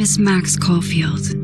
is Max Caulfield.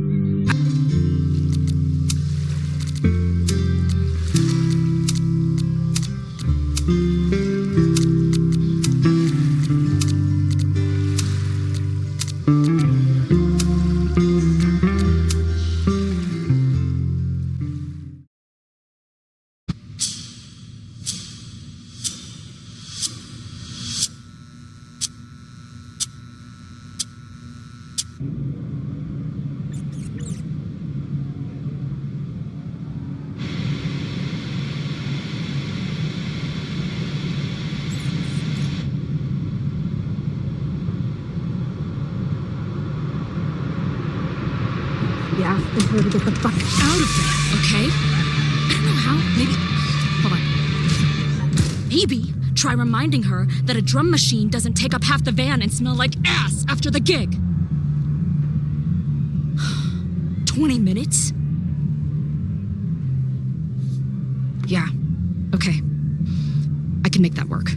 Yeah, tell her to get the fuck out of there, okay? I don't know how. Maybe. Hold on. Maybe try reminding her that a drum machine doesn't take up half the van and smell like ass after the gig. 20 minutes? Yeah. Okay. I can make that work.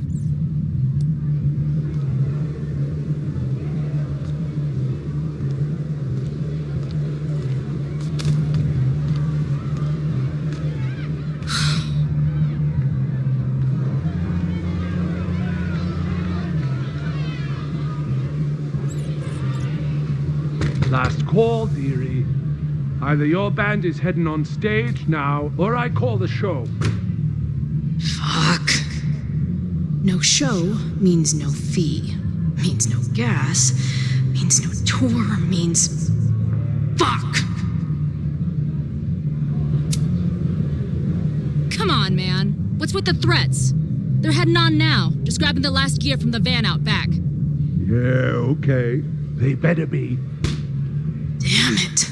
Last call, dearie. Either your band is heading on stage now, or I call the show. Fuck. No show means no fee. Means no gas. Means no tour. Means... Fuck! Come on, man. What's with the threats? They're heading on now. Just grabbing the last gear from the van out back. Yeah, okay. They better be. Damn it.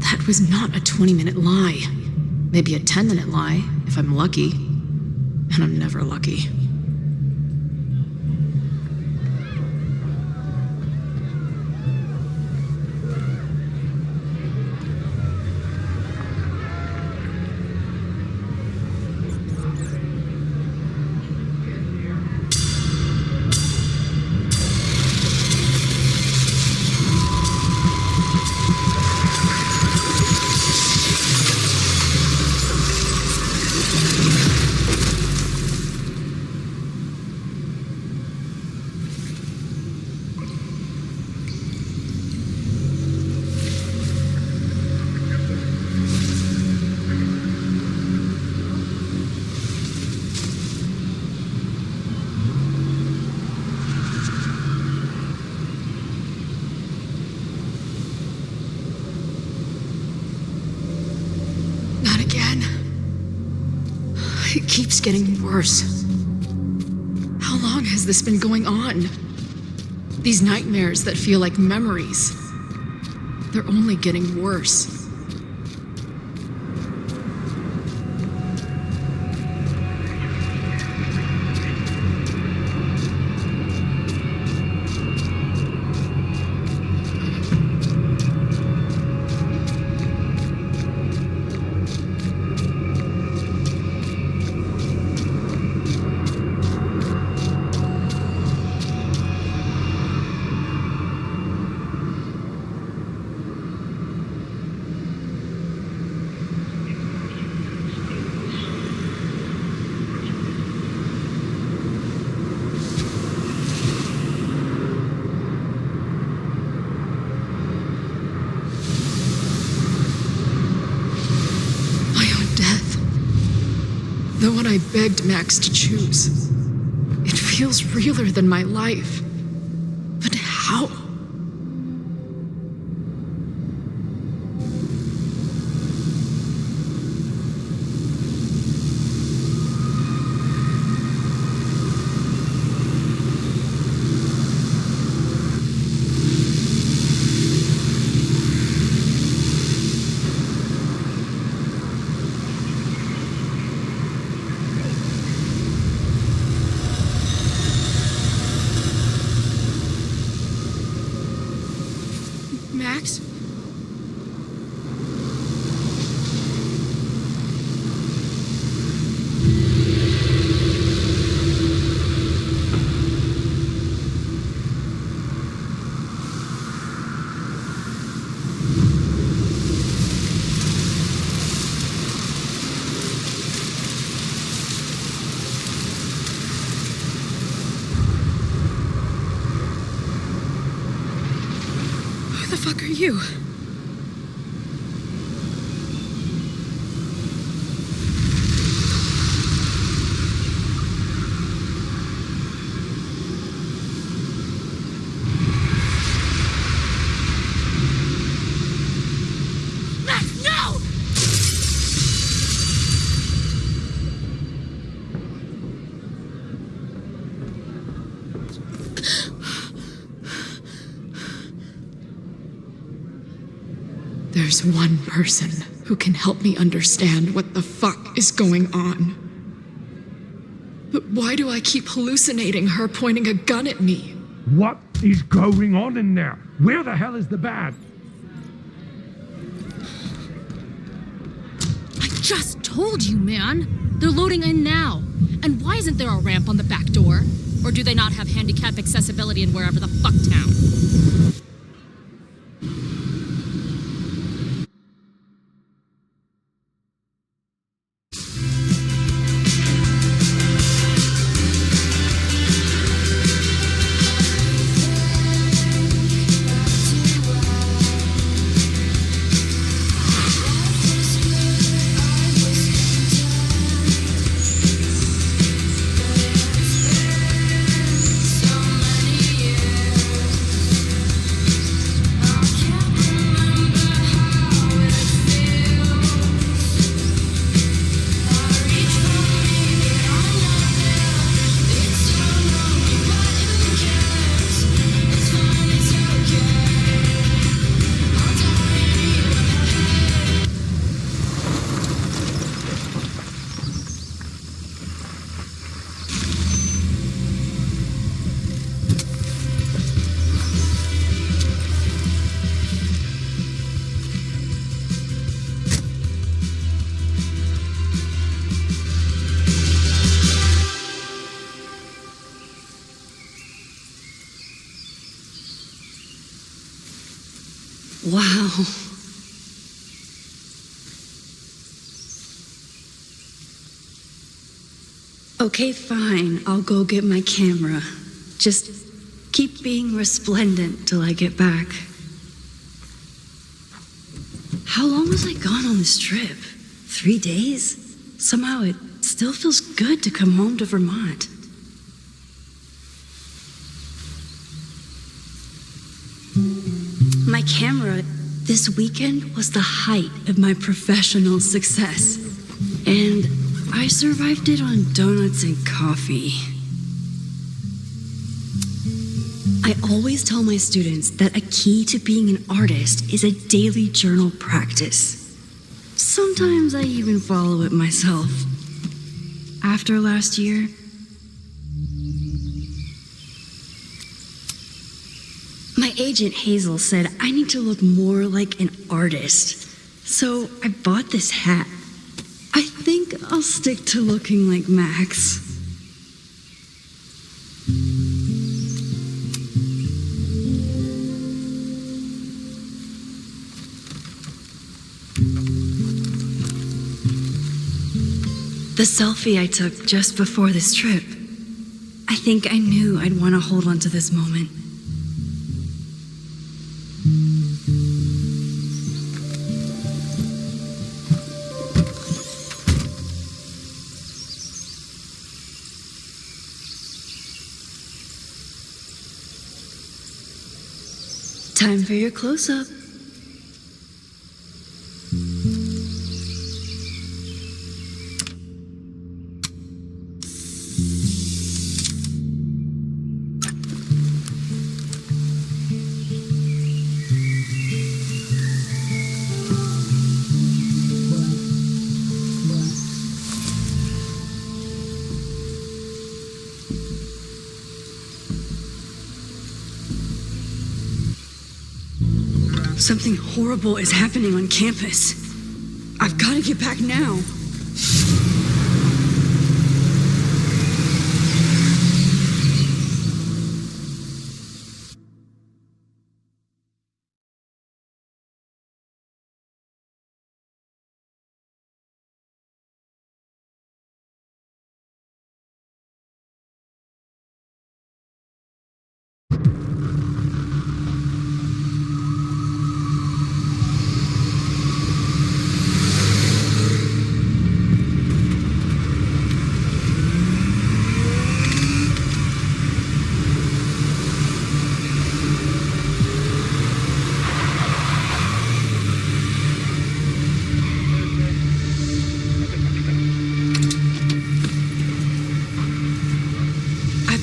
That was not a 20-minute lie. Maybe a 10-minute lie, if I'm lucky. And I'm never lucky. Not again. It keeps getting worse. How long has this been going on? These nightmares that feel like memories. They're only getting worse. The one I begged Max to choose. It feels realer than my life. But how? Who the fuck are you? Max, no! There's one person who can help me understand what the fuck is going on. But why do I keep hallucinating her pointing a gun at me? What is going on in there? Where the hell is the bad? I just told you, man. They're loading in now. And why isn't there a ramp on the back door? Or do they not have handicap accessibility in wherever the fuck town? Wow. Okay, fine. I'll go get my camera. Just keep being resplendent till I get back. How long was I gone on this trip? 3 days? Somehow it still feels good to come home to Vermont. My camera this weekend was the height of my professional success. And I survived it on donuts and coffee. I always tell my students that a key to being an artist is a daily journal practice. Sometimes I even follow it myself. After last year, my agent Hazel said I need to look more like an artist. So I bought this hat. I think I'll stick to looking like Max. The selfie I took just before this trip. I think I knew I'd want to hold on to this moment. Time for your close-up. Something horrible is happening on campus. I've got to get back now.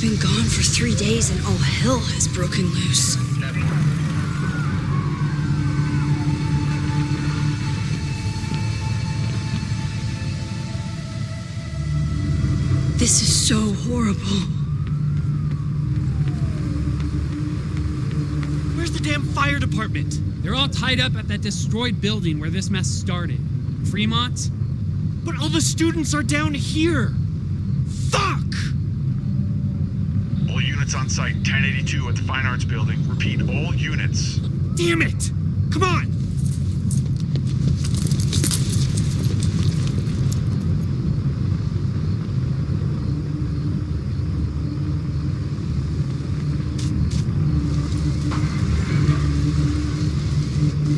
been gone for 3 days and all hell has broken loose. This is so horrible. Where's the damn fire department? They're all tied up at that destroyed building where this mess started. Fremont? But all the students are down here. Fuck! All units on site, 1082 at the Fine Arts Building. Repeat, all units. Damn it! Come on!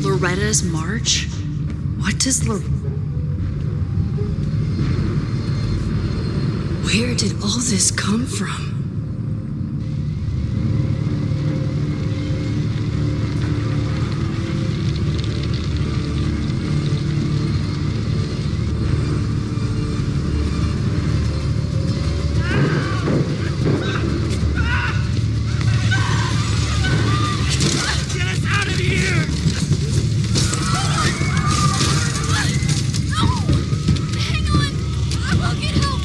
Loretta's march? What does Where did all this come from? Get us out of here! Hang on! I will get help!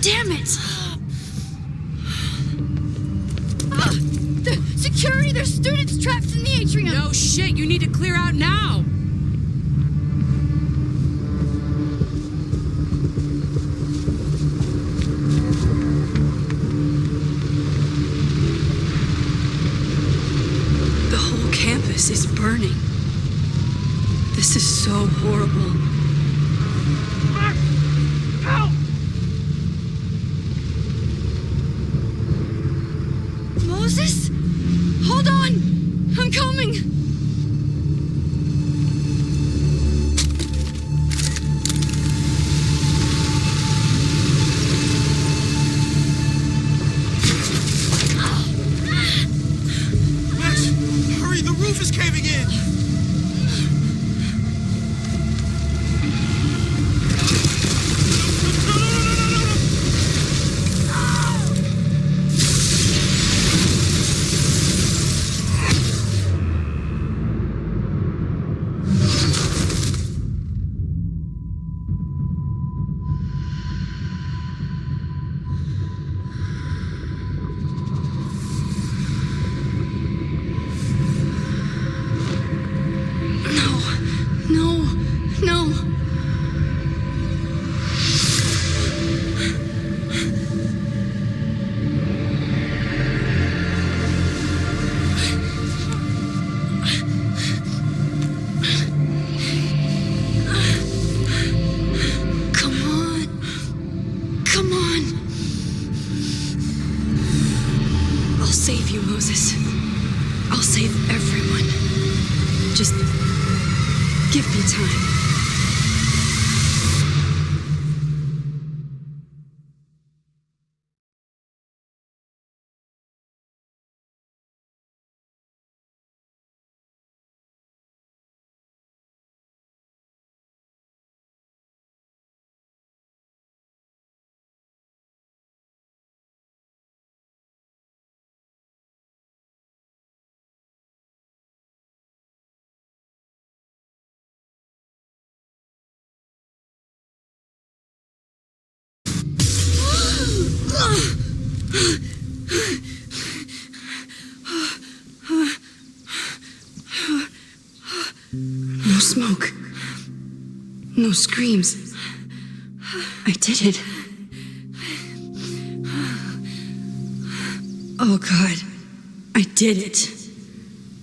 Damn it! The security! There's students trapped in the atrium! No shit, you need to clear out now! The whole campus is burning. This is so horrible. Max! Help! Moses? Hold on! I'm coming! Max, hurry, the roof is caving in! No. Come on. I'll save you, Moses. I'll save everyone. Just give me time. No smoke. No screams. I did it. Oh God, I did it.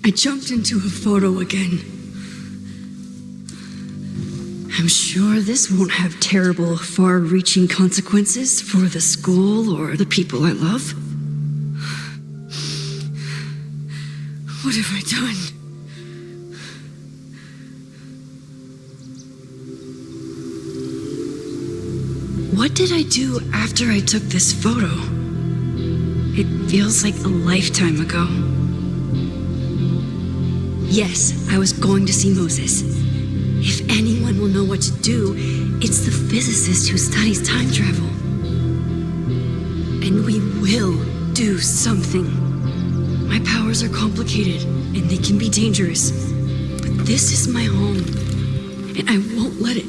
I jumped into a photo again. I'm sure this won't have terrible, far-reaching consequences for the school or the people I love. What have I done? What did I do after I took this photo? It feels like a lifetime ago. Yes, I was going to see Moses. If anyone will know what to do, it's the physicist who studies time travel. And we will do something. My powers are complicated, and they can be dangerous. But this is my home, and I won't let it.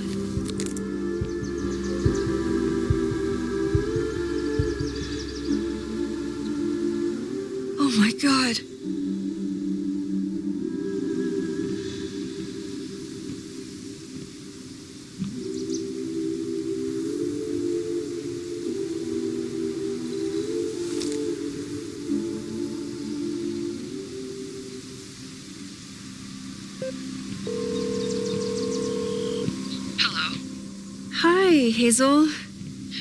Oh my God. Hello. Hi, Hazel.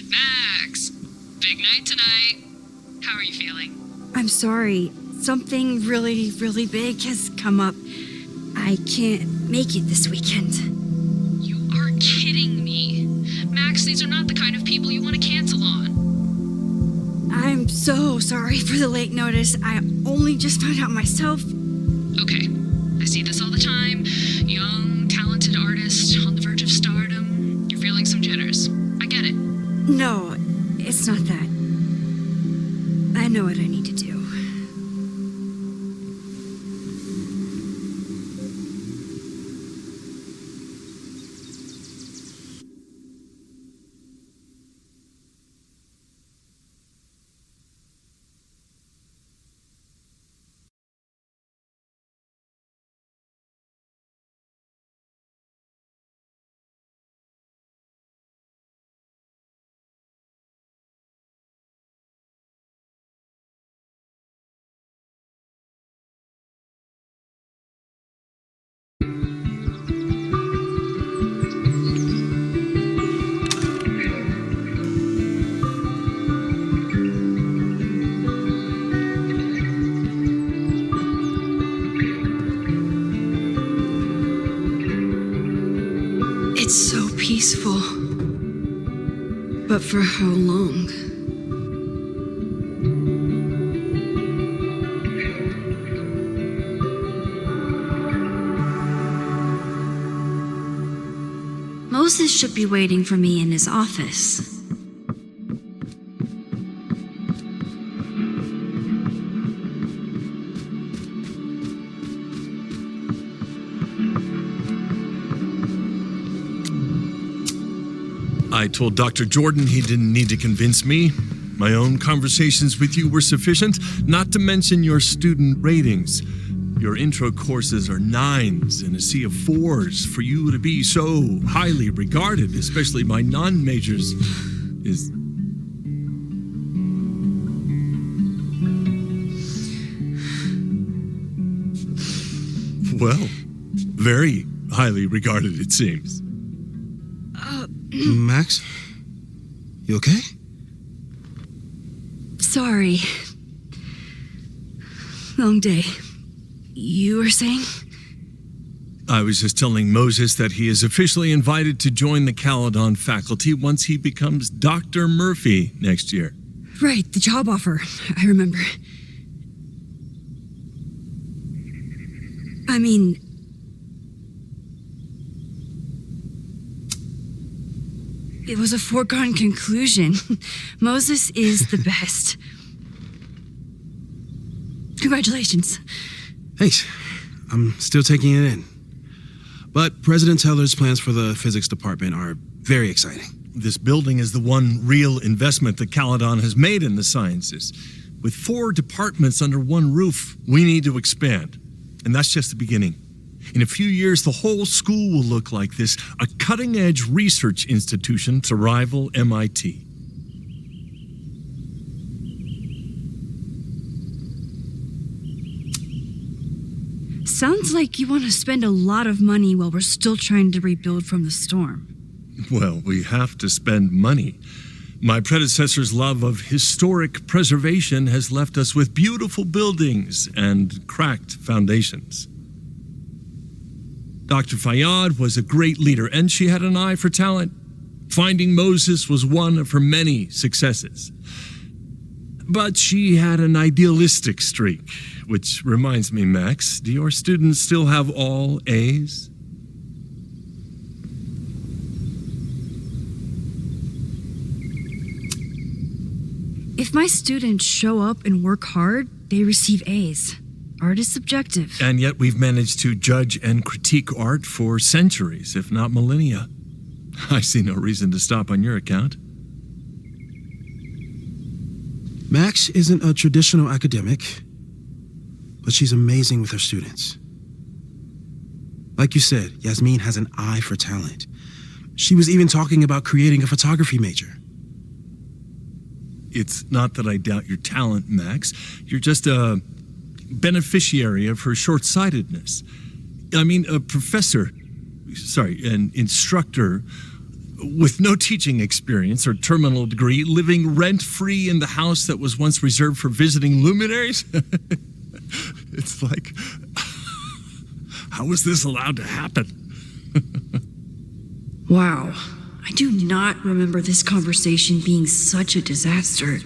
Max! Big night tonight. How are you feeling? I'm sorry. Something really, really big has come up. I can't make it this weekend. You are kidding me. Max, these are not the kind of people you want to cancel on. I'm so sorry for the late notice. I only just found out myself. Okay, I see this all the time. Young, talented artist on the verge of stardom. You're feeling some jitters. I get it. No, it's not that. I know what I need to do. It's so peaceful. But for how long? Moses should be waiting for me in his office. I told Dr. Jordan he didn't need to convince me. My own conversations with you were sufficient, not to mention your student ratings. Your intro courses are 9s and a sea of 4s. For you to be so highly regarded, especially by non-majors, is... well, very highly regarded, it seems. Max? You okay? Sorry. Long day. You were saying? I was just telling Moses that he is officially invited to join the Caledon faculty once he becomes Dr. Murphy next year. Right, the job offer. I remember. I mean... it was a foregone conclusion. Moses is the best. Congratulations. Thanks. I'm still taking it in. But President Teller's plans for the physics department are very exciting. This building is the one real investment that Caledon has made in the sciences. With 4 departments under one roof, we need to expand. And that's just the beginning. In a few years, the whole school will look like this, a cutting-edge research institution to rival MIT. Sounds like you want to spend a lot of money while we're still trying to rebuild from the storm. Well, we have to spend money. My predecessor's love of historic preservation has left us with beautiful buildings and cracked foundations. Dr. Fayyad was a great leader, and she had an eye for talent. Finding Moses was one of her many successes. But she had an idealistic streak, which reminds me, Max, do your students still have all A's? If my students show up and work hard, they receive A's. Art is subjective. And yet we've managed to judge and critique art for centuries, if not millennia. I see no reason to stop on your account. Max isn't a traditional academic, but she's amazing with her students. Like you said, Yasmin has an eye for talent. She was even talking about creating a photography major. It's not that I doubt your talent, Max. You're just a beneficiary of her short-sightedness. I mean, an instructor with no teaching experience or terminal degree, living rent-free in the house that was once reserved for visiting luminaries? It's like, how was this allowed to happen? Wow. I do not remember this conversation being such a disaster.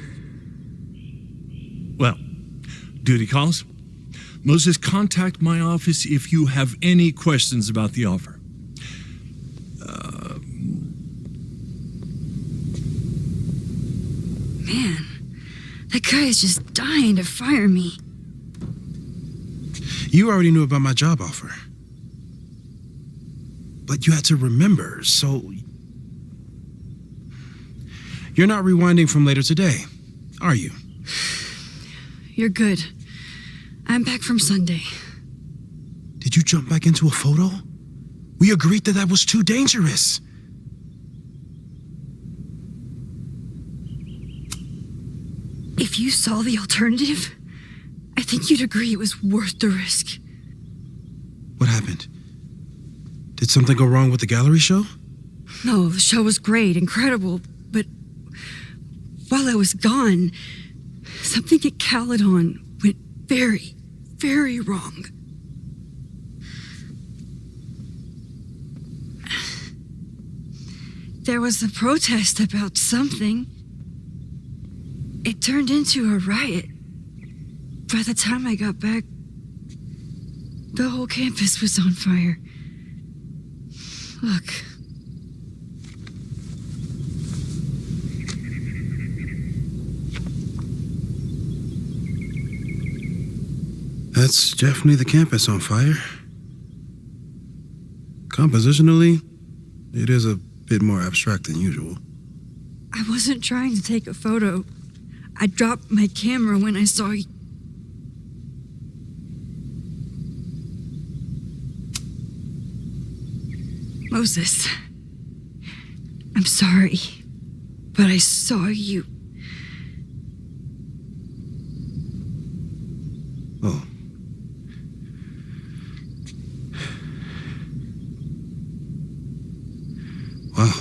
Well, duty calls. Moses, contact my office if you have any questions about the offer. Man, that guy is just dying to fire me. You already knew about my job offer. But you had to remember, so... You're not rewinding from later today, are you? You're good. I'm back from Sunday. Did you jump back into a photo? We agreed that was too dangerous. If you saw the alternative, I think you'd agree it was worth the risk. What happened? Did something go wrong with the gallery show? No, the show was great, incredible, but while I was gone, something at Caledon went very, very wrong. There was a protest about something. It turned into a riot. By the time I got back, the whole campus was on fire. Look. That's definitely the campus on fire. Compositionally, it is a bit more abstract than usual. I wasn't trying to take a photo. I dropped my camera when I saw you. Moses, I'm sorry, but I saw you. Oh. Wow.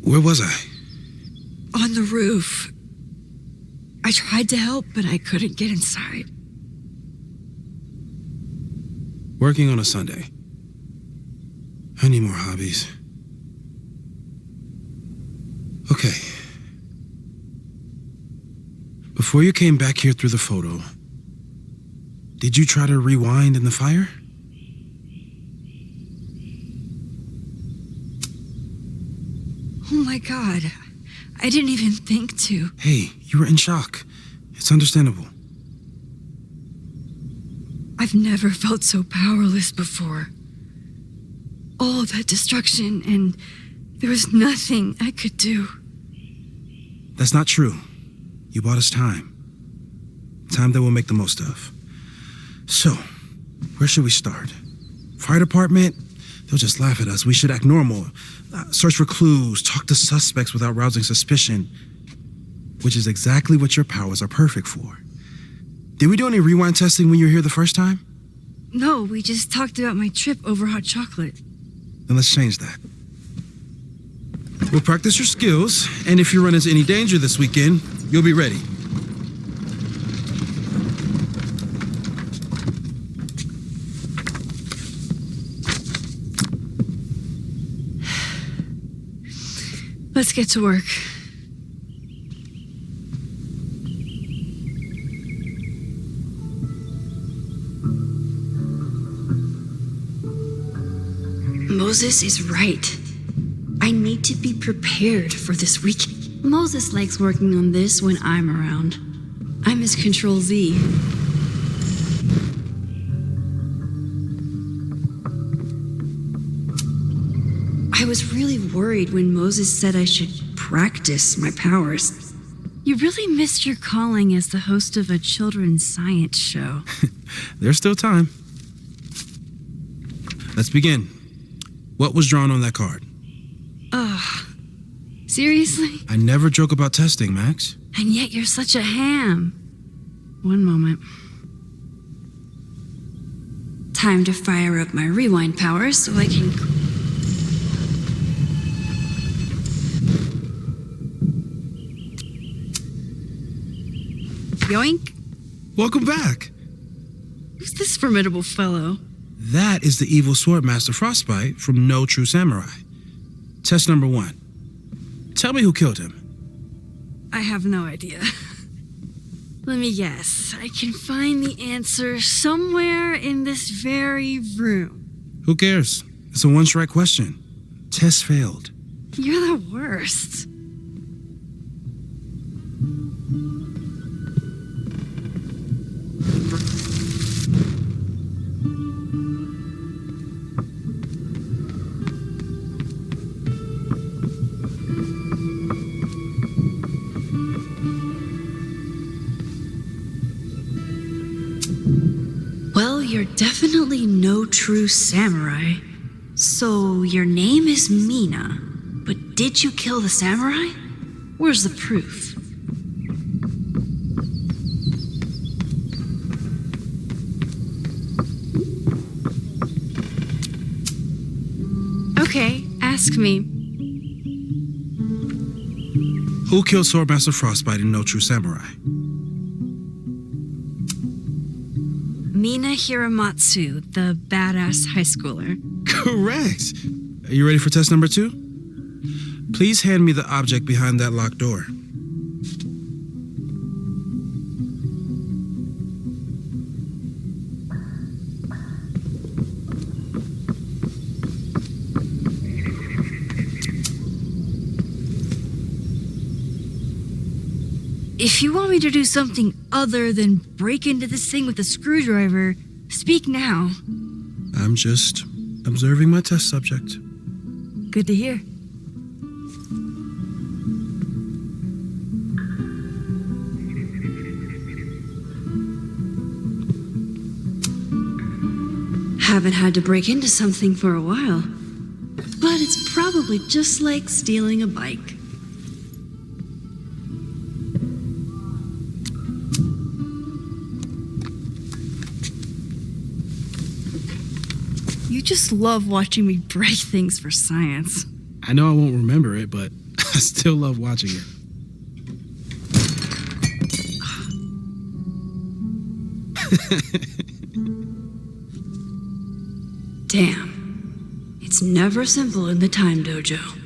Where was I? On the roof. I tried to help, but I couldn't get inside. Working on a Sunday. I need more hobbies. Okay. Before you came back here through the photo, did you try to rewind in the fire? Oh my God. I didn't even think to. Hey, you were in shock. It's understandable. I've never felt so powerless before. All that destruction, and there was nothing I could do. That's not true. You bought us time. Time that we'll make the most of. So, where should we start? Fire department? They'll just laugh at us. We should act normal. Search for clues, talk to suspects without rousing suspicion. which is exactly what your powers are perfect for. Did we do any rewind testing when you were here the first time? No, we just talked about my trip over hot chocolate. Then let's change that. We'll practice your skills, and if you run into any danger this weekend, you'll be ready. Let's get to work. Moses is right. I need to be prepared for this week. Moses likes working on this when I'm around. I'm his Control Z. I was really worried when Moses said I should practice my powers. You really missed your calling as the host of a children's science show. There's still time. Let's begin. What was drawn on that card? Ugh. Seriously? I never joke about testing, Max. And yet you're such a ham. One moment. Time to fire up my rewind powers so I can... Yoink. Welcome back. Who's this formidable fellow? That is the evil sword master Frostbite from No True Samurai. Test number 1. Tell me who killed him. I have no idea. Let me guess. I can find the answer somewhere in this very room. Who cares? It's a one-strike question. Test failed. You're the worst. Well, you're definitely no true samurai. So your name is Mina, but did you kill the samurai? Where's the proof? Okay, ask me. Who killed Swordmaster Frostbite in No True Samurai? Mina Hiramatsu, the badass high schooler. Correct. Are you ready for test number 2? Please hand me the object behind that locked door. If you want me to do something other than break into this thing with a screwdriver, speak now. I'm just observing my test subject. Good to hear. Haven't had to break into something for a while. But it's probably just like stealing a bike. You just love watching me break things for science. I know I won't remember it, but I still love watching it. Damn. It's never simple in the Time Dojo.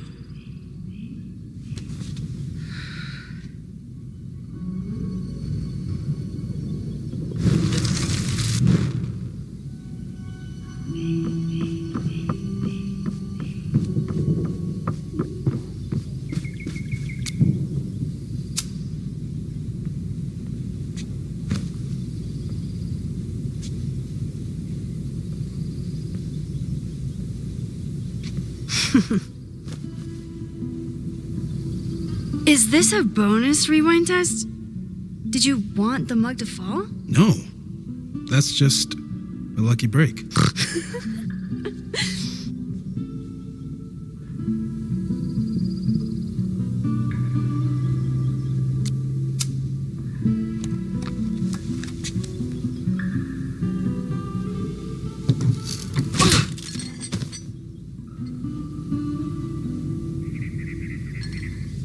Is this a bonus rewind test? Did you want the mug to fall? No, that's just a lucky break.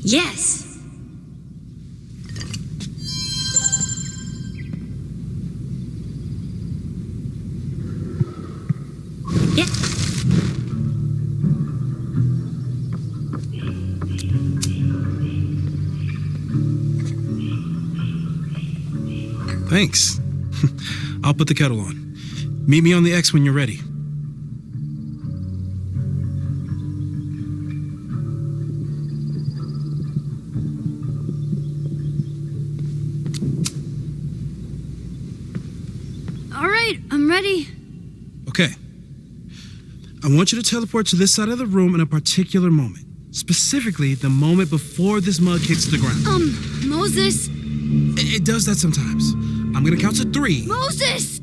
Yes. Yeah. Thanks. I'll put the kettle on. Meet me on the X when you're ready. All right, I'm ready. Okay. I want you to teleport to this side of the room in a particular moment. Specifically, the moment before this mug hits the ground. Moses. It does that sometimes. I'm gonna count to 3. Moses!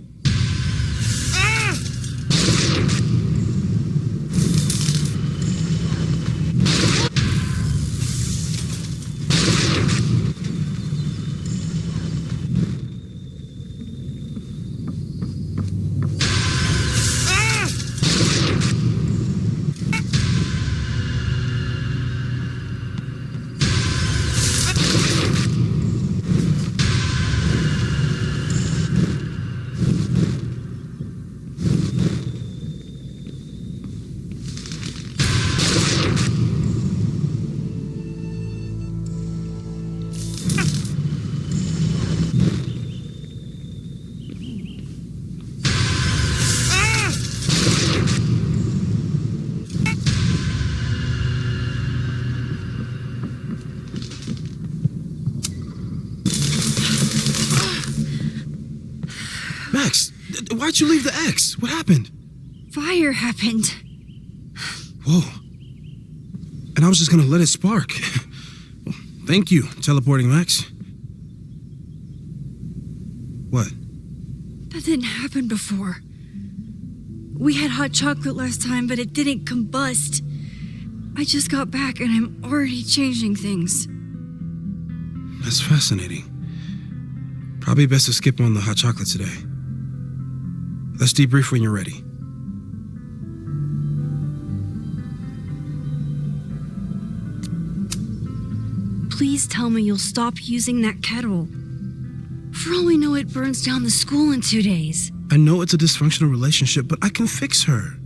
Max, why'd you leave the X? What happened? Fire happened. Whoa. And I was just gonna let it spark. Well, thank you, teleporting Max. What? That didn't happen before. We had hot chocolate last time, but it didn't combust. I just got back and I'm already changing things. That's fascinating. Probably best to skip on the hot chocolate today. Let's debrief when you're ready. Please tell me you'll stop using that kettle. For all we know, it burns down the school in 2 days. I know it's a dysfunctional relationship, but I can fix her.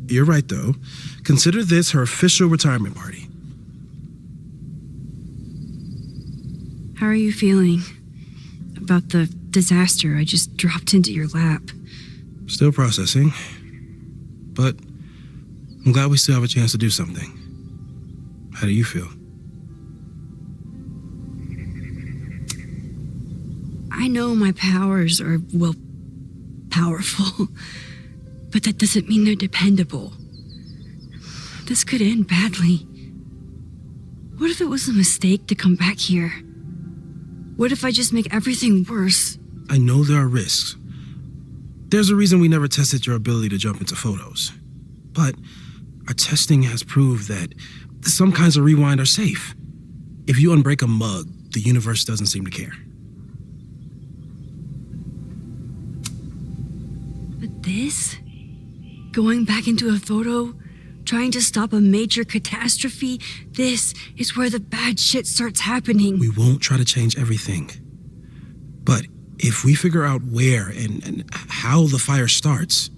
You're right, though. Consider this her official retirement party. How are you feeling about the disaster I just dropped into your lap? Still processing. But I'm glad we still have a chance to do something. How do you feel? I know my powers are, well, powerful, but that doesn't mean they're dependable. This could end badly. What if it was a mistake to come back here? What if I just make everything worse? I know there are risks. There's a reason we never tested your ability to jump into photos. But our testing has proved that some kinds of rewind are safe. If you unbreak a mug, the universe doesn't seem to care. But this? Going back into a photo? Trying to stop a major catastrophe? This is where the bad shit starts happening. We won't try to change everything. But if we figure out where and how the fire starts,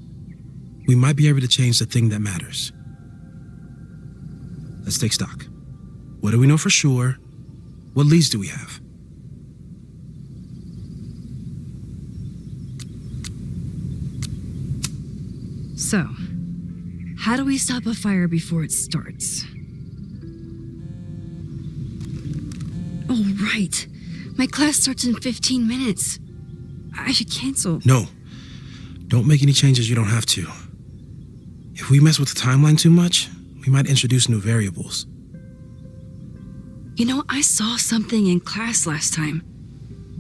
we might be able to change the thing that matters. Let's take stock. What do we know for sure? What leads do we have? So, how do we stop a fire before it starts? Oh, right. My class starts in 15 minutes. I should cancel. No. Don't make any changes you don't have to. If we mess with the timeline too much, we might introduce new variables. You know, I saw something in class last time.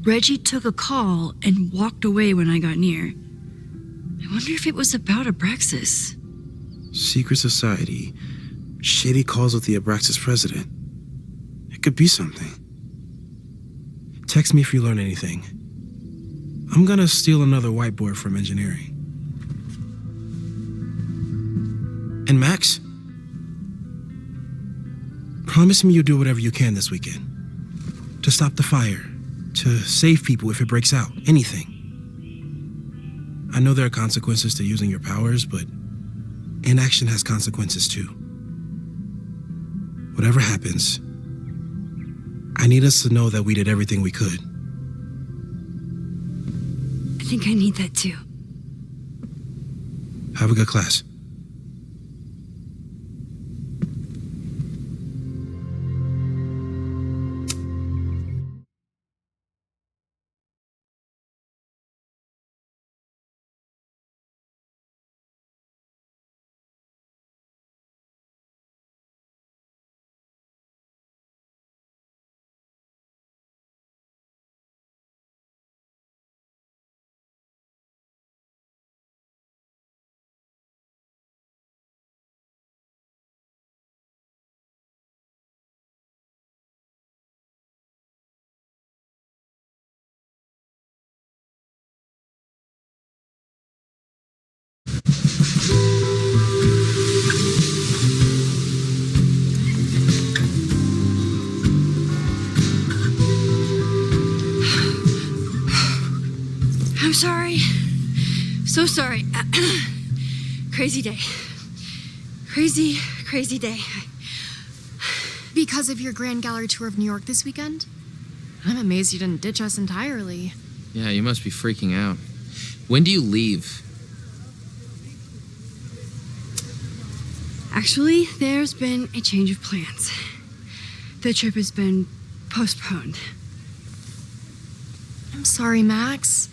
Reggie took a call and walked away when I got near. I wonder if it was about Abraxas. Secret society. Shady calls with the Abraxas president. It could be something. Text me if you learn anything. I'm gonna steal another whiteboard from engineering. And Max, promise me you'll do whatever you can this weekend. To stop the fire, to save people if it breaks out, anything. I know there are consequences to using your powers, but inaction has consequences too. Whatever happens, I need us to know that we did everything we could. I think I need that too. Have a good class. I'm sorry. So sorry. Crazy day. Crazy day. Because of your Grand Gallery tour of New York this weekend? I'm amazed you didn't ditch us entirely. Yeah, you must be freaking out. When do you leave? Actually, there's been a change of plans. The trip has been postponed. I'm sorry, Max.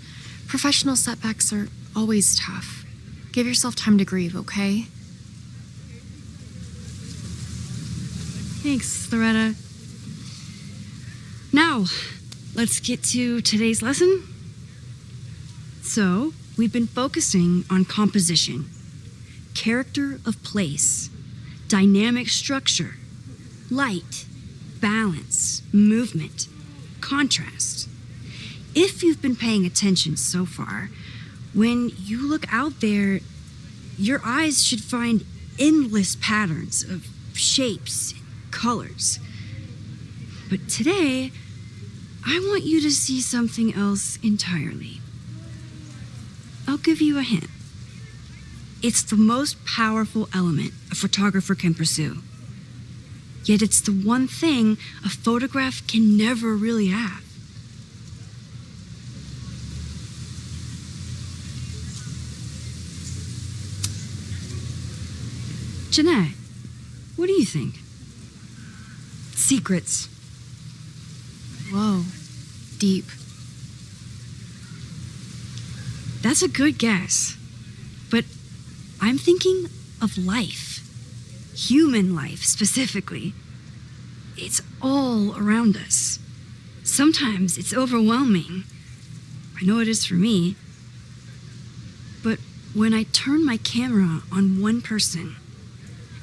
Professional setbacks are always tough. Give yourself time to grieve, okay? Thanks, Loretta. Now, let's get to today's lesson. So, we've been focusing on composition, character of place, dynamic structure, light, balance, movement, contrast. If you've been paying attention so far, when you look out there, your eyes should find endless patterns of shapes, colors. But today, I want you to see something else entirely. I'll give you a hint. It's the most powerful element a photographer can pursue. Yet it's the one thing a photograph can never really have. Jeanette, what do you think? Secrets. Whoa. Deep. That's a good guess. But I'm thinking of life. Human life, specifically. It's all around us. Sometimes it's overwhelming. I know it is for me. But when I turn my camera on one person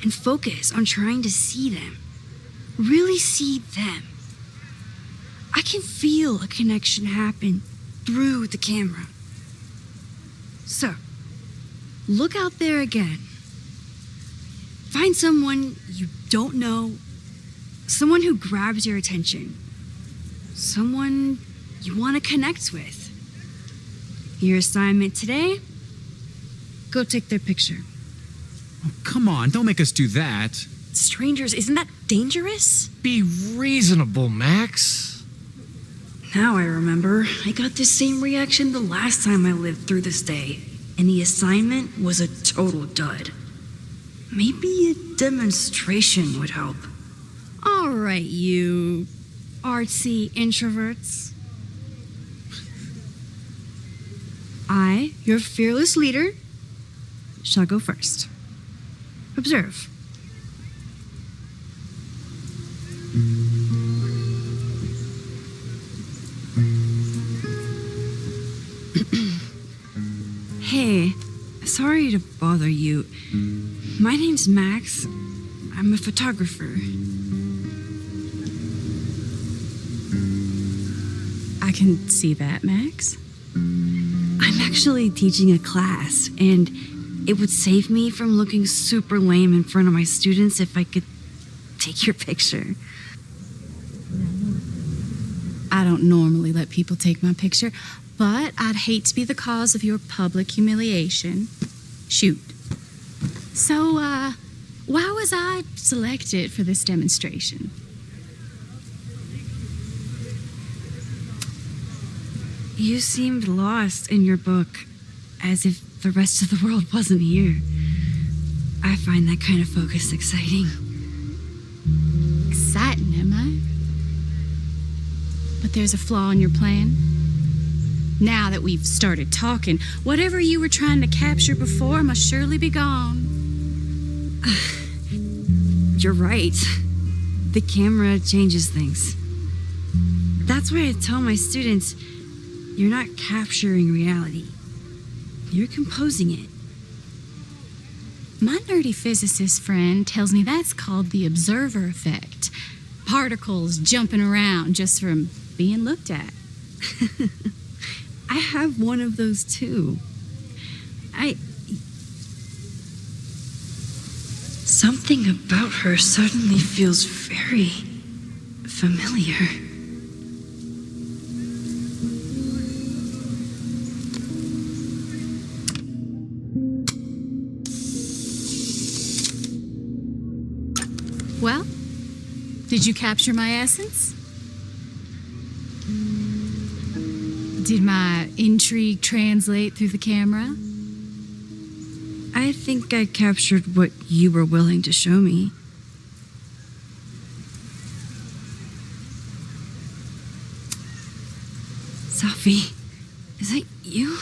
and focus on trying to see them, really see them, I can feel a connection happen through the camera. So, look out there again. Find someone you don't know, someone who grabs your attention, someone you want to connect with. Your assignment today, go take their picture. Oh, come on, don't make us do that. Strangers, isn't that dangerous? Be reasonable, Max. Now I remember, I got the same reaction the last time I lived through this day, and the assignment was a total dud. Maybe a demonstration would help. All right, you artsy introverts. I, your fearless leader, shall go first. Observe. Hey, sorry to bother you. My name's Max. I'm a photographer. I can see that, Max. I'm actually teaching a class, and It would save me from looking super lame in front of my students if I could take your picture. I don't normally let people take my picture, but I'd hate to be the cause of your public humiliation. Shoot. So, why was I selected for this demonstration? You seemed lost in your book, as if the rest of the world wasn't here. I find that kind of focus exciting. Exciting, am I? But there's a flaw in your plan. Now that we've started talking, whatever you were trying to capture before must surely be gone. You're right. The camera changes things. That's why I tell my students, you're not capturing reality. You're composing it. My nerdy physicist friend tells me that's called the observer effect. Particles jumping around just from being looked at. I have one of those too. Something about her suddenly feels very familiar. Well, did you capture my essence? Did my intrigue translate through the camera? I think I captured what you were willing to show me. Sophie, is that you?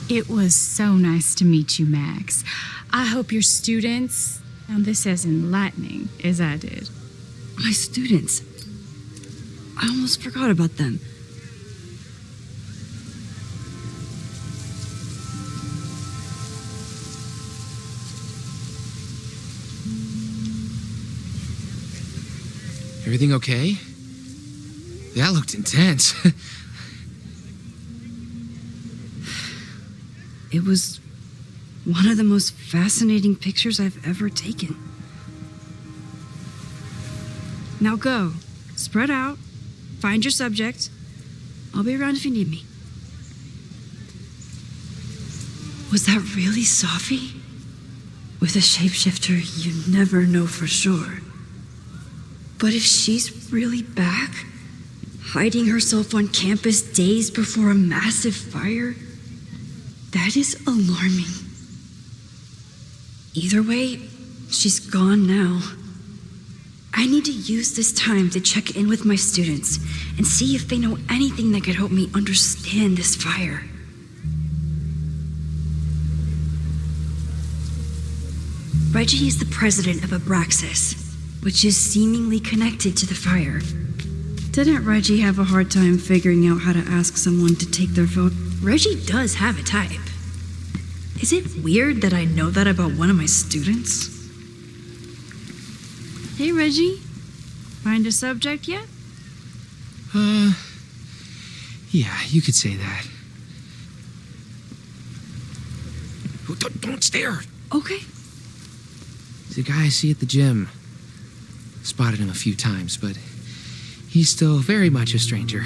It was so nice to meet you, Max. I hope your students found this as enlightening as I did. My students. I almost forgot about them. Everything okay? That looked intense. It was one of the most fascinating pictures I've ever taken. Now go. Spread out. Find your subject. I'll be around if you need me. Was that really Sophie? With a shapeshifter, you never know for sure. But if she's really back, hiding herself on campus days before a massive fire, that is alarming. Either way, she's gone now. I need to use this time to check in with my students and see if they know anything that could help me understand this fire. Reggie is the president of Abraxas, which is seemingly connected to the fire. Didn't Reggie have a hard time figuring out how to ask someone to take their vote? Reggie does have a type. Is it weird that I know that about one of my students? Hey, Reggie. Find a subject yet? Yeah, you could say that. Oh, don't stare! Okay. He's a guy I see at the gym. Spotted him a few times, but he's still very much a stranger.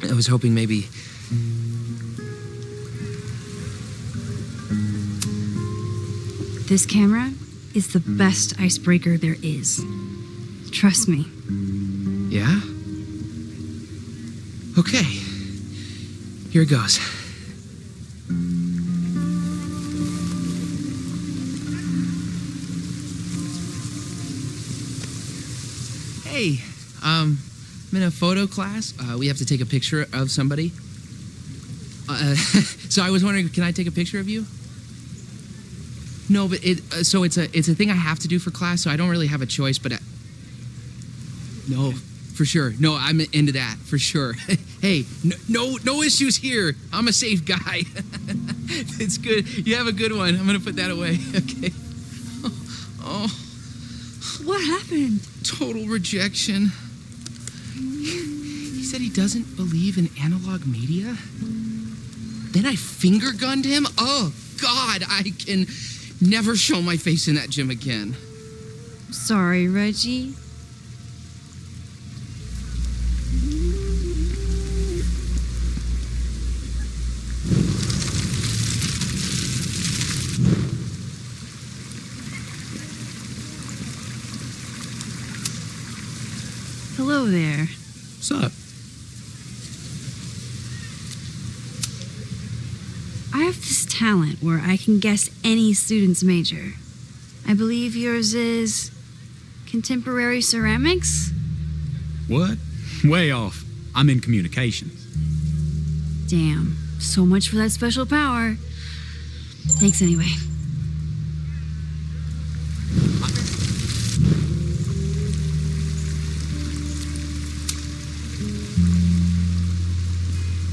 I was hoping maybe... This camera is the best icebreaker there is. Trust me. Yeah? Okay. Here it goes. Hey, I'm in a photo class. We have to take a picture of somebody. So I was wondering, can I take a picture of you? No, but it's a thing I have to do for class, so I don't really have a choice, but no, for sure. No, I'm into that, for sure. Hey, no issues here. I'm a safe guy. It's good. You have a good one. I'm gonna put that away. Okay. Oh. What happened? Total rejection. He's said he doesn't believe in analog media? Then I finger gunned him? Oh, God, I can never show my face in that gym again. Sorry, Reggie. Hello there. What's up? I have this talent where I can guess any student's major. I believe yours is contemporary ceramics? What? Way off. I'm in communications. Damn, so much for that special power. Thanks anyway.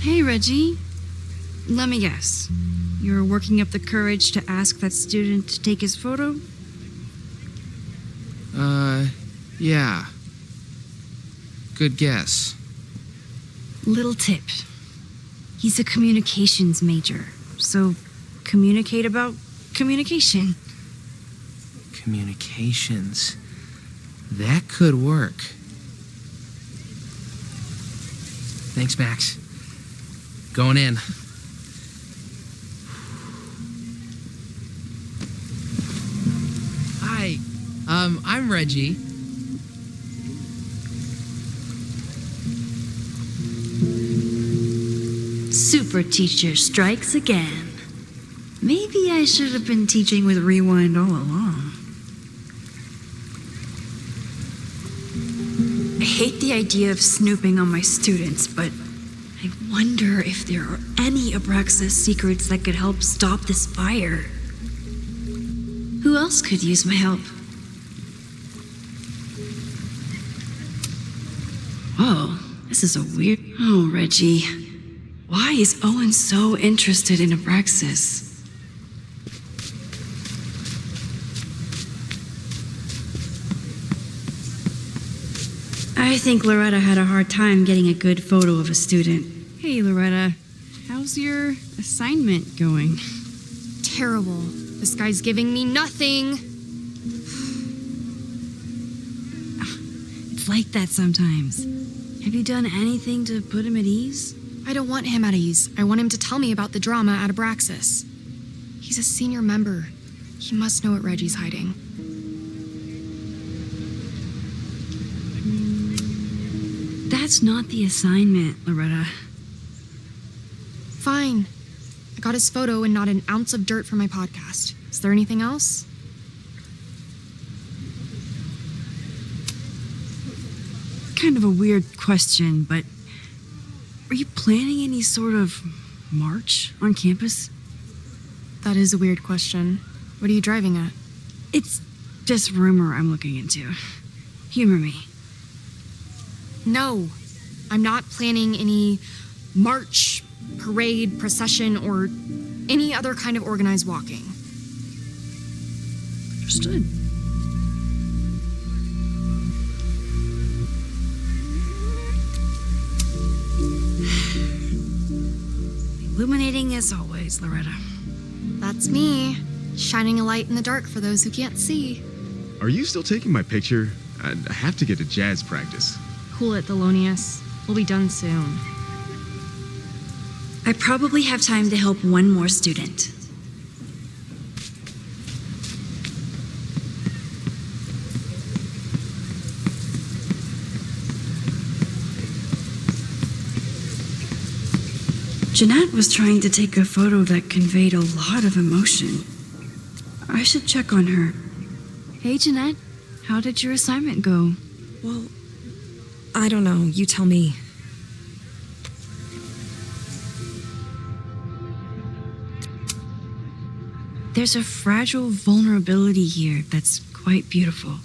Hey, Reggie. Let me guess. You're working up the courage to ask that student to take his photo? Yeah. Good guess. Little tip. He's a communications major, so communicate about communication. Communications. That could work. Thanks, Max. Going in. Hi. I'm Reggie. Super teacher strikes again. Maybe I should have been teaching with Rewind all along. I hate the idea of snooping on my students, but I wonder if there are any Abraxas secrets that could help stop this fire. Who else could use my help? Whoa, this is a weird... Oh, Reggie. Why is Owen so interested in Abraxas? I think Loretta had a hard time getting a good photo of a student. Hey, Loretta. How's your assignment going? Terrible. This guy's giving me nothing. It's like that sometimes. Have you done anything to put him at ease? I don't want him at ease. I want him to tell me about the drama at Abraxas. He's a senior member. He must know what Reggie's hiding. That's not the assignment, Loretta. Fine. I got his photo and not an ounce of dirt for my podcast. Is there anything else? Kind of a weird question, but are you planning any sort of march on campus? That is a weird question. What are you driving at? It's just rumor I'm looking into. Humor me. No, I'm not planning any march, parade, procession, or any other kind of organized walking. Understood. Illuminating as always, Loretta. That's me, shining a light in the dark for those who can't see. Are you still taking my picture? I have to get to jazz practice. Cool it, Thelonious. We'll be done soon. I probably have time to help one more student. Jeanette was trying to take a photo that conveyed a lot of emotion. I should check on her. Hey, Jeanette. How did your assignment go? Well, I don't know. You tell me. There's a fragile vulnerability here that's quite beautiful.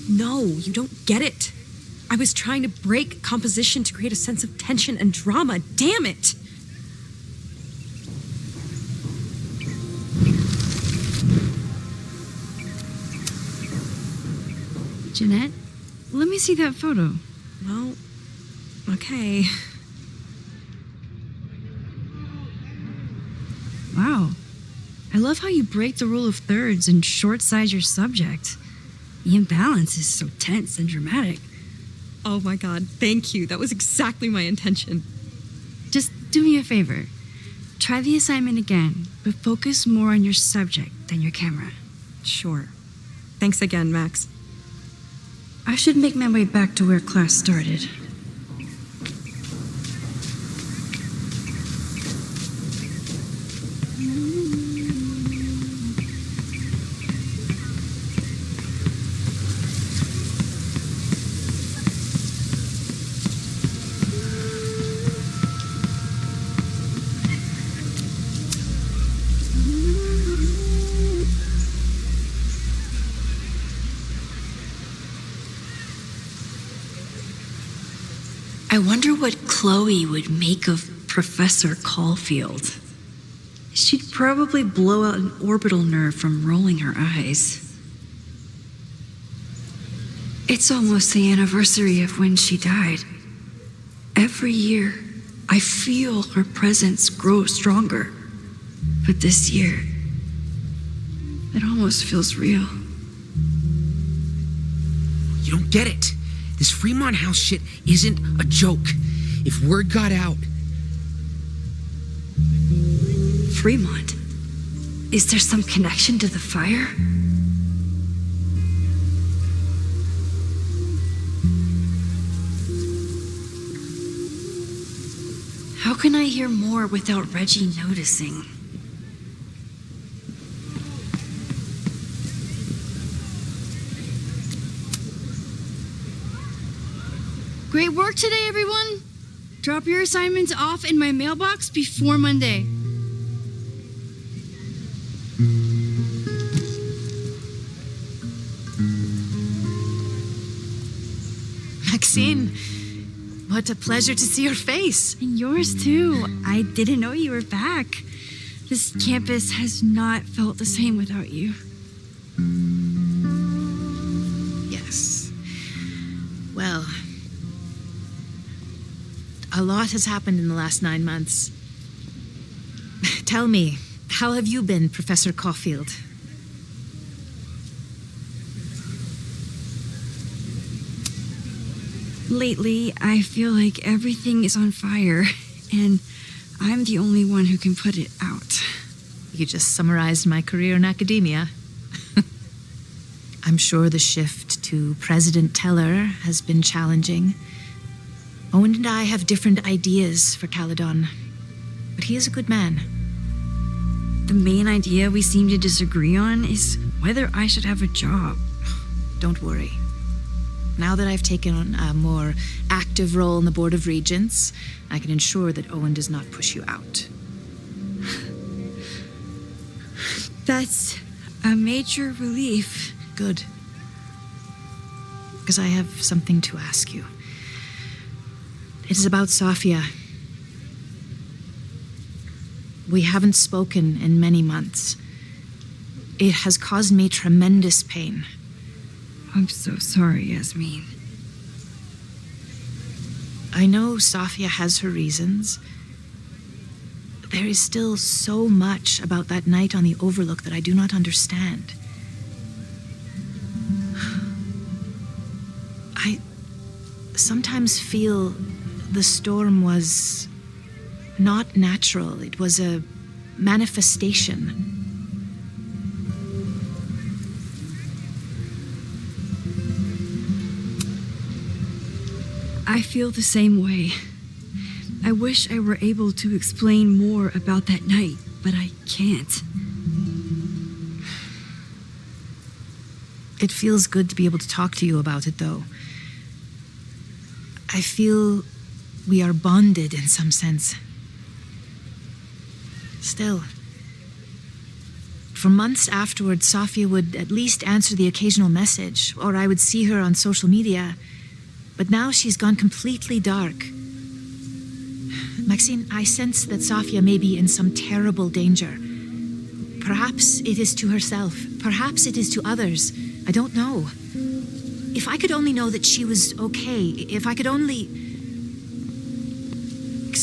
No, you don't get it. I was trying to break composition to create a sense of tension and drama. Damn it! Jeanette, let me see that photo. Well, Okay. Wow. I love how you break the rule of thirds and short-size your subject. The imbalance is so tense and dramatic. Oh my god, thank you. That was exactly my intention. Just do me a favor. Try the assignment again, but focus more on your subject than your camera. Sure. Thanks again, Max. I should make my way back to where class started. I wonder what Chloe would make of Professor Caulfield. She'd probably blow out an orbital nerve from rolling her eyes. It's almost the anniversary of when she died. Every year, I feel her presence grow stronger. But this year, it almost feels real. You don't get it. This Fremont House shit isn't a joke. If word got out... Fremont? Is there some connection to the fire? How can I hear more without Reggie noticing? Great work today, everyone. Drop your assignments off in my mailbox before Monday. Maxine, what a pleasure to see your face. And yours too. I didn't know you were back. This campus has not felt the same without you. Yes. Well, a lot has happened in the last 9 months. Tell me, how have you been, Professor Caulfield? Lately, I feel like everything is on fire, and I'm the only one who can put it out. You just summarized my career in academia. I'm sure the shift to President Teller has been challenging. Owen and I have different ideas for Caledon, but he is a good man. The main idea we seem to disagree on is whether I should have a job. Don't worry. Now that I've taken on a more active role in the Board of Regents, I can ensure that Owen does not push you out. That's a major relief. Good. Because I have something to ask you. It is about Safia. We haven't spoken in many months. It has caused me tremendous pain. I'm so sorry, Yasmin. I know Safia has her reasons. There is still so much about that night on the Overlook that I do not understand. I sometimes feel the storm was not natural. It was a manifestation. I feel the same way. I wish I were able to explain more about that night, but I can't. It feels good to be able to talk to you about it, though. I feel we are bonded in some sense. Still, for months afterwards, Safia would at least answer the occasional message, or I would see her on social media. But now she's gone completely dark. Maxine, I sense that Safia may be in some terrible danger. Perhaps it is to herself. Perhaps it is to others. I don't know. If I could only know that she was okay, if I could only...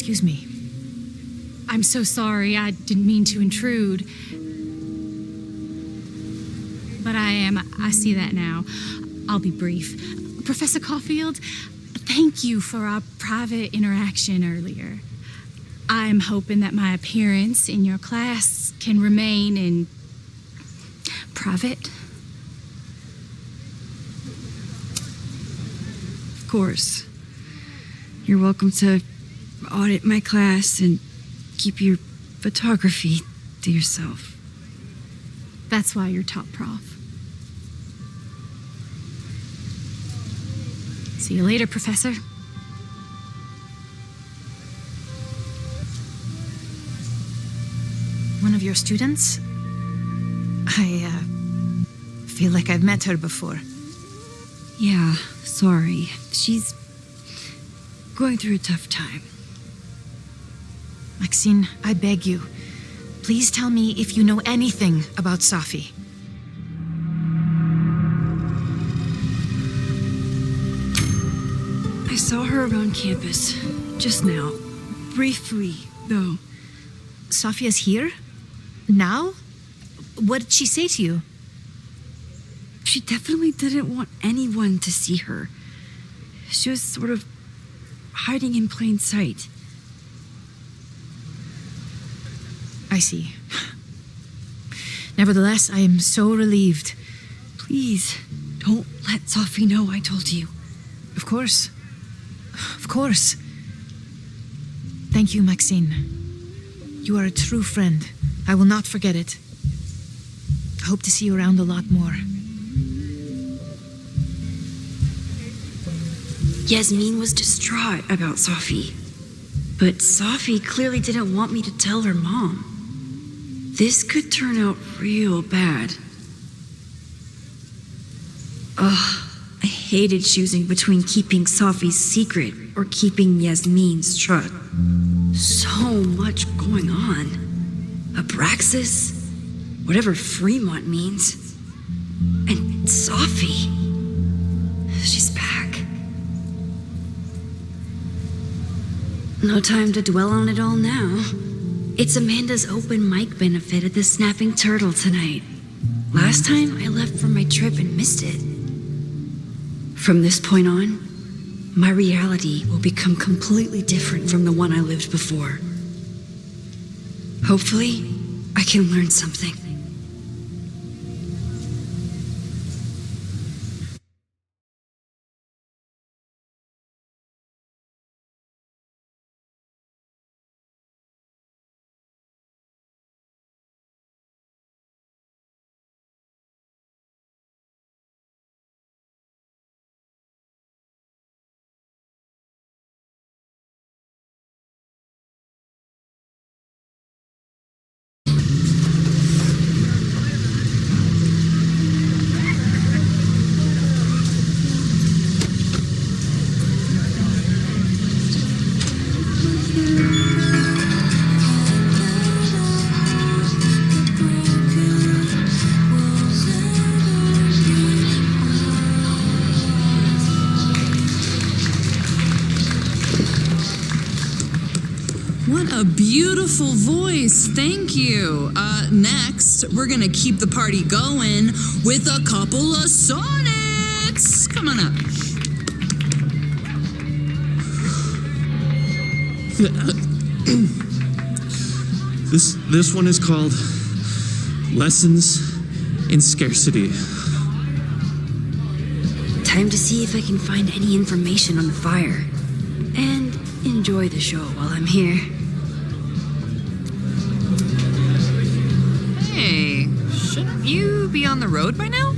excuse me. I'm so sorry. I didn't mean to intrude. But I see that now. I'll be brief. Professor Caulfield, thank you for our private interaction earlier. I'm hoping that my appearance in your class can remain in private. Of course. You're welcome to audit my class and keep your photography to yourself. That's why you're top prof. See you later, Professor. One of your students? I feel like I've met her before. Yeah, sorry. She's going through a tough time. Maxine, I beg you, please tell me if you know anything about Safi. I saw her around campus just now. Briefly, though. Safia's here? Now? What did she say to you? She definitely didn't want anyone to see her. She was sort of hiding in plain sight. I see. Nevertheless, I am so relieved. Please, don't let Safi know I told you. Of course. Of course. Thank you, Maxine. You are a true friend. I will not forget it. I hope to see you around a lot more. Yasmin was distraught about Safi. But Safi clearly didn't want me to tell her mom. This could turn out real bad. Ugh, I hated choosing between keeping Safi's secret or keeping Yasmin's trust. So much going on. Abraxas, whatever Fremont means. And Safi. She's back. No time to dwell on it all now. It's Amanda's open mic benefit at the Snapping Turtle tonight. Last time I left for my trip and missed it. From this point on, my reality will become completely different from the one I lived before. Hopefully, I can learn something. What a beautiful voice. Thank you. Next, we're going to keep the party going with a couple of sonics. Come on up. This one is called Lessons in Scarcity. Time to see if I can find any information on the fire. And enjoy the show while I'm here. Hey, shouldn't you be on the road by now?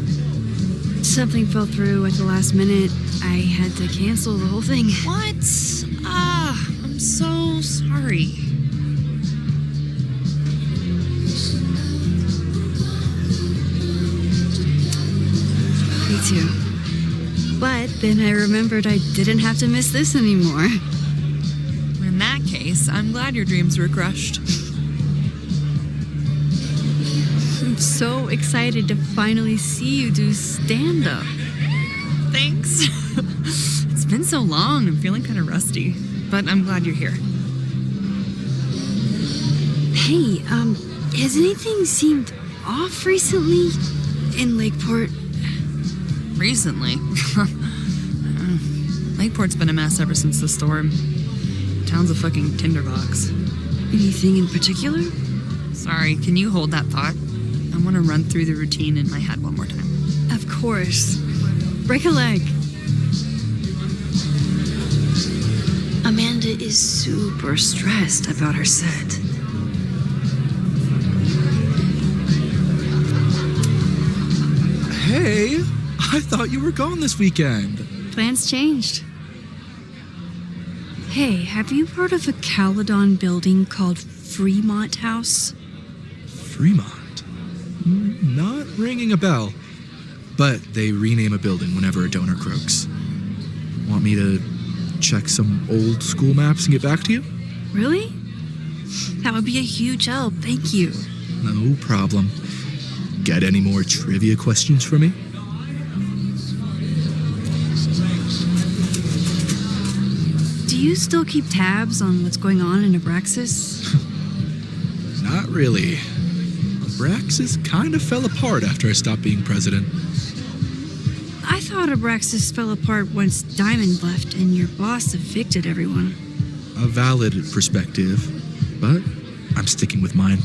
Something fell through at the last minute. I had to cancel the whole thing. What? I'm so sorry. Me too. But then I remembered I didn't have to miss this anymore. In that case, I'm glad your dreams were crushed. I'm so excited to finally see you do stand-up. Thanks. It's been so long. I'm feeling kind of rusty. But I'm glad you're here. Hey, has anything seemed off recently in Lakeport? Recently? Lakeport's been a mess ever since the storm. Town's a fucking tinderbox. Anything in particular? Sorry, can you hold that thought? I want to run through the routine in my head one more time. Of course. Break a leg. Amanda is super stressed about her set. Hey, I thought you were gone this weekend. Plans changed. Hey, have you heard of a Caledon building called Fremont House? Fremont? Not ringing a bell. But they rename a building whenever a donor croaks. Want me to check some old school maps and get back to you? Really? That would be a huge help, thank you. No problem. Got any more trivia questions for me? Do you still keep tabs on what's going on in Abraxas? Not really. Abraxas kind of fell apart after I stopped being president. I thought Abraxas fell apart once Diamond left and your boss evicted everyone. A valid perspective, but I'm sticking with mine.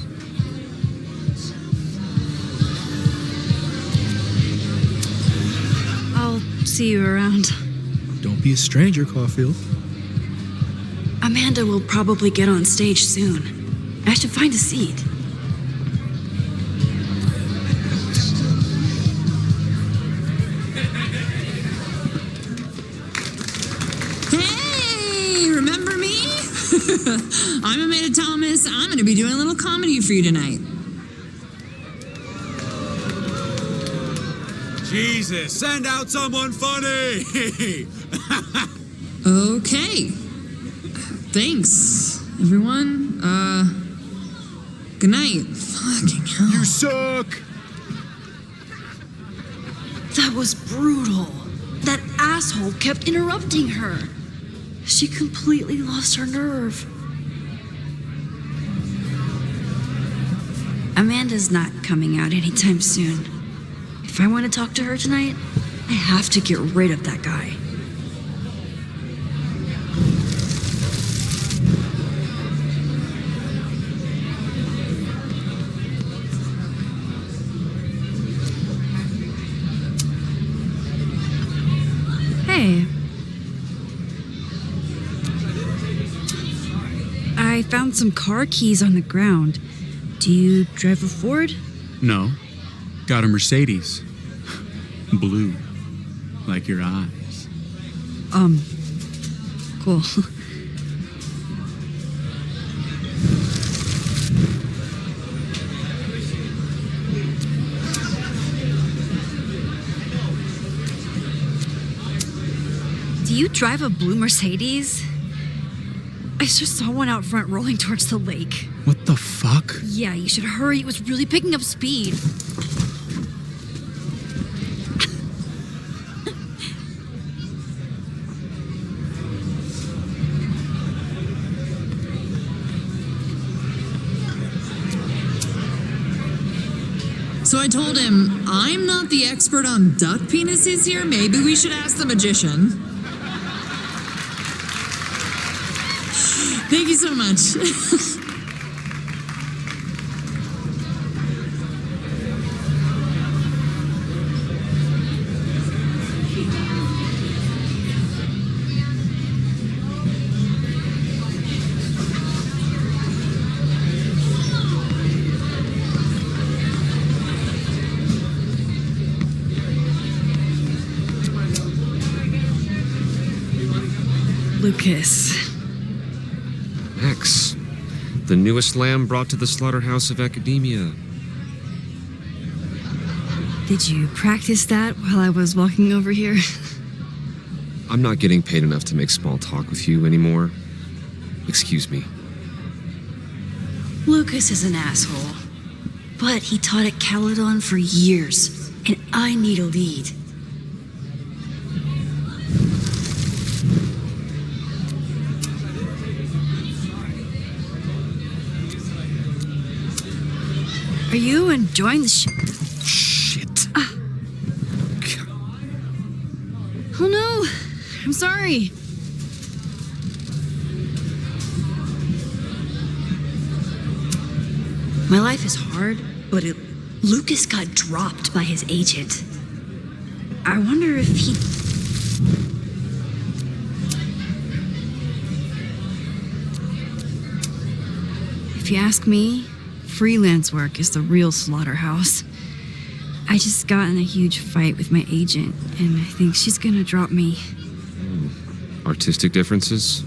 I'll see you around. Don't be a stranger, Caulfield. Amanda will probably get on stage soon. I should find a seat. Hey, remember me? I'm Amanda Thomas. I'm going to be doing a little comedy for you tonight. Jesus, send out someone funny! Okay. Thanks, everyone. Good night. Fucking hell. You suck! That was brutal. That asshole kept interrupting her. She completely lost her nerve. Amanda's not coming out anytime soon. If I want to talk to her tonight, I have to get rid of that guy. Hey. I found some car keys on the ground. Do you drive a Ford? No. Got a Mercedes. Blue. Like your eyes. Cool. Do you drive a blue Mercedes? I just saw one out front rolling towards the lake. What the fuck? Yeah, you should hurry. It was really picking up speed. So I told him, I'm not the expert on duck penises here. Maybe we should ask the magician. Thank you so much. Lucas. X, the newest lamb brought to the slaughterhouse of academia. Did you practice that while I was walking over here? I'm not getting paid enough to make small talk with you anymore. Excuse me. Lucas is an asshole. But he taught at Caledon for years, and I need a lead. Are you enjoying the Shit. Oh no! I'm sorry. My life is hard, but Lucas got dropped by his agent. I wonder if he... If you ask me, freelance work is the real slaughterhouse. I just got in a huge fight with my agent, and I think she's gonna drop me. Artistic differences?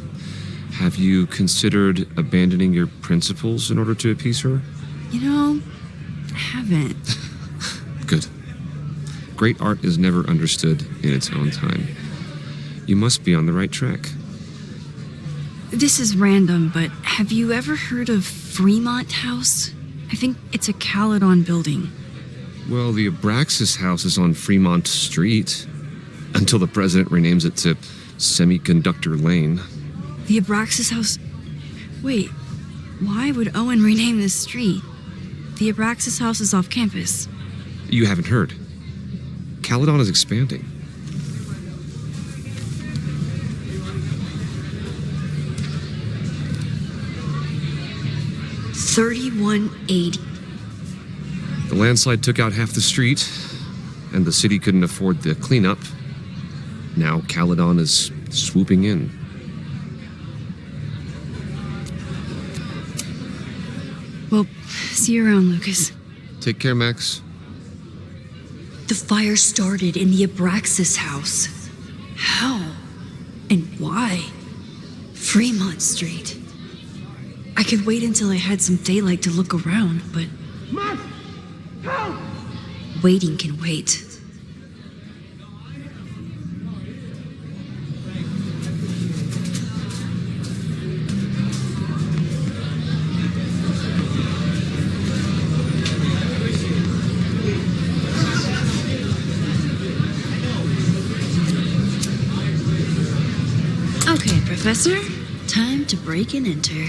Have you considered abandoning your principles in order to appease her? You know, I haven't. Good. Great art is never understood in its own time. You must be on the right track. This is random, but have you ever heard of Fremont House? I think it's a Caledon building. Well, the Abraxas house is on Fremont Street. Until the president renames it to Semiconductor Lane. The Abraxas House... Wait, why would Owen rename this street? The Abraxas House is off campus. You haven't heard. Caledon is expanding. $31.80. The landslide took out half the street, and the city couldn't afford the cleanup. Now Caledon is swooping in. Well, see you around, Lucas. Take care, Max. The fire started in the Abraxas house. How? And why? Fremont Street. I could wait until I had some daylight to look around, but... Max! Help! Waiting can wait. Okay, Professor. Time to break and enter.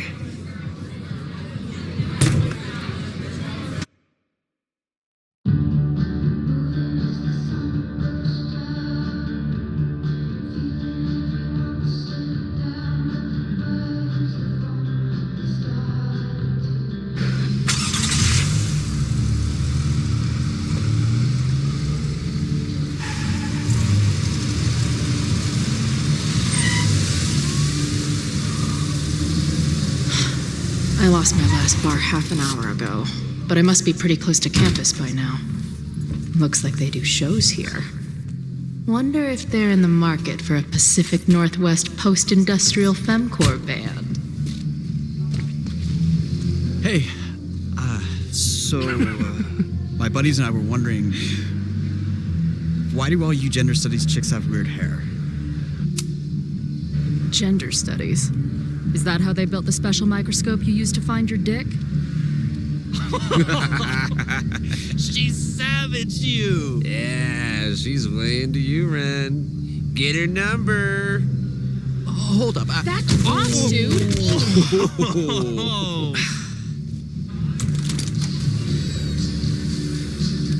I lost my last bar half an hour ago, but I must be pretty close to campus by now. Looks like they do shows here. Wonder if they're in the market for a Pacific Northwest post-industrial femcore band. Hey, my buddies and I were wondering, why do all you gender studies chicks have weird hair? Gender studies. Is that how they built the special microscope you used to find your dick? She savaged you. Yeah, she's way into you, Ren. Get her number. Hold up. Back off, dude.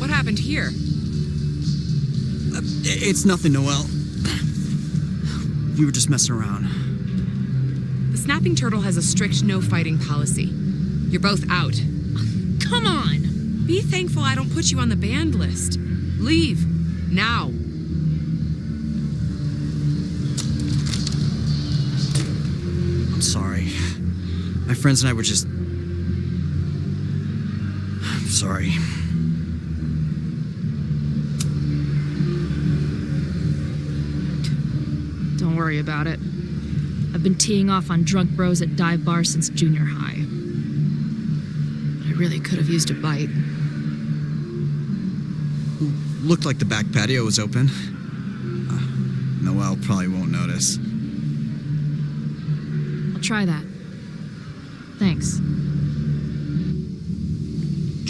What happened here? It's nothing, Noelle. We were just messing around. The Snapping Turtle has a strict no fighting policy. You're both out. Come on! Be thankful I don't put you on the banned list. Leave. Now. I'm sorry. My friends and I were just... I'm sorry. Don't worry about it. I've been teeing off on drunk bros at dive bars since junior high. I really could have used a bite. Looked like the back patio was open. Noelle probably won't notice. I'll try that. Thanks.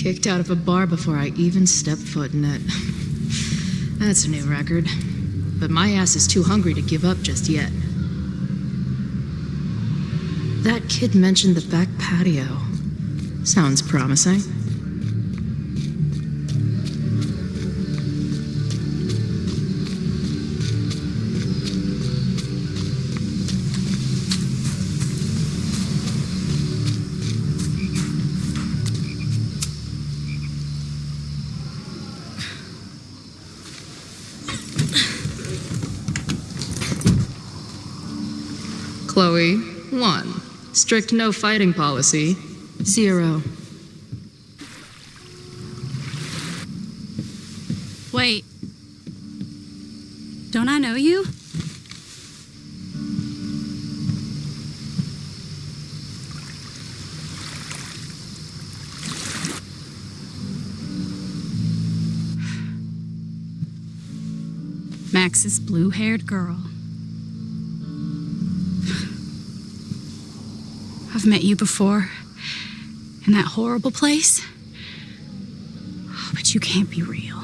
Kicked out of a bar before I even stepped foot in it. That's a new record. But my ass is too hungry to give up just yet. That kid mentioned the back patio. Sounds promising. Chloe, 1. Strict no fighting policy, 0. Wait. Don't I know you? Max's blue-haired girl. I've met you before. In that horrible place. Oh, but you can't be real.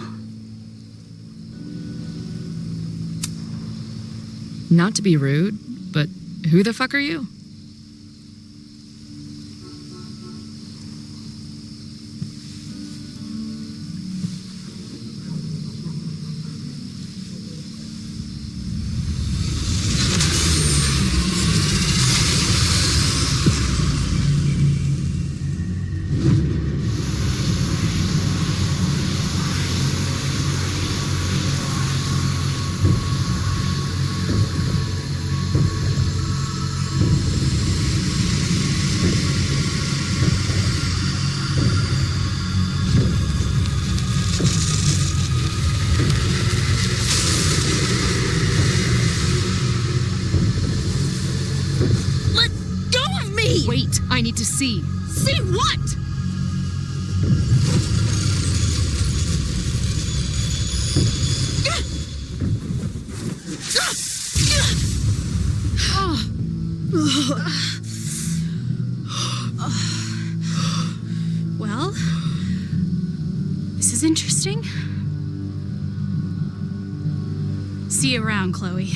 Not to be rude, but who the fuck are you? Wait, I need to see. See what? Well, this is interesting. See you around, Chloe.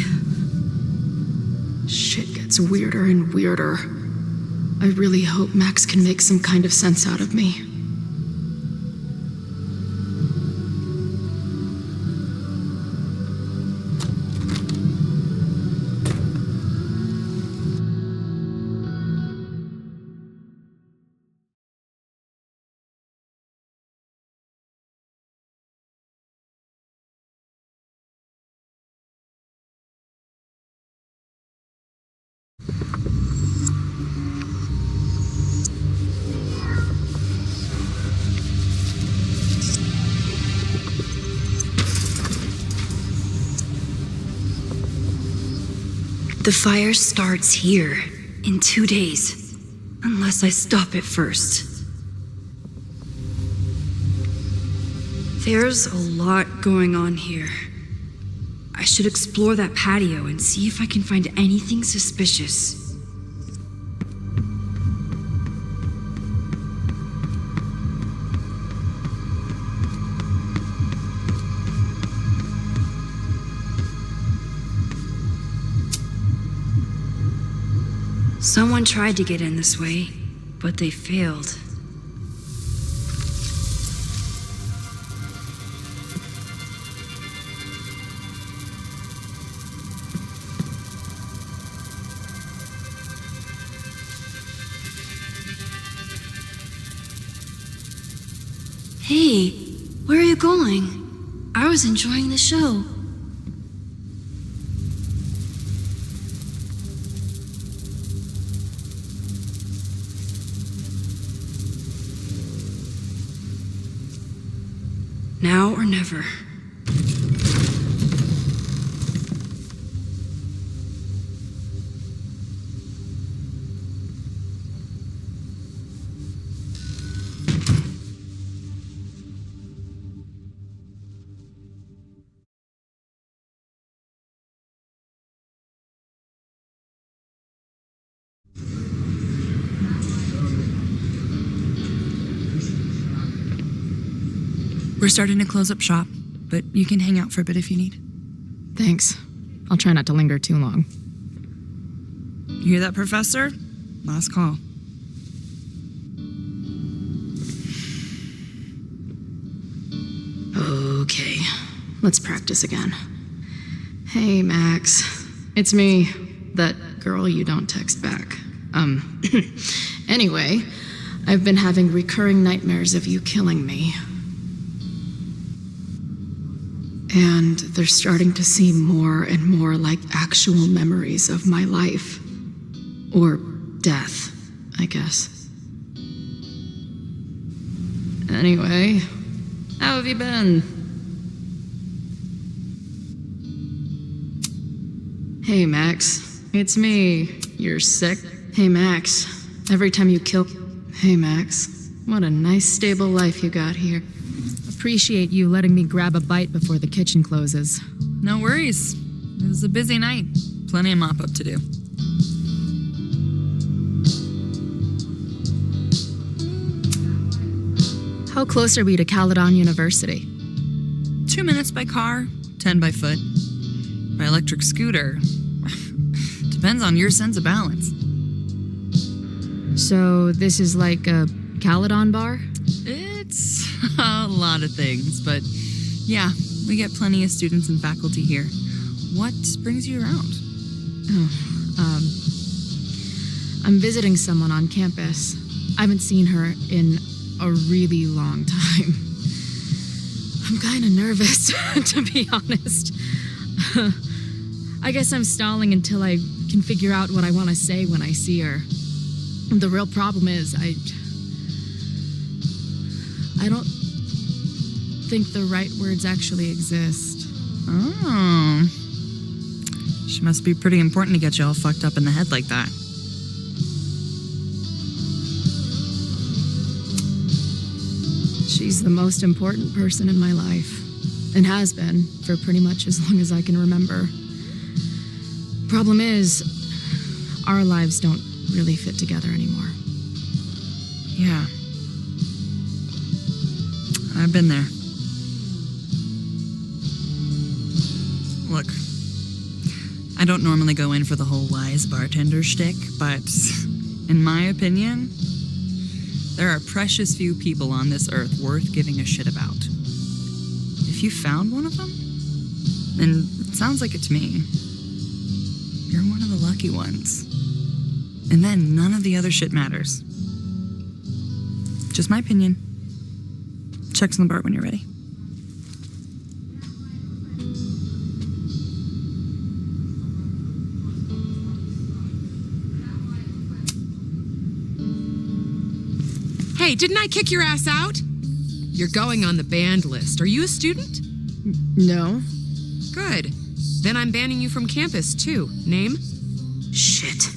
Shit gets weirder and weirder. I really hope Max can make some kind of sense out of me. The fire starts here in 2 days, unless I stop it first. There's a lot going on here. I should explore that patio and see if I can find anything suspicious. Someone tried to get in this way, but they failed. Hey, where are you going? I was enjoying the show. Now or never. We're starting to close up shop, but you can hang out for a bit if you need. Thanks. I'll try not to linger too long. You hear that, Professor? Last call. Okay, let's practice again. Hey, Max. It's me, that girl you don't text back. Anyway, I've been having recurring nightmares of you killing me. And they're starting to seem more and more like actual memories of my life. Or death, I guess. Anyway, how have you been? Hey, Max. It's me. You're sick? Hey, Max. Every time you kill... Hey, Max. What a nice, stable life you got here. Appreciate you letting me grab a bite before the kitchen closes. No worries. It was a busy night. Plenty of mop-up to do. How close are we to Caledon University? 2 minutes by car, 10 by foot. By electric scooter. Depends on your sense of balance. So this is like a Caledon bar? It's a lot of things, but yeah, we get plenty of students and faculty here. What brings you around? I'm visiting someone on campus. I haven't seen her in a really long time. I'm kind of nervous, to be honest. I guess I'm stalling until I can figure out what I want to say when I see her. The real problem is I don't think the right words actually exist. Oh. She must be pretty important to get you all fucked up in the head like that. She's the most important person in my life, and has been for pretty much as long as I can remember. Problem is, our lives don't really fit together anymore. Yeah. I've been there. Look, I don't normally go in for the whole wise bartender shtick, but in my opinion, there are precious few people on this earth worth giving a shit about. If you found one of them, and it sounds like it to me, you're one of the lucky ones. And then none of the other shit matters. Just my opinion. Check's on the bar when you're ready. Hey, didn't I kick your ass out? You're going on the banned list. Are you a student? No. Good. Then I'm banning you from campus, too. Name? Shit.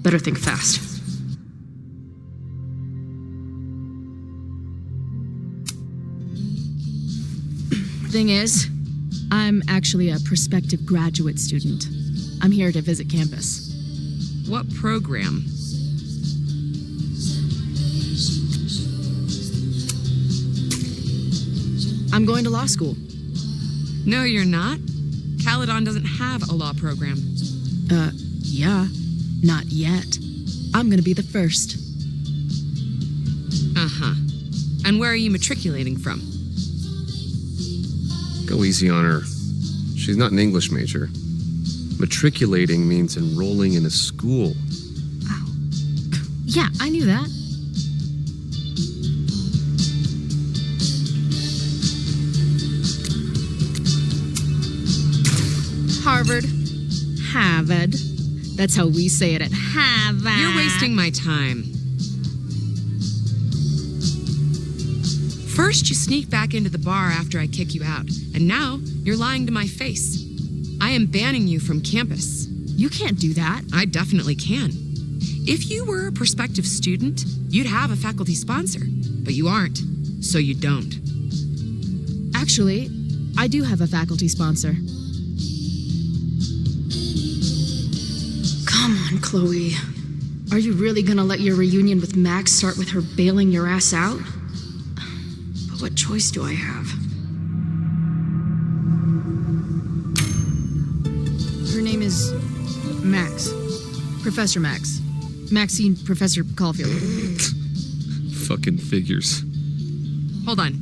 Better think fast. Thing is, I'm actually a prospective graduate student. I'm here to visit campus. What program? I'm going to law school. No, you're not. Caledon doesn't have a law program. Yeah. Not yet. I'm gonna be the first. Uh-huh. And where are you matriculating from? Go easy on her. She's not an English major. Matriculating means enrolling in a school. Yeah, I knew that. Harvard. Harvard. That's how we say it at Harvard. You're wasting my time. First, you sneak back into the bar after I kick you out, and now you're lying to my face. I am banning you from campus. You can't do that. I definitely can. If you were a prospective student, you'd have a faculty sponsor, but you aren't, so you don't. Actually, I do have a faculty sponsor. Come on, Chloe. Are you really gonna let your reunion with Max start with her bailing your ass out? But what choice do I have? Her name is Max. Professor Max. Maxine Professor Caulfield. Fucking figures. Hold on.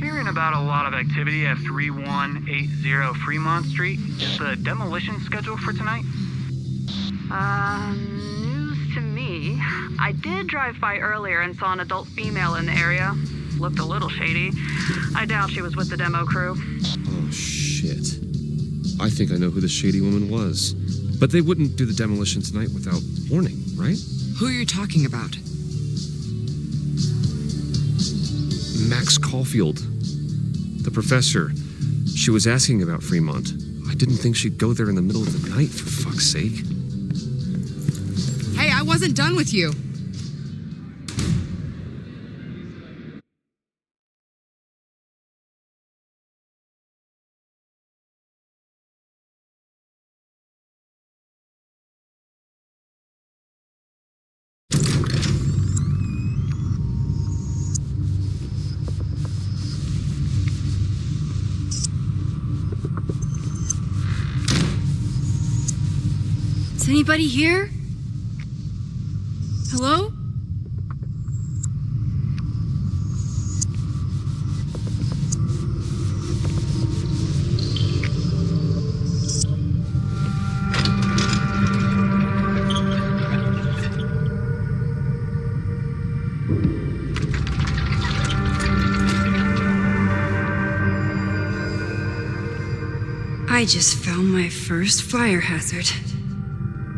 Hearing about a lot of activity at 3180 Fremont Street. Is the demolition scheduled for tonight? News to me. I did drive by earlier and saw an adult female in the area. Looked a little shady. I doubt she was with the demo crew. Oh, shit. I think I know who the shady woman was. But they wouldn't do the demolition tonight without warning, right? Who are you talking about? Max Caulfield. The professor. She was asking about Fremont. I didn't think she'd go there in the middle of the night, for fuck's sake. Hey, I wasn't done with you. Is anybody here? Hello? I just found my first fire hazard.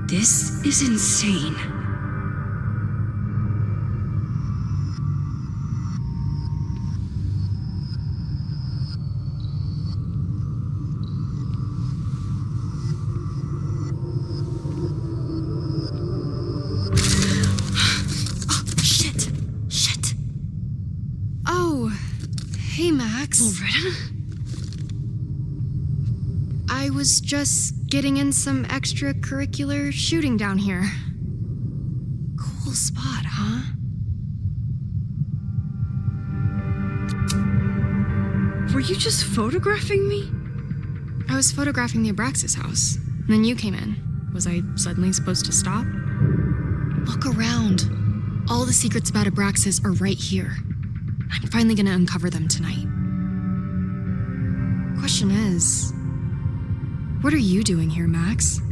This is insane. Shit. Oh, hey, Max. Loretta? I was just getting in some extracurricular shooting down here. Cool spot, huh? Were you just photographing me? I was photographing the Abraxas house, and then you came in. Was I suddenly supposed to stop? Look around. All the secrets about Abraxas are right here. I'm finally gonna uncover them tonight. Question is, what are you doing here, Max?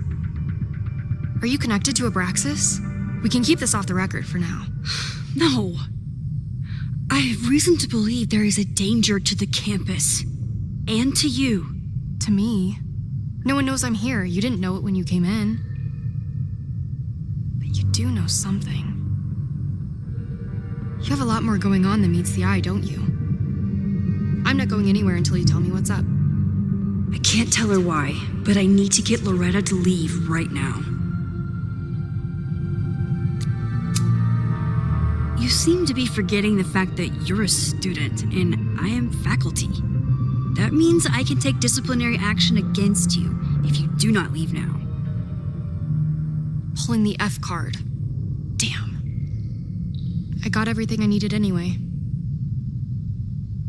Are you connected to Abraxas? We can keep this off the record for now. No. I have reason to believe there is a danger to the campus. And to you. To me? No one knows I'm here. You didn't know it when you came in. But you do know something. You have a lot more going on than meets the eye, don't you? I'm not going anywhere until you tell me what's up. I can't tell her why, but I need to get Loretta to leave right now. You seem to be forgetting the fact that you're a student and I am faculty. That means I can take disciplinary action against you if you do not leave now. Pulling the F card. Damn. I got everything I needed anyway.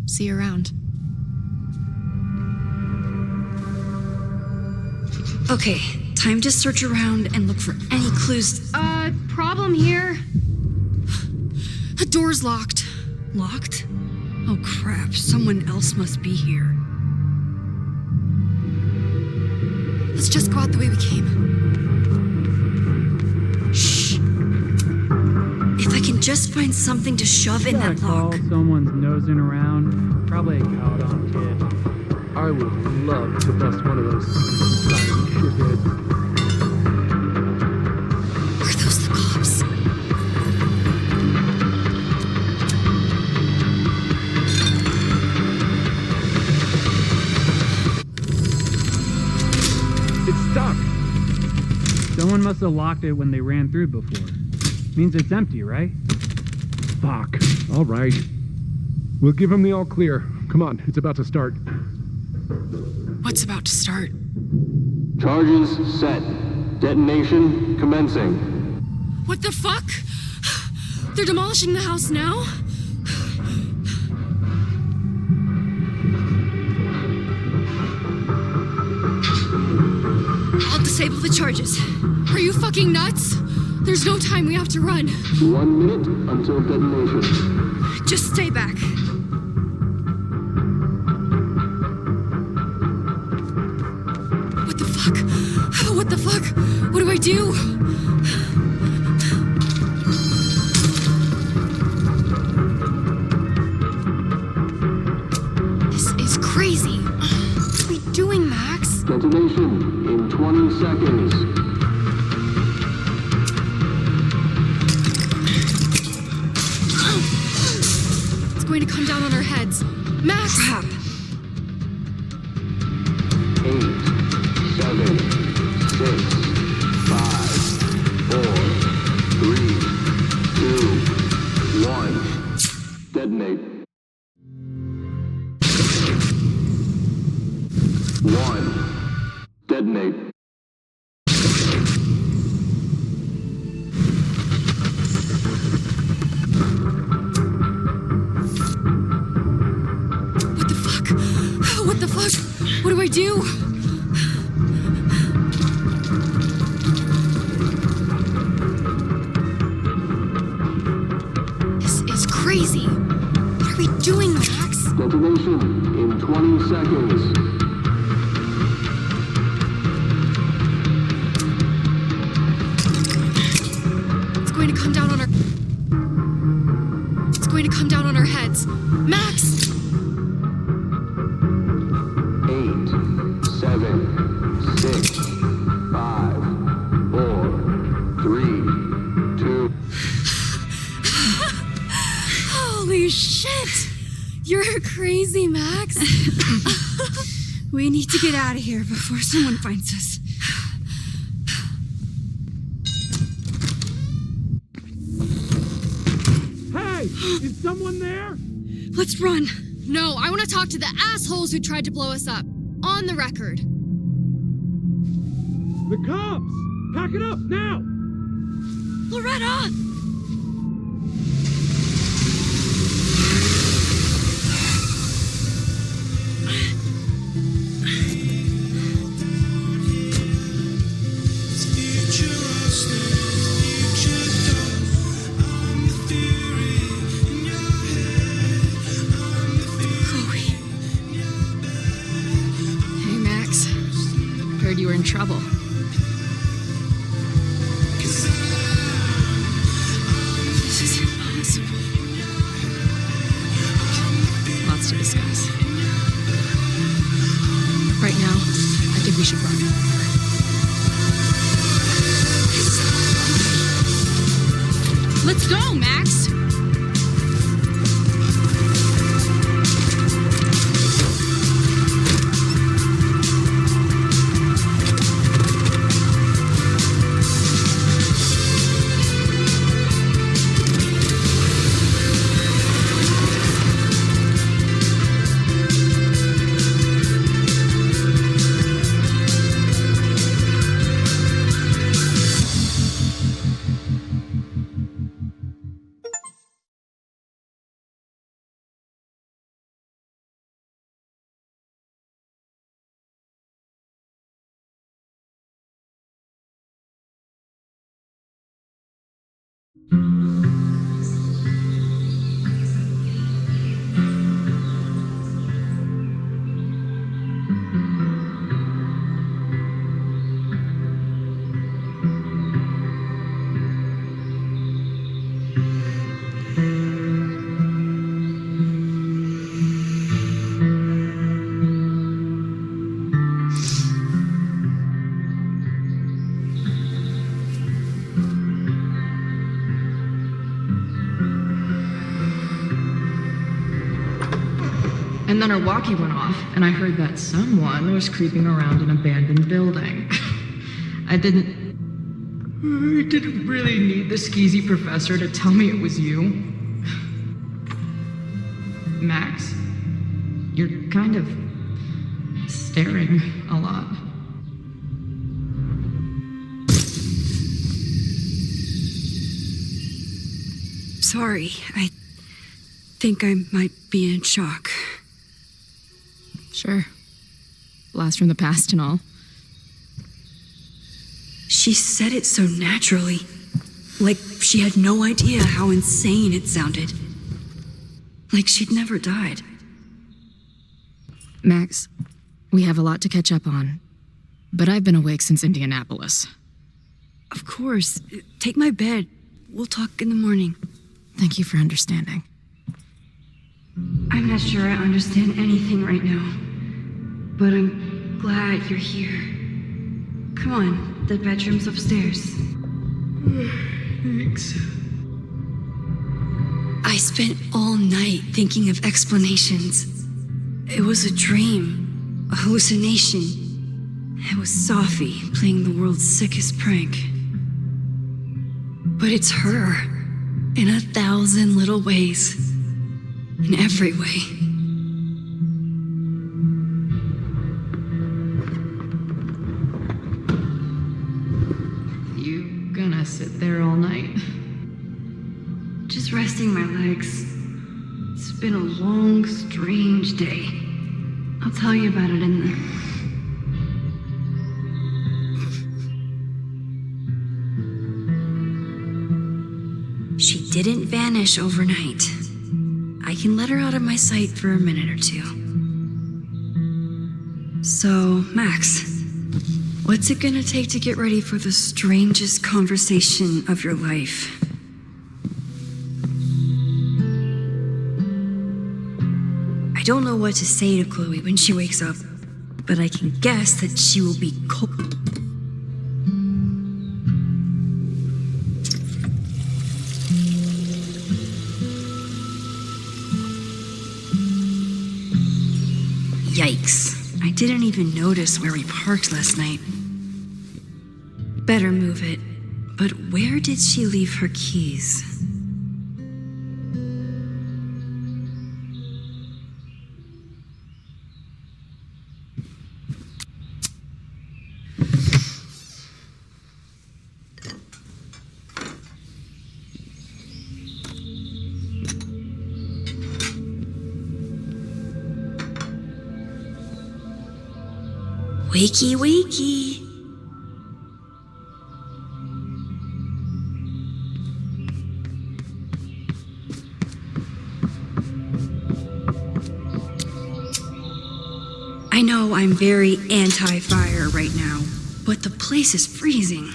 See you around. Okay, time to search around and look for any clues. Problem here. The door's locked. Locked? Oh crap, someone else must be here. Let's just go out the way we came. Shh. If I can just find something to shove in that lock. Someone's nosing around. Probably a Caledon kid. I would love to bust one of those silent shitheads. Are those the cops? It's stuck. Someone must have locked it when they ran through before. Means it's empty, right? Fuck. All right. We'll give him the all clear. Come on, it's about to start. What's about to start? Charges set. Detonation commencing. What the fuck? They're demolishing the house now? I'll disable the charges. Are you fucking nuts? There's no time, we have to run. 1 minute until detonation. Just stay back. What the fuck? What the fuck? What do I do? This is crazy. What are we doing, Max? Detonation in 20 seconds. going to come down on our heads. Max! Crap. 8, 7, 6, 5, 4, 3, 2, 1. Detonate. 1. Detonate. What the fuck? What do I do? This is crazy. What are we doing, Max? Detonation in 20 seconds. It's going to come down on our... It's going to come down on our heads. Max! 8, 7, 6, 5, 4, 3, 2. Holy shit! You're crazy, Max. We need to get out of here before someone finds us. Hey, is someone there? Let's run. No, I want to talk to the assholes who tried to blow us up. On the record. The cops! Pack it up now! Loretta! You were in trouble. This is impossible. Lots to discuss. Right now, I think we should run. Let's go, Max! And then our walkie went off, and I heard that someone was creeping around an abandoned building. I didn't really need the skeezy professor to tell me it was you. Max, you're kind of staring a lot. Sorry, I think I might be in shock. Sure. Blast from the past and all. She said it so naturally. Like she had no idea how insane it sounded. Like she'd never died. Max, we have a lot to catch up on. But I've been awake since Indianapolis. Of course. Take my bed. We'll talk in the morning. Thank you for understanding. I'm not sure I understand anything right now. But I'm glad you're here. Come on, the bedroom's upstairs. Thanks. I spent all night thinking of explanations. It was a dream, a hallucination. It was Sophie playing the world's sickest prank. But it's her, in 1,000 little ways, in every way. You gonna sit there all night? Just resting my legs. It's been a long, strange day. I'll tell you about it in the... She didn't vanish overnight. I can let her out of my sight for a minute or two. So, Max, what's it gonna take to get ready for the strangest conversation of your life? I don't know what to say to Chloe when she wakes up, but I can guess that she will be cold. Yikes. I didn't even notice where we parked last night. Better move it. But where did she leave her keys? Wakey, wakey. I know I'm very anti-fire right now, but the place is freezing.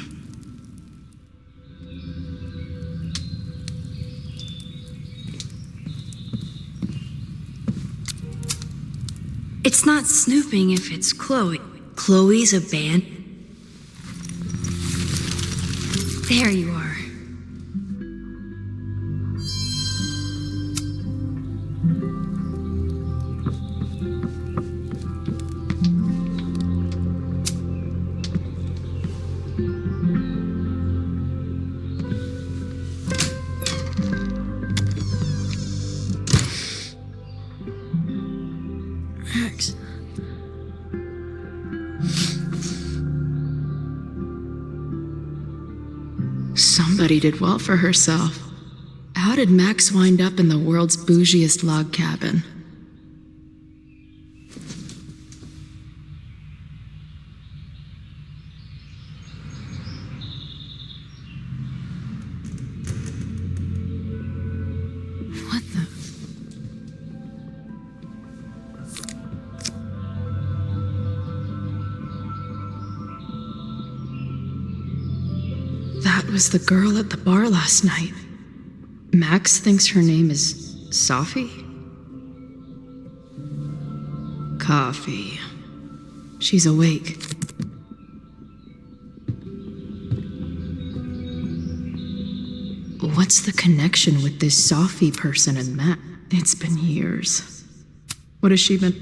It's not snooping if it's Chloe. Chloe's a band. There you are. Max. Somebody did well for herself. How did Max wind up in the world's bougiest log cabin? What the? That was the girl at the bar last night. Max thinks her name is Sophie? Coffee. She's awake. What's the connection with this Sophie person and Matt? It's been years. What has she been?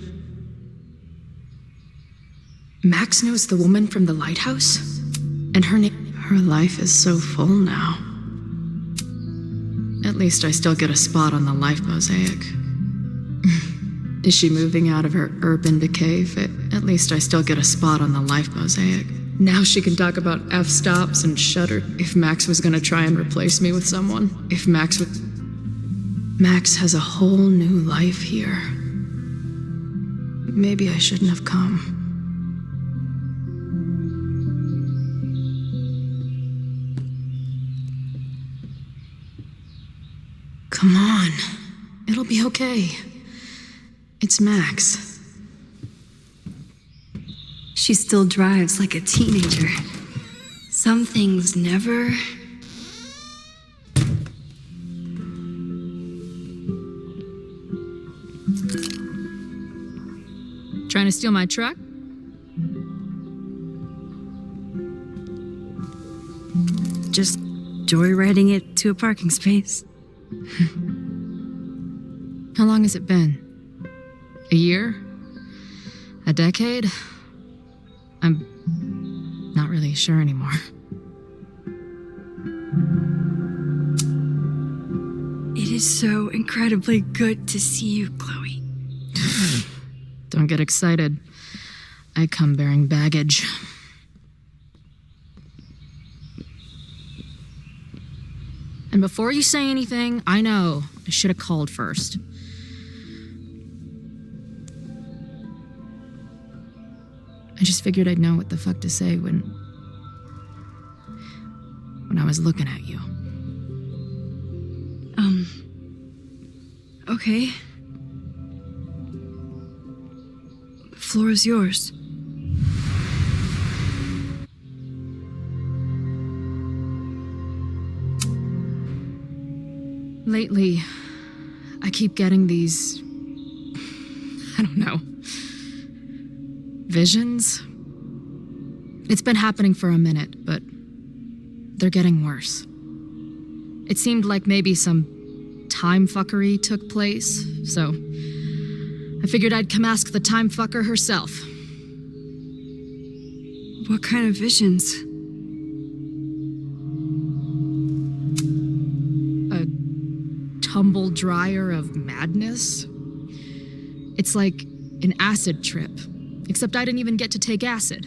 Max knows the woman from the lighthouse? And her name... Her life is so full now. At least I still get a spot on the life mosaic. Is she moving out of her urban decay fit? At least I still get a spot on the life mosaic. Now she can talk about f-stops and shudder. If Max was gonna try and replace me with someone, if Max would... Max has a whole new life here. Maybe I shouldn't have come. Come on. It'll be okay. It's Max. She still drives like a teenager. Some things never... Trying to steal my truck? Just joyriding it to a parking space. How long has it been? A year? A decade? I'm not really sure anymore. It is so incredibly good to see you, Chloe. Don't get excited. I come bearing baggage. And before you say anything, I know I should have called first. I just figured I'd know what the fuck to say when I was looking at you. Okay. The floor is yours. Lately, I keep getting these, I don't know, visions. It's been happening for a minute, but they're getting worse. It seemed like maybe some time fuckery took place, so I figured I'd come ask the time fucker herself. What kind of visions? A tumble dryer of madness? It's like an acid trip, except I didn't even get to take acid.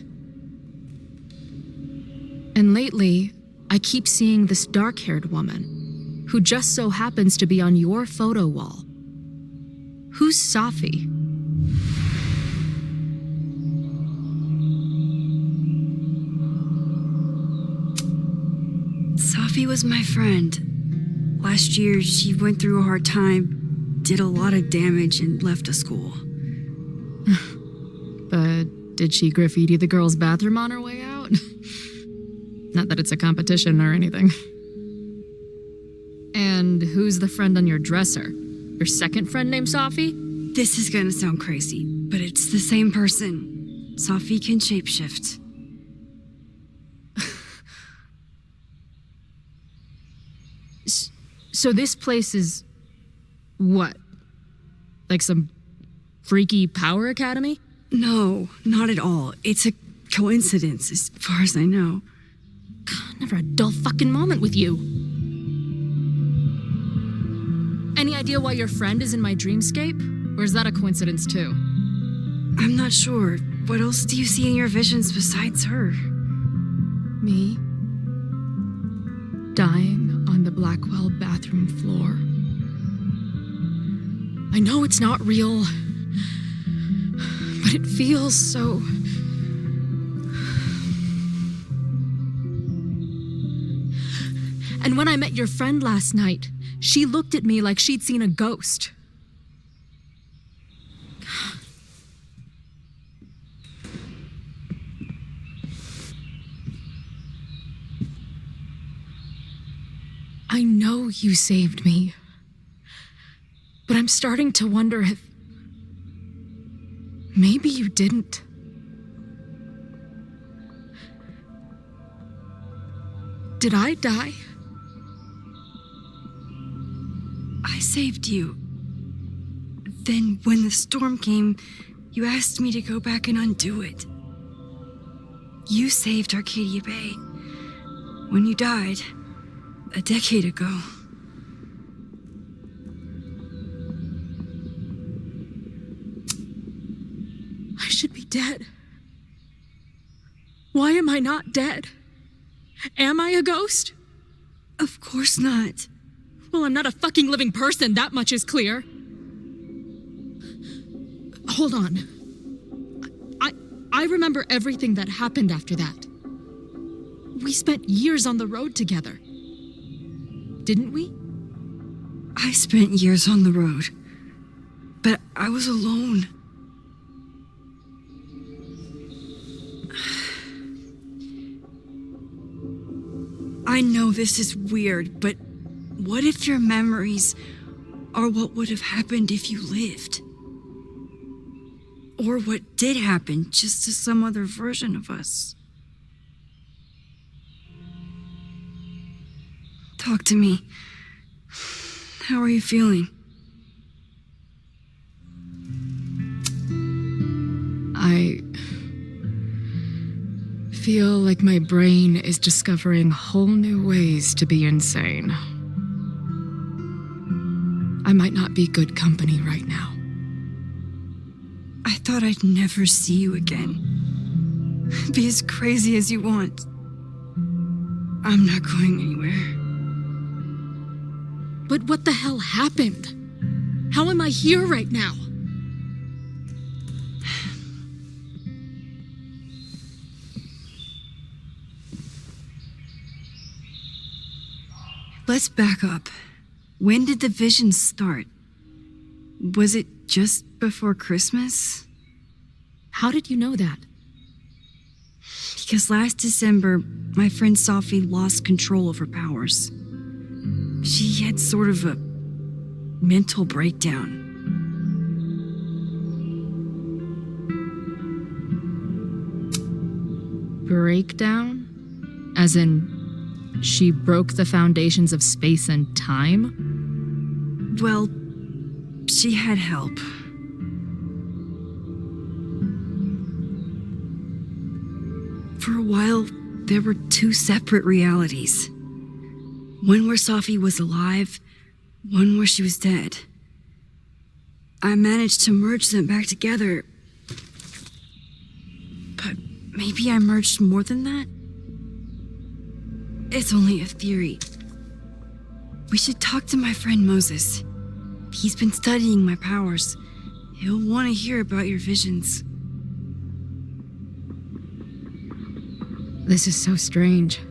And lately, I keep seeing this dark-haired woman who just so happens to be on your photo wall. Who's Safi? Safi was my friend. Last year, she went through a hard time, did a lot of damage, and left the school. But did she graffiti the girls' bathroom on her way out? Not that it's a competition or anything. And who's the friend on your dresser? Your second friend named Safi? This is gonna sound crazy, but it's the same person. Safi can shapeshift. So this place is what? Like some freaky power academy? No, not at all. It's a coincidence, as far as I know. God, never a dull fucking moment with you. Any idea why your friend is in my dreamscape? Or is that a coincidence too? I'm not sure. What else do you see in your visions besides her? Me? Dying on the Blackwell bathroom floor. I know it's not real, but it feels so... And when I met your friend last night, she looked at me like she'd seen a ghost. I know you saved me, but I'm starting to wonder if maybe you didn't. Did I die? I saved you. Then, when the storm came, you asked me to go back and undo it. You saved Arcadia Bay when you died a decade ago. I should be dead. Why am I not dead? Am I a ghost? Of course not. Well, I'm not a fucking living person, that much is clear. Hold on. I remember everything that happened after that. We spent years on the road together. Didn't we? I spent years on the road, but I was alone. I know this is weird, but what if your memories are what would have happened if you lived? Or what did happen, just to some other version of us? Talk to me. How are you feeling? feel like my brain is discovering whole new ways to be insane. I might not be good company right now. I thought I'd never see you again. Be as crazy as you want. I'm not going anywhere. But what the hell happened? How am I here right now? Let's back up. When did the visions start? Was it just before Christmas? How did you know that? Because last December, my friend Sophie lost control of her powers. She had sort of a mental breakdown. Breakdown? As in, she broke the foundations of space and time? Well, she had help. For a while, there were two separate realities. One where Sophie was alive, one where she was dead. I managed to merge them back together. But maybe I merged more than that? It's only a theory. We should talk to my friend Moses. He's been studying my powers. He'll want to hear about your visions. This is so strange.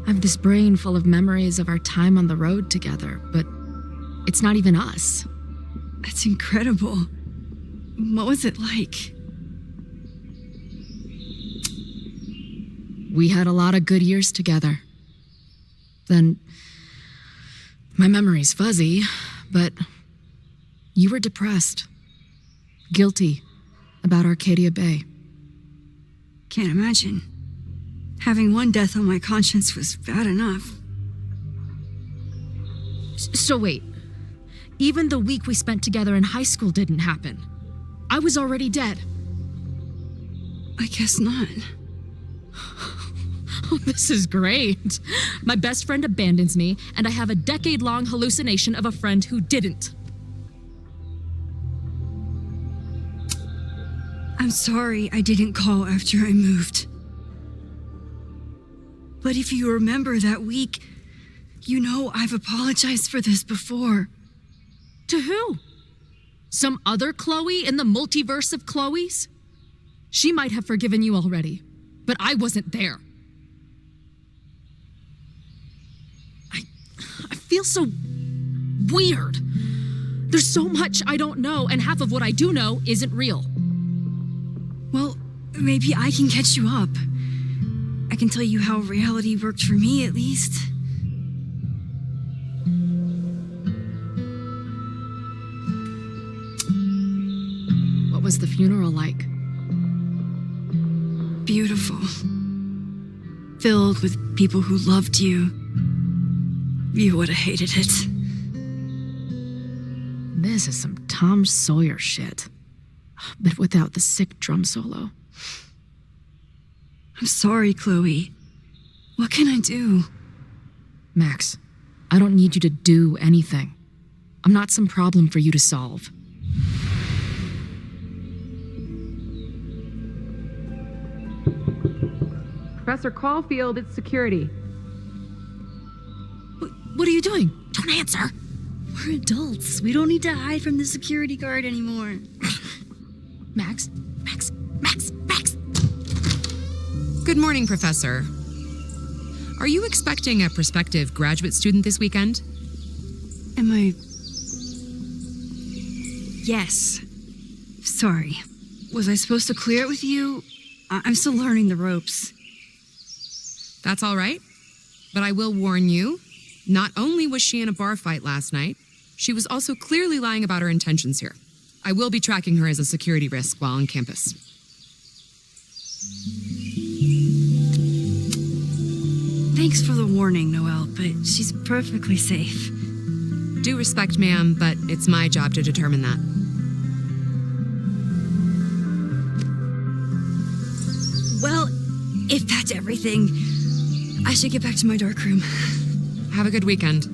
I have this brain full of memories of our time on the road together, but it's not even us. That's incredible. What was it like? We had a lot of good years together. Then, my memory's fuzzy, but you were depressed, guilty about Arcadia Bay. Can't imagine. Having one death on my conscience was bad enough. So wait, even the week we spent together in high school didn't happen. I was already dead. I guess not. Oh, this is great. My best friend abandons me, and I have a decade-long hallucination of a friend who didn't. I'm sorry I didn't call after I moved. But if you remember that week, you know I've apologized for this before. To who? Some other Chloe in the multiverse of Chloes? She might have forgiven you already, but I wasn't there. I feel so weird. There's so much I don't know, and half of what I do know isn't real. Well, maybe I can catch you up. I can tell you how reality worked for me, at least. What was the funeral like? Beautiful. Filled with people who loved you. You would have hated it. This is some Tom Sawyer shit. But without the sick drum solo. I'm sorry, Chloe. What can I do? Max, I don't need you to do anything. I'm not some problem for you to solve. Professor Caulfield, it's security. What are you doing? Don't answer. We're adults. We don't need to hide from the security guard anymore. Max. Good morning, Professor. Are you expecting a prospective graduate student this weekend? Am I... Yes. Sorry. Was I supposed to clear it with you? I'm still learning the ropes. That's all right. But I will warn you, not only was she in a bar fight last night, she was also clearly lying about her intentions here. I will be tracking her as a security risk while on campus. Thanks for the warning, Noelle, but she's perfectly safe. Due respect, ma'am, but it's my job to determine that. Well, That's everything. I should get back to my dark room. Have a good weekend.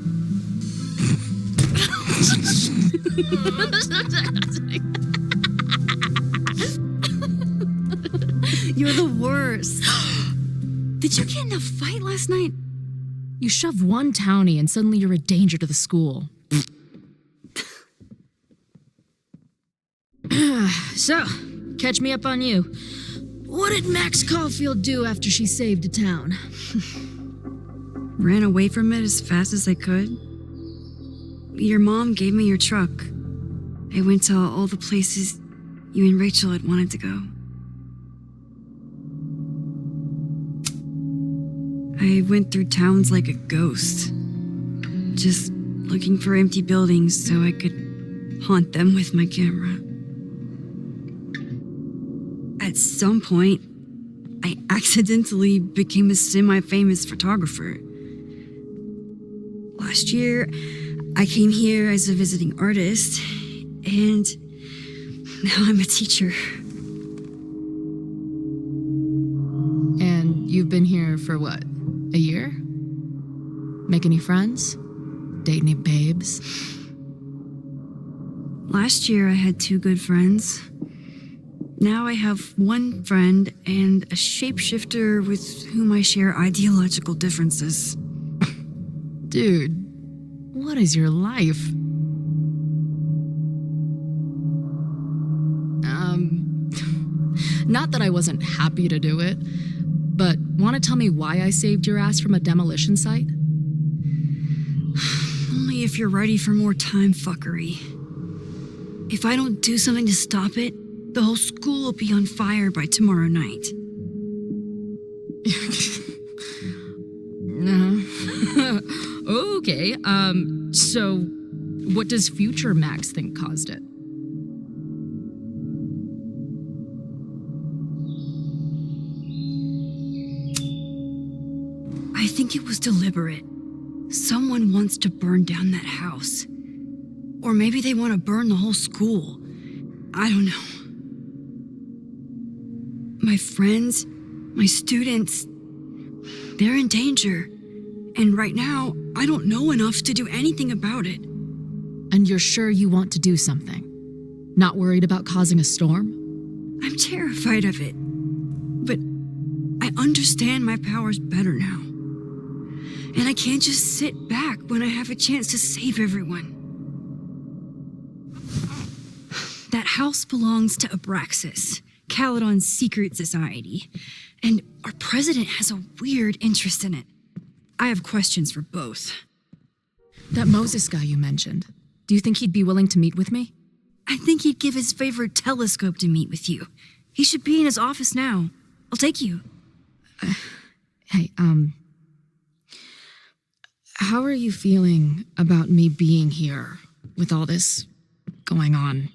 You're the worst. Did you get in a fight last night? You shove one townie and suddenly you're a danger to the school. So, catch me up on you. What did Max Caulfield do after she saved a town? Ran away from it as fast as I could. Your mom gave me your truck. I went to all the places you and Rachel had wanted to go. I went through towns like a ghost, just looking for empty buildings so I could haunt them with my camera. At some point, I accidentally became a semi-famous photographer. Last year, I came here as a visiting artist, and now I'm a teacher. And you've been here for what? A year? Make any friends? Date any babes? Last year I had 2 good friends. Now I have 1 friend and a shapeshifter with whom I share ideological differences. Dude, what is your life? Not that I wasn't happy to do it, but want to tell me why I saved your ass from a demolition site? Only if you're ready for more time fuckery. If I don't do something to stop it, the whole school will be on fire by tomorrow night. Okay, so what does future Max think caused it? I think it was deliberate. Someone wants to burn down that house. Or maybe they want to burn the whole school. I don't know. My friends, my students, they're in danger. And right now, I don't know enough to do anything about it. And you're sure you want to do something? Not worried about causing a storm? I'm terrified of it. But I understand my powers better now. And I can't just sit back when I have a chance to save everyone. That house belongs to Abraxas, Caledon's secret society. And our president has a weird interest in it. I have questions for both. That Moses guy you mentioned, do you think he'd be willing to meet with me? I think he'd give his favorite telescope to meet with you. He should be in his office now. I'll take you. Hey, how are you feeling about me being here with all this going on?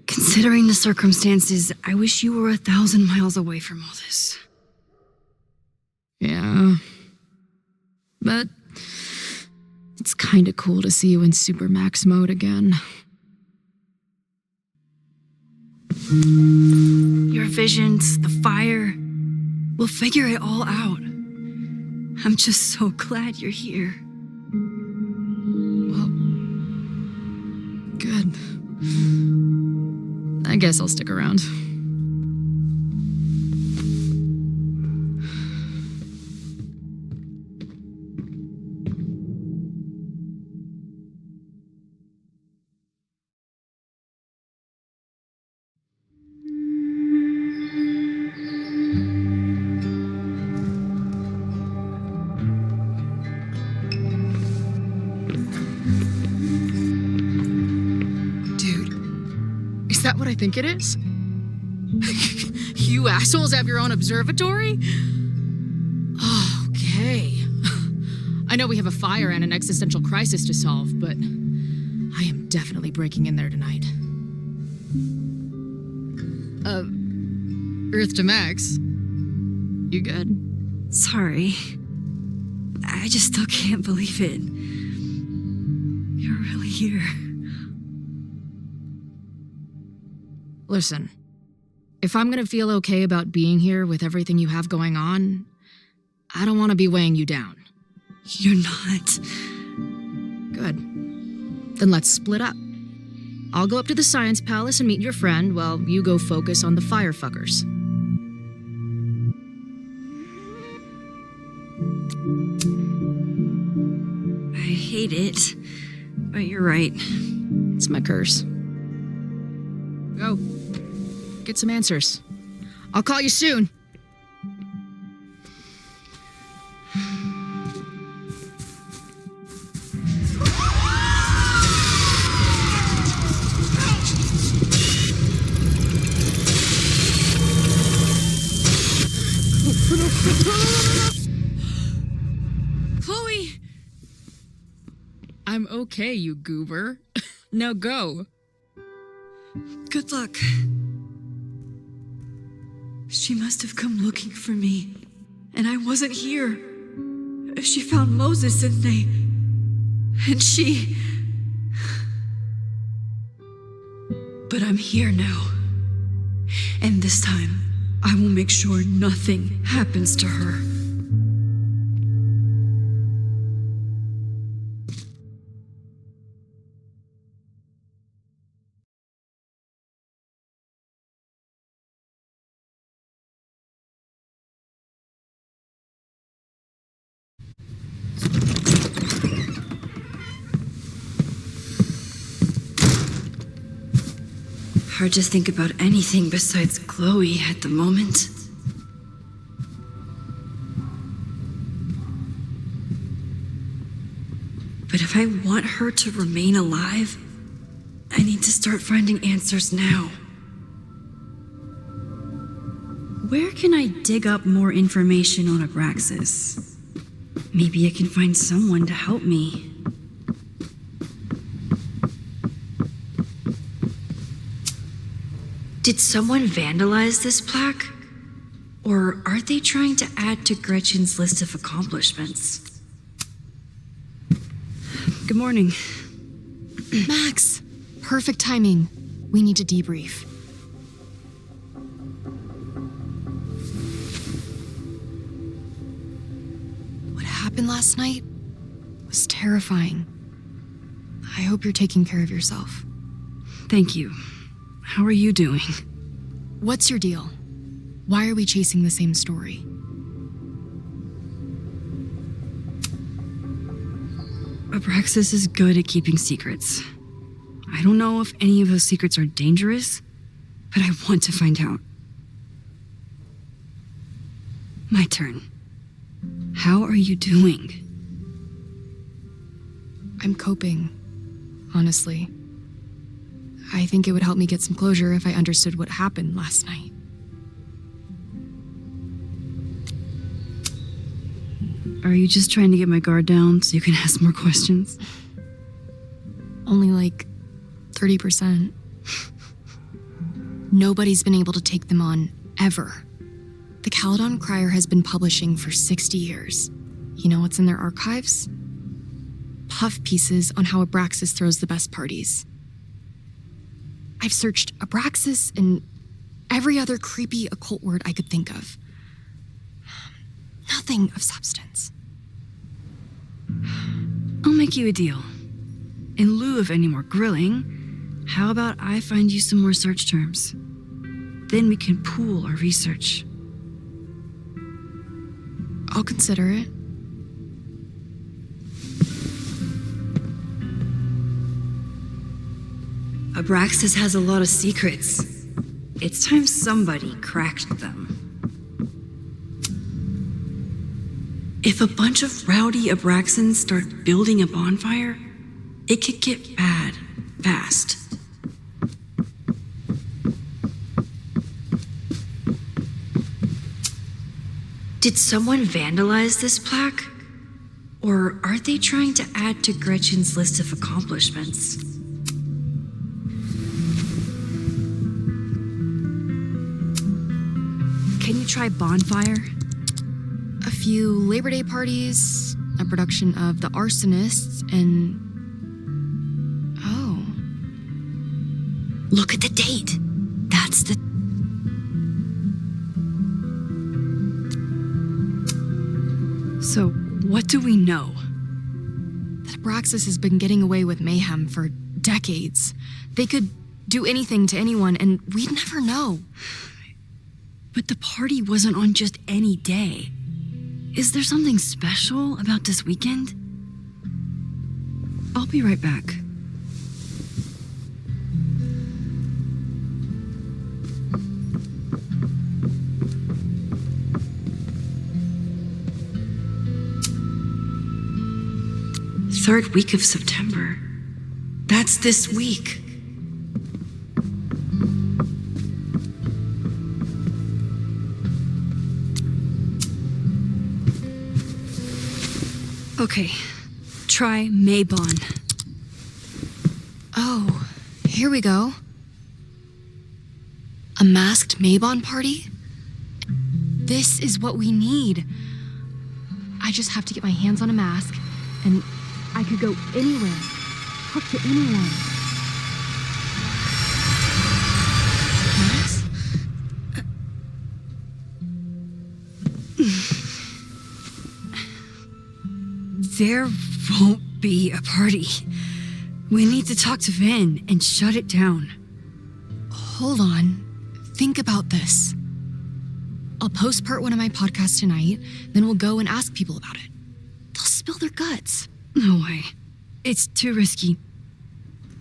Considering the circumstances, I wish you were 1,000 miles away from all this. Yeah. But it's kinda cool to see you in Super Max mode again. Your visions, the fire, we'll figure it all out. I'm just so glad you're here. Well, good. I guess I'll stick around. Is that what I think it is? You assholes have your own observatory? Okay. I know we have a fire and an existential crisis to solve, but I am definitely breaking in there tonight. Earth to Max. You good? Sorry. I just still can't believe it. You're really here. Listen, if I'm gonna feel okay about being here with everything you have going on, I don't want to be weighing you down. You're not. Good. Then let's split up. I'll go up to the Science Palace and meet your friend while you go focus on the firefuckers. I hate it, but you're right. It's my curse. Go. Get some answers. I'll call you soon. Chloe! I'm okay, you goober. Now go. Good luck. She must have come looking for me, and I wasn't here. She found Moses and she... But I'm here now. And this time, I will make sure nothing happens to her. Hard to think about anything besides Chloe at the moment. But if I want her to remain alive, I need to start finding answers now. Where can I dig up more information on Abraxas? Maybe I can find someone to help me. Did someone vandalize this plaque? Or are they trying to add to Gretchen's list of accomplishments? Good morning. Max, perfect timing. We need to debrief. What happened last night was terrifying. I hope you're taking care of yourself. Thank you. How are you doing? What's your deal? Why are we chasing the same story? Abraxas is good at keeping secrets. I don't know if any of those secrets are dangerous, but I want to find out. My turn. How are you doing? I'm coping, honestly. I think it would help me get some closure if I understood what happened last night. Are you just trying to get my guard down so you can ask more questions? Only like 30%. Nobody's been able to take them on, ever. The Caledon Crier has been publishing for 60 years. You know what's in their archives? Puff pieces on how Abraxas throws the best parties. I've searched Abraxas and every other creepy occult word I could think of. Nothing of substance. I'll make you a deal. In lieu of any more grilling, how about I find you some more search terms? Then we can pool our research. I'll consider it. Abraxas has a lot of secrets. It's time somebody cracked them. If a bunch of rowdy Abraxans start building a bonfire, it could get bad fast. Did someone vandalize this plaque? Or are they trying to add to Gretchen's list of accomplishments? Can you try bonfire? A few Labor Day parties, a production of The Arsonists, and... Oh. Look at the date. That's That's the... So, what do we know? That Abraxas has been getting away with mayhem for decades. They could do anything to anyone, and we'd never know. But the party wasn't on just any day. Is there something special about this weekend? I'll be right back. Third week of September. That's this week. Okay, try Maybon. Oh, here we go. A masked Maybon party? This is what we need. I just have to get my hands on a mask, and I could go anywhere, talk to anyone. Max? There won't be a party. We need to talk to Vin and shut it down. Hold on. Think about this. I'll post part 1 of my podcast tonight, then we'll go and ask people about it. They'll spill their guts. No way. It's too risky.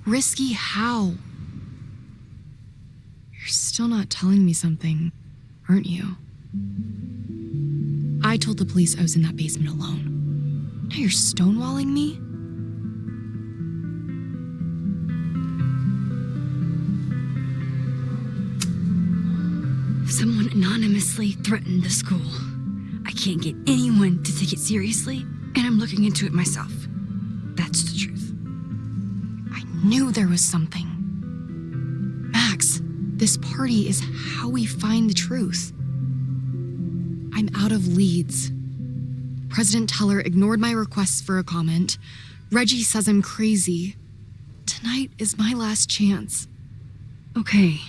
Risky how? You're still not telling me something, aren't you? I told the police I was in that basement alone. Now you're stonewalling me? Someone anonymously threatened the school. I can't get anyone to take it seriously, and I'm looking into it myself. That's the truth. I knew there was something. Max, this party is how we find the truth. I'm out of leads. President Teller ignored my requests for a comment. Reggie says I'm crazy. Tonight is my last chance. Okay.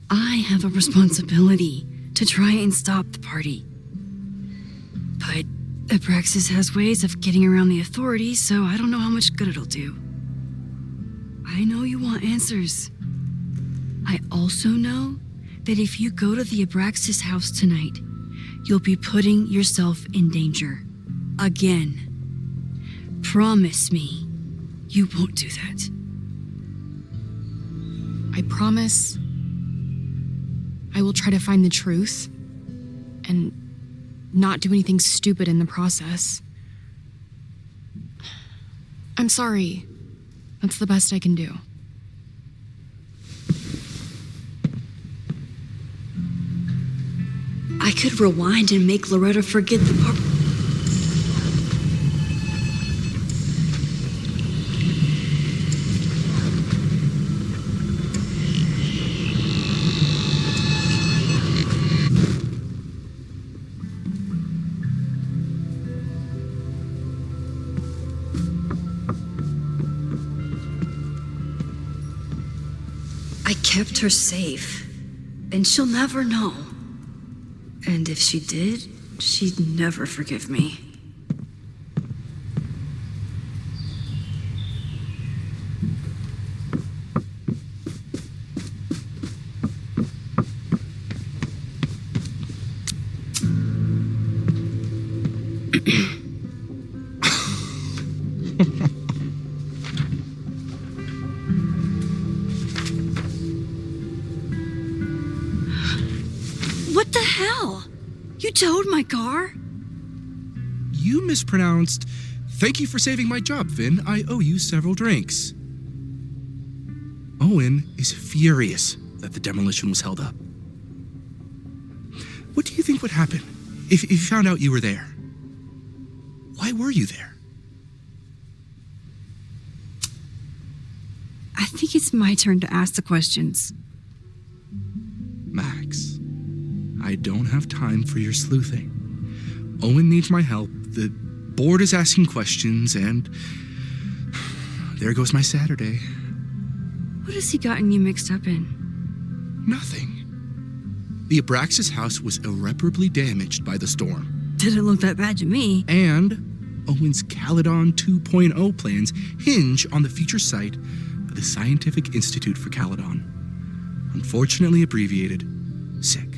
I have a responsibility to try and stop the party. But Abraxas has ways of getting around the authorities, so I don't know how much good it'll do. I know you want answers. I also know that if you go to the Abraxas house tonight, you'll be putting yourself in danger. Again. Promise me you won't do that. I promise I will try to find the truth and not do anything stupid in the process. I'm sorry. That's the best I can do. I could rewind and make Loretta forget the part. I kept her safe, and she'll never know. And if she did, she'd never forgive me. What the hell? You towed my car? You mispronounced, "Thank you for saving my job, Vin. I owe you several drinks." Owen is furious that the demolition was held up. What do you think would happen if he found out you were there? Why were you there? I think it's my turn to ask the questions. Max, I don't have time for your sleuthing. Owen needs my help, the board is asking questions, and there goes my Saturday. What has he gotten you mixed up in? Nothing. The Abraxas house was irreparably damaged by the storm. Didn't look that bad to me. And Owen's Caledon 2.0 plans hinge on the future site of the Scientific Institute for Caledon, unfortunately abbreviated SICK.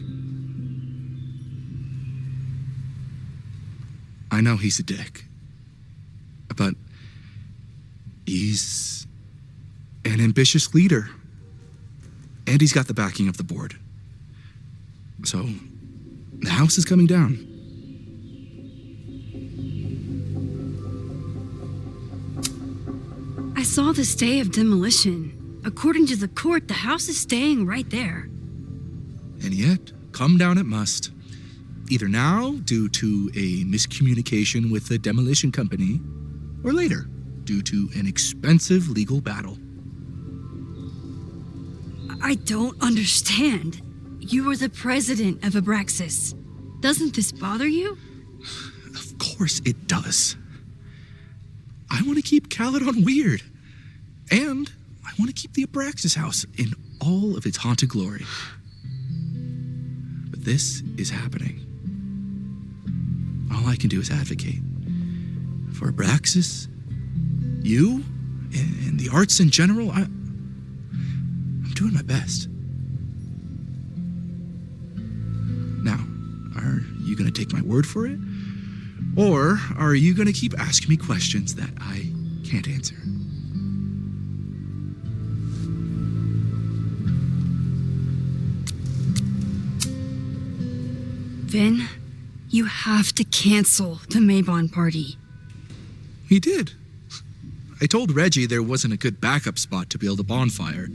I know he's a dick, but he's an ambitious leader, and he's got the backing of the board. So, the house is coming down. I saw the stay of demolition. According to the court, the house is staying right there. And yet, come down it must. Either now, due to a miscommunication with the demolition company, or later, due to an expensive legal battle. I don't understand. You are the president of Abraxas. Doesn't this bother you? Of course it does. I want to keep Caledon weird. And I want to keep the Abraxas house in all of its haunted glory. But this is happening. All I can do is advocate. For Abraxas, you, and the arts in general, I'm doing my best. Now, are you going to take my word for it? Or are you going to keep asking me questions that I can't answer? Vin, you have to cancel the Maybon party. He did. I told Reggie there wasn't a good backup spot to build a bonfire.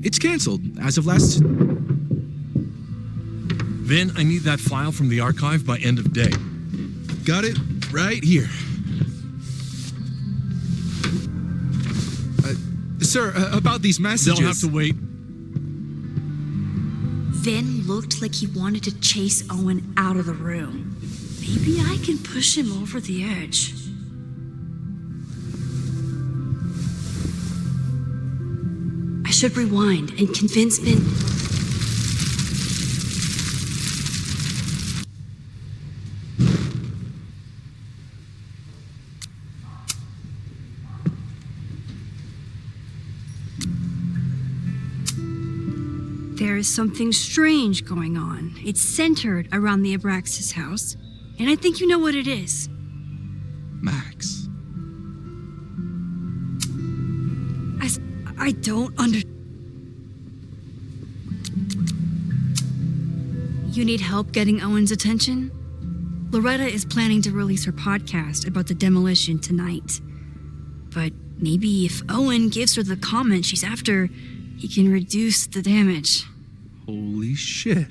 It's canceled as of last... Vin, I need that file from the archive by end of day. Got it right here. Sir, about these messages... They'll have to wait. Vin looked like he wanted to chase Owen out of the room. Maybe I can push him over the edge. I should rewind and convince Vin... There is something strange going on. It's centered around the Abraxas house, and I think you know what it is. Max. I don't You need help getting Owen's attention? Loretta is planning to release her podcast about the demolition tonight. But maybe if Owen gives her the comment she's after, he can reduce the damage. Holy shit.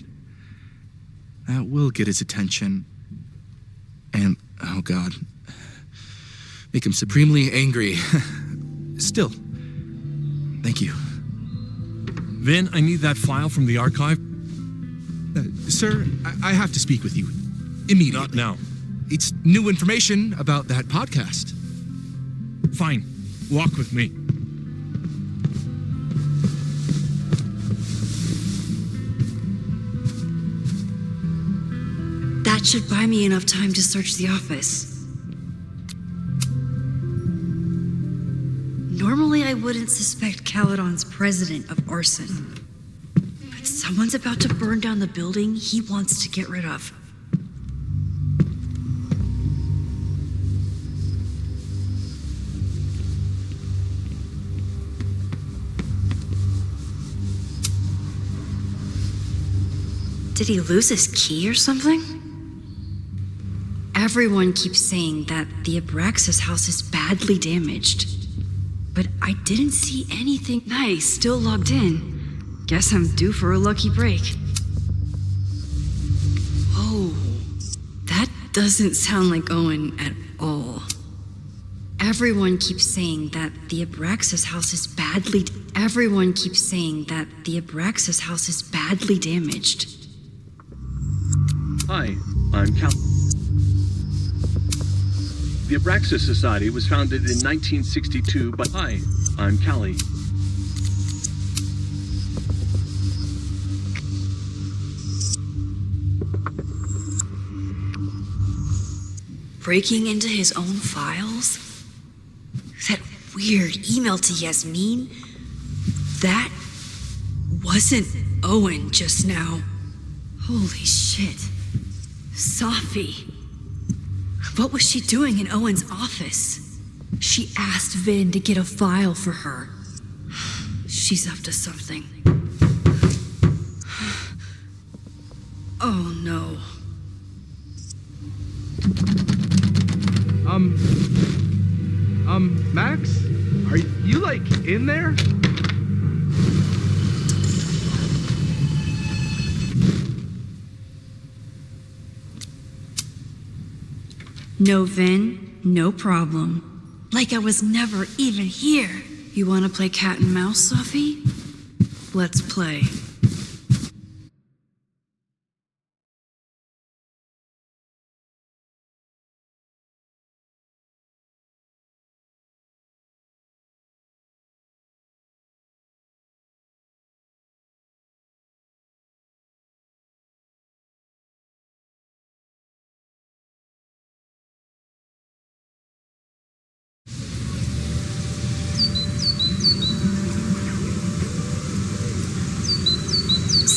That will get his attention. And, oh god, make him supremely angry. Still, thank you. Vin, I need that file from the archive. Sir, I have to speak with you immediately. Not now. It's new information about that podcast. Fine. Walk with me. That should buy me enough time to search the office. Normally, I wouldn't suspect Caledon's president of arson. But someone's about to burn down the building he wants to get rid of. Did he lose his key or something? Everyone keeps saying that the Abraxas house is badly damaged. But I didn't see anything. Nice, still logged in. Guess I'm due for a lucky break. Oh, that doesn't sound like Owen at all. Everyone keeps saying that the Abraxas house is badly... Everyone keeps saying that the Abraxas house is badly damaged. Hi, I'm Cal. The Abraxas Society was founded in 1962 by... Hi, I'm Callie. Breaking into his own files? That weird email to Yasmin? That wasn't Owen just now. Holy shit. Safi. What was she doing in Owen's office? She asked Vin to get a file for her. She's up to something. Oh no. Max? Are you, like, in there? No, Vin, no problem. Like I was never even here. You wanna play cat and mouse, Safi? Let's play.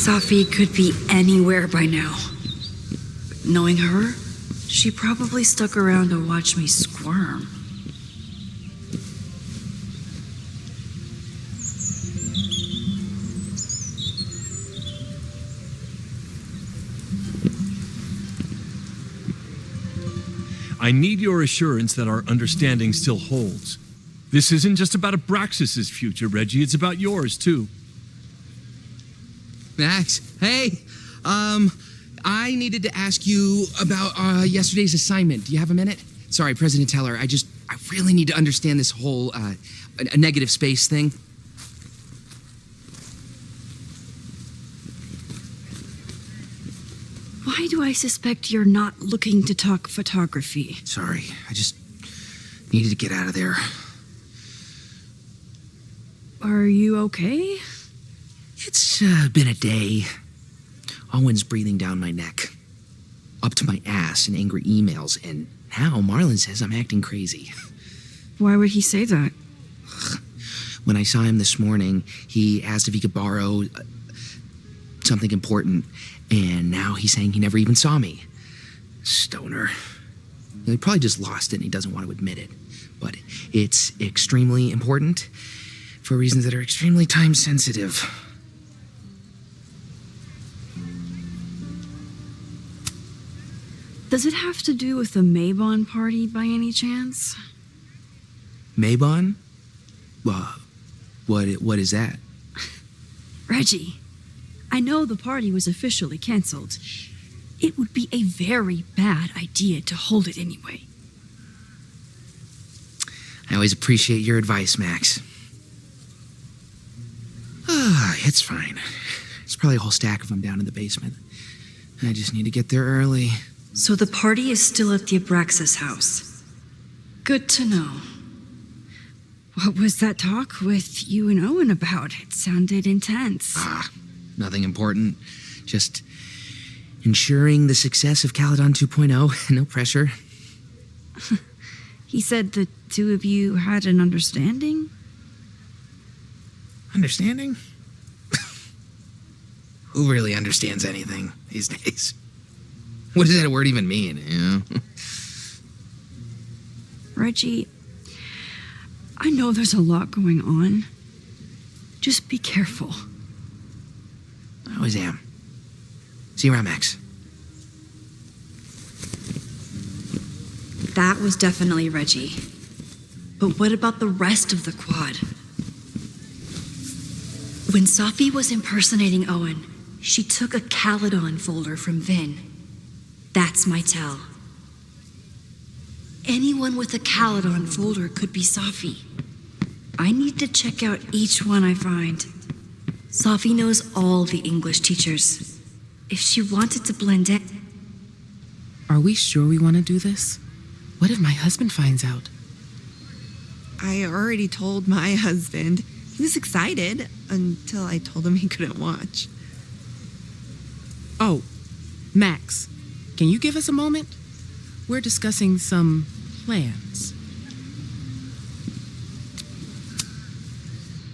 Safi could be anywhere by now. Knowing her, she probably stuck around to watch me squirm. I need your assurance that our understanding still holds. This isn't just about Abraxas's future, Reggie. It's about yours, too. Max, hey, I needed to ask you about yesterday's assignment. Do you have a minute? Sorry, President Teller, I really need to understand this whole a negative space thing. Why do I suspect you're not looking to talk photography? Sorry, I just needed to get out of there. Are you okay? It's been a day. Owen's breathing down my neck, up to my ass in angry emails, and now Marlon says I'm acting crazy. Why would he say that? When I saw him this morning, he asked if he could borrow something important, and now he's saying he never even saw me. Stoner. He probably just lost it and he doesn't want to admit it. But it's extremely important for reasons that are extremely time sensitive. Does it have to do with the Maybon party by any chance? Maybon? What is that? Reggie, I know the party was officially canceled. It would be a very bad idea to hold it anyway. I always appreciate your advice, Max. It's fine. There's probably a whole stack of them down in the basement. I just need to get there early. So the party is still at the Abraxas house. Good to know. What was that talk with you and Owen about? It sounded intense. Nothing important. Just ensuring the success of Caledon 2.0. No pressure. He said the two of you had an understanding? Understanding? Who really understands anything these days? What does that word even mean, you know? Reggie, I know there's a lot going on. Just be careful. I always am. See you around, Max. That was definitely Reggie. But what about the rest of the quad? When Safi was impersonating Owen, she took a Caledon folder from Vin. That's my tell. Anyone with a Caledon folder could be Safi. I need to check out each one I find. Safi knows all the English teachers. If she wanted to blend in... Are we sure we want to do this? What if my husband finds out? I already told my husband. He was excited until I told him he couldn't watch. Oh, Max, can you give us a moment? We're discussing some plans.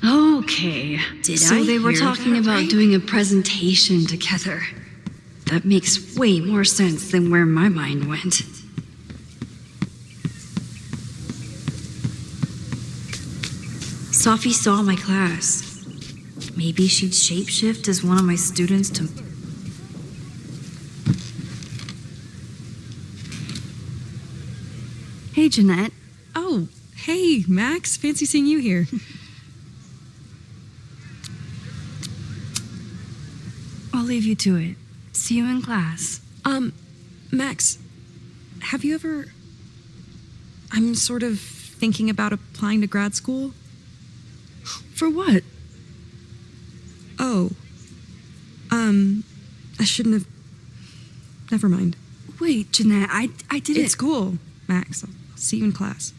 Okay. So they were talking about doing a presentation together. That makes way more sense than where my mind went. Sophie saw my class. Maybe she'd shapeshift as one of my students to... Hey, Jeanette. Oh, hey, Max. Fancy seeing you here. I'll leave you to it. See you in class. Max, have you ever... I'm sort of thinking about applying to grad school. For what? Oh. I shouldn't have... Never mind. Wait, Jeanette, I didn't... It's cool, Max. I'll see you in class.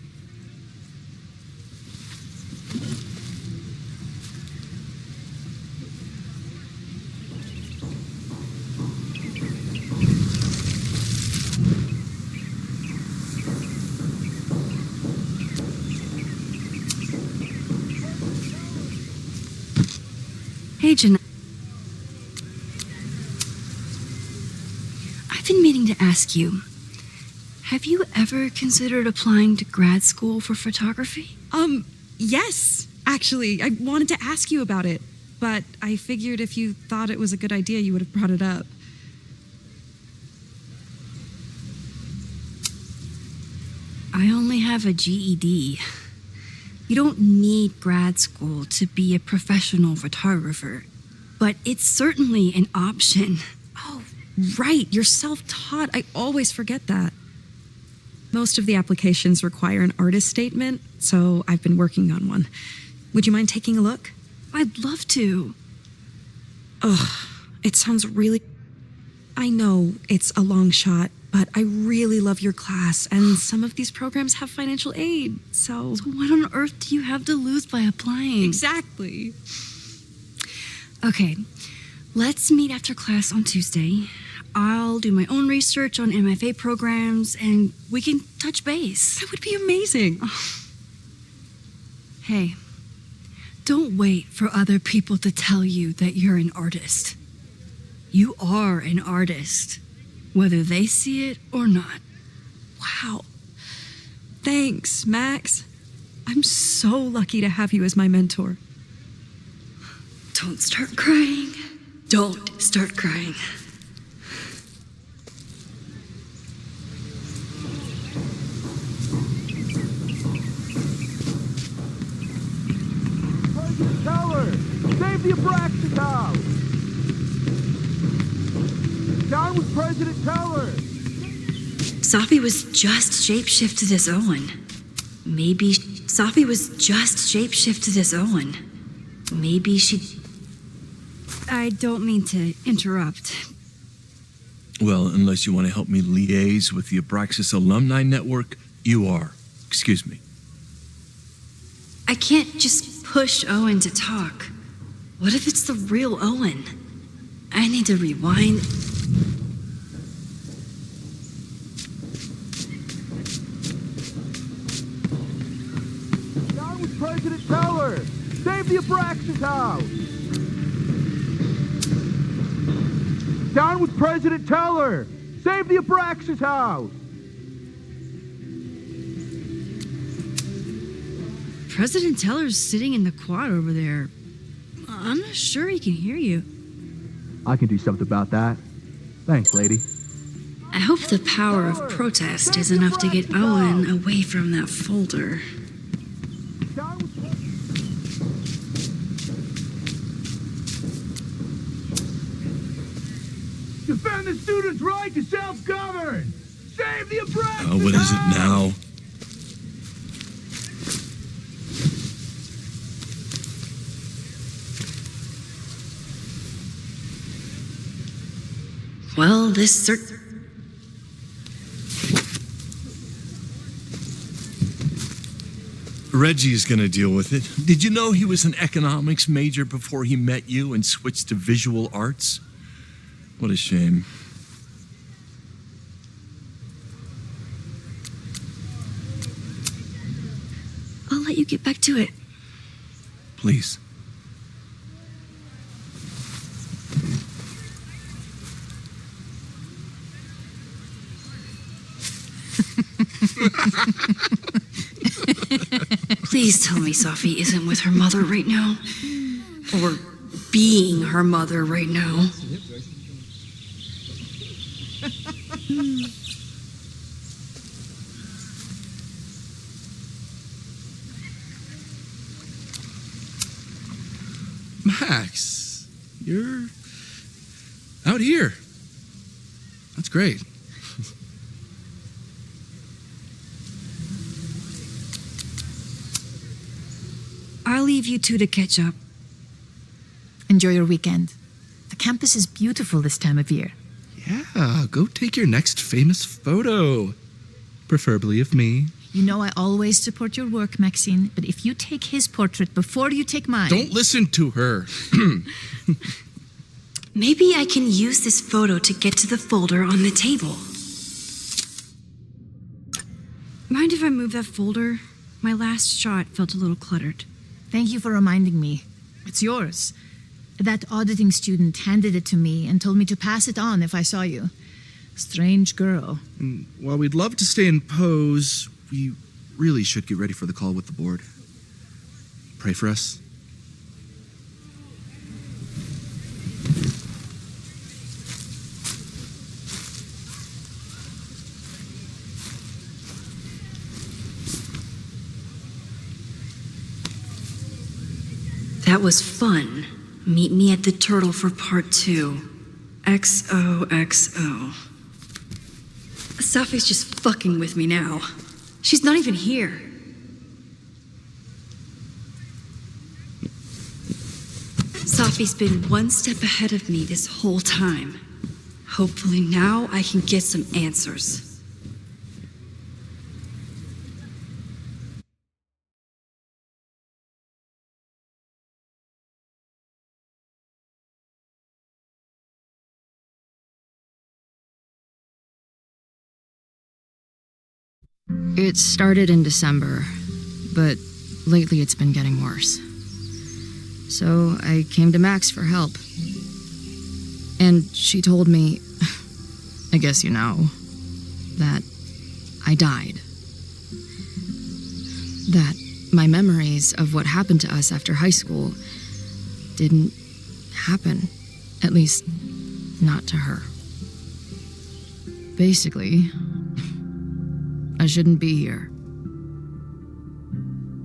Hey, Jeanette. I've been meaning to ask you, have you ever considered applying to grad school for photography? Yes, actually. I wanted to ask you about it, but I figured if you thought it was a good idea, you would have brought it up. I only have a GED. You don't need grad school to be a professional photographer, but it's certainly an option. Oh, right. You're self-taught. I always forget that. Most of the applications require an artist statement, so I've been working on one. Would you mind taking a look? I'd love to. Ugh, it sounds really... I know it's a long shot, but I really love your class, and some of these programs have financial aid, so... So what on earth do you have to lose by applying? Exactly. Okay, let's meet after class on Tuesday. I'll do my own research on MFA programs, and we can touch base. That would be amazing. Hey, don't wait for other people to tell you that you're an artist. You are an artist, whether they see it or not. Wow. Thanks, Max. I'm so lucky to have you as my mentor. Don't start crying. Don't start crying. Teller! Save the Abraxas house! Down with President Teller! Sophie was just shapeshifted as Owen. Maybe Sophie was just shapeshifted as Owen. Maybe she... I don't mean to interrupt. Well, unless you want to help me liaise with the Abraxas Alumni Network, you are. Excuse me. I can't just push Owen to talk. What if it's the real Owen? I need to rewind. Down with President Teller! Save the Abraxas house! Down with President Teller! Save the Abraxas house! President Teller's sitting in the quad over there. I'm not sure he can hear you. I can do something about that. Thanks, lady. I hope the power of protest is enough to get Owen away from that folder. Defend the students' right to self-govern! Save the Abraxas What is it now? Well, this Reggie's gonna deal with it. Did you know he was an economics major before he met you and switched to visual arts? What a shame. let you get back to it. Please. Please tell me Safi isn't with her mother right now. Or being her mother right now. Max, you're out here. That's great. I'll leave you two to catch up. Enjoy your weekend. The campus is beautiful this time of year. Yeah, go take your next famous photo. Preferably of me. You know I always support your work, Maxine, but if you take his portrait before you take mine... Don't listen to her. Maybe I can use this photo to get to the folder on the table. Mind if I move that folder? My last shot felt a little cluttered. Thank you for reminding me. It's yours. That auditing student handed it to me and told me to pass it on if I saw you. Strange girl. While we'd love to stay in pose, we really should get ready for the call with the board. Pray for us. That was fun. Meet me at the Turtle for part 2. XOXO. Safi's just fucking with me now. She's not even here. Safi's been one step ahead of me this whole time. Hopefully now I can get some answers. It started in December, but lately it's been getting worse. So I came to Max for help. And she told me, I guess you know, that I died. That my memories of what happened to us after high school didn't happen. At least, not to her. Basically, I shouldn't be here.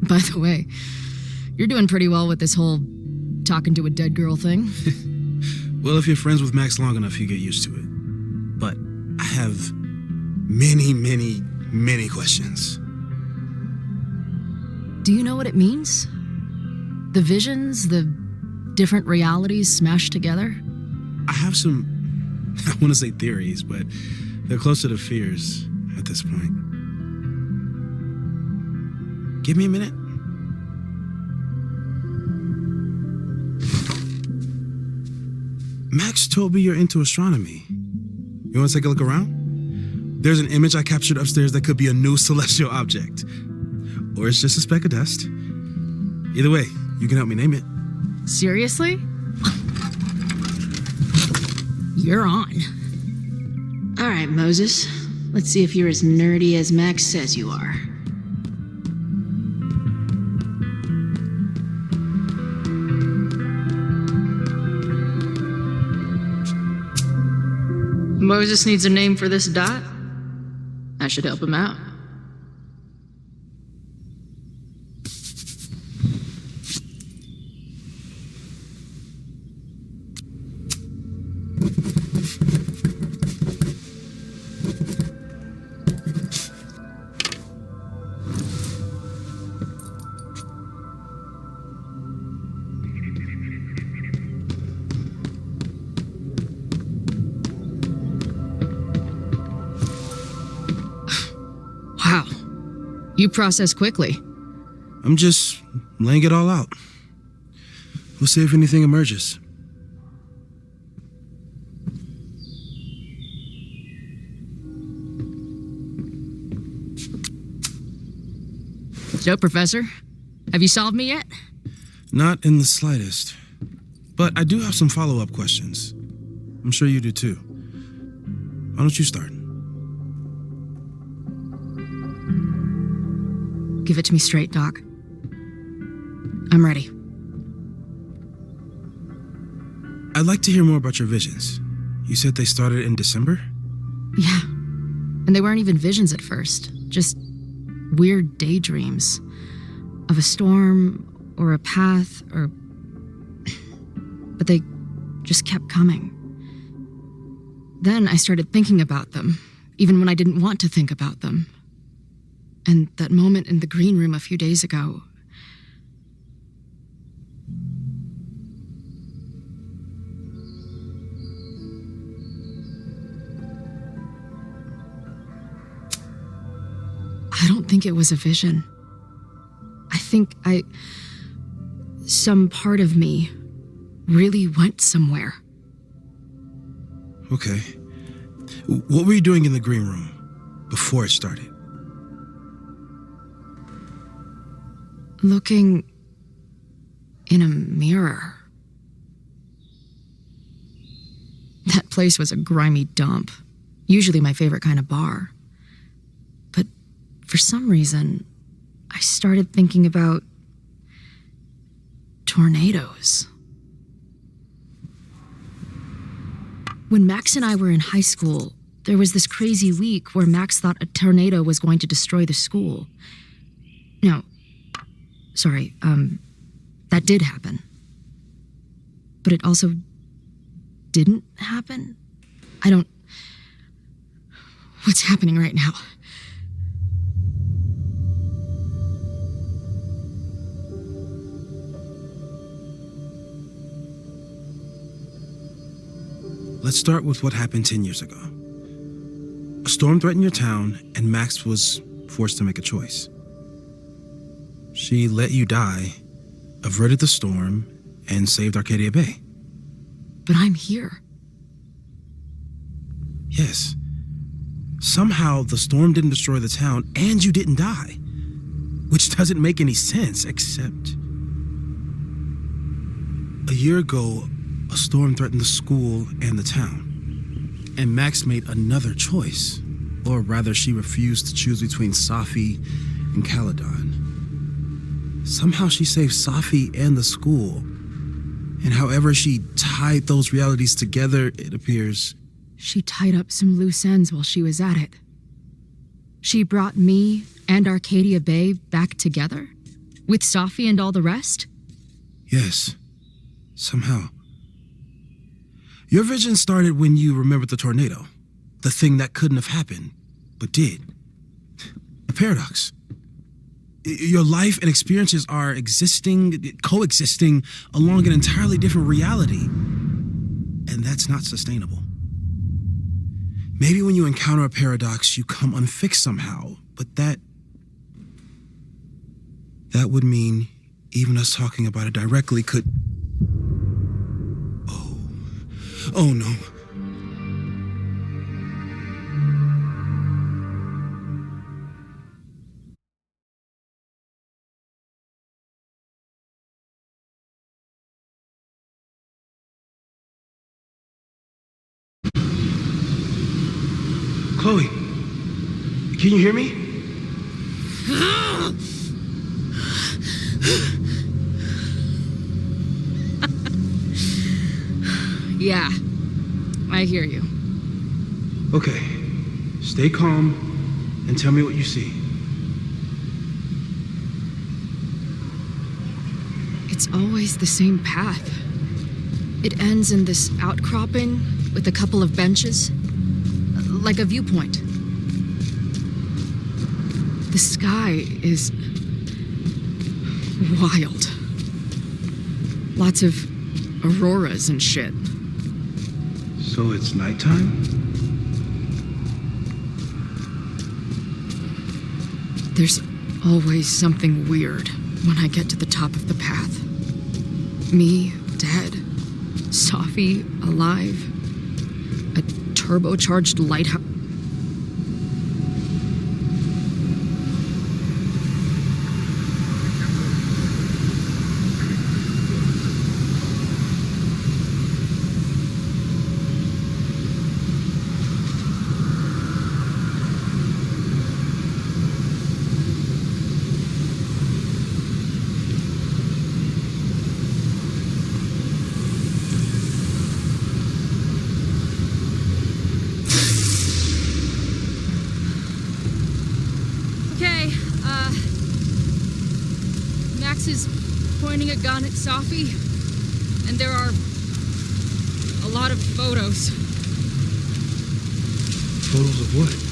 By the way, you're doing pretty well with this whole talking to a dead girl thing. Well, if you're friends with Max long enough, you get used to it. But I have many, many, many questions. Do you know what it means? The visions, the different realities smashed together? I have some, I want to say theories, but they're closer to fears at this point. Give me a minute. Max told me you're into astronomy. You want to take a look around? There's an image I captured upstairs that could be a new celestial object. Or it's just a speck of dust. Either way, you can help me name it. Seriously? You're on. All right, Moses. Let's see if you're as nerdy as Max says you are. Moses needs a name for this dot. I should help him out. Wow. You process quickly. I'm just laying it all out. We'll see if anything emerges. So, Professor, Have you solved me yet? Not in the slightest. But I do have some follow-up questions. I'm sure you do too. Why don't you start? Give it to me straight, Doc. I'm ready. I'd like to hear more about your visions. You said they started in December? Yeah. And they weren't even visions at first. Just weird daydreams. Of a storm, or a path, or... But they just kept coming. Then I started thinking about them, even when I didn't want to think about them. And that moment in the green room a few days ago... I don't think it was a vision. I think some part of me really went somewhere. Okay. What were you doing in the green room before it started? Looking in a mirror. That place was a grimy dump. Usually my favorite kind of bar. But for some reason, I started thinking about tornadoes. When Max and I were in high school, there was this crazy week where Max thought a tornado was going to destroy the school. No, sorry, that did happen. But it also didn't happen? What's happening right now? Let's start with what happened 10 years ago. A storm threatened your town, and Max was forced to make a choice. She let you die, averted the storm, and saved Arcadia Bay. But I'm here. Yes. Somehow the storm didn't destroy the town, and you didn't die. Which doesn't make any sense, except... A year ago, a storm threatened the school and the town. And Max made another choice. Or rather, she refused to choose between Safi and Caledon. Somehow she saved Safi and the school. And however she tied those realities together, it appears... She tied up some loose ends while she was at it. She brought me and Arcadia Bay back together? With Safi and all the rest? Yes. Somehow. Your vision started when you remembered the tornado. The thing that couldn't have happened, but did. A paradox. Your life and experiences are coexisting along an entirely different reality. And that's not sustainable. Maybe when you encounter a paradox, you come unfixed somehow, but that would mean even us talking about it directly could... Oh no. Chloe, can you hear me? Yeah, I hear you. Okay, stay calm and tell me what you see. It's always the same path. It ends in this outcropping with a couple of benches, like a viewpoint. The sky is wild. Lots of auroras and shit. So it's nighttime? There's always something weird when I get to the top of the path. Me, dead. Safi, alive. A turbocharged lighthouse. Max is pointing a gun at Safi, and there are a lot of photos. Photos of what?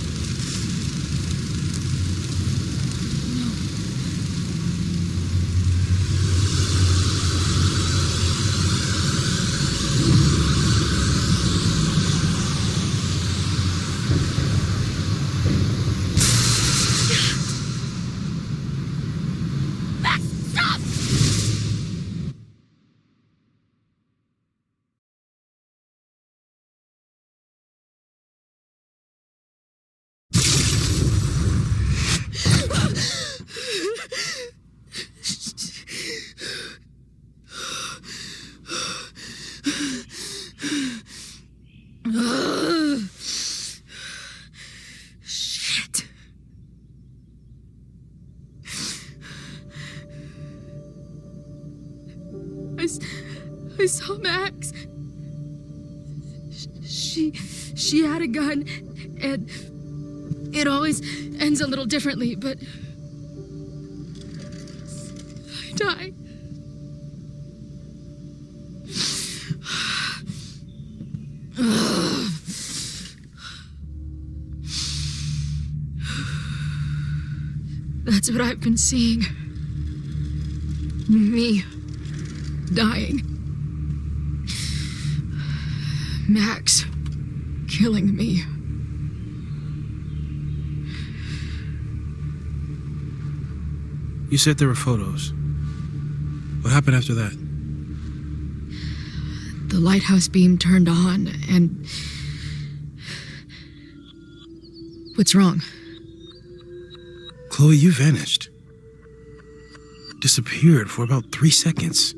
Max, stop! Shit. I saw Max. She had a gun, and it always ends a little differently, but I died. That's what I've been seeing. Me dying. Max killing me. You said there were photos. What happened after that? The lighthouse beam turned on, and... What's wrong? Chloe, you vanished. Disappeared for about 3 seconds.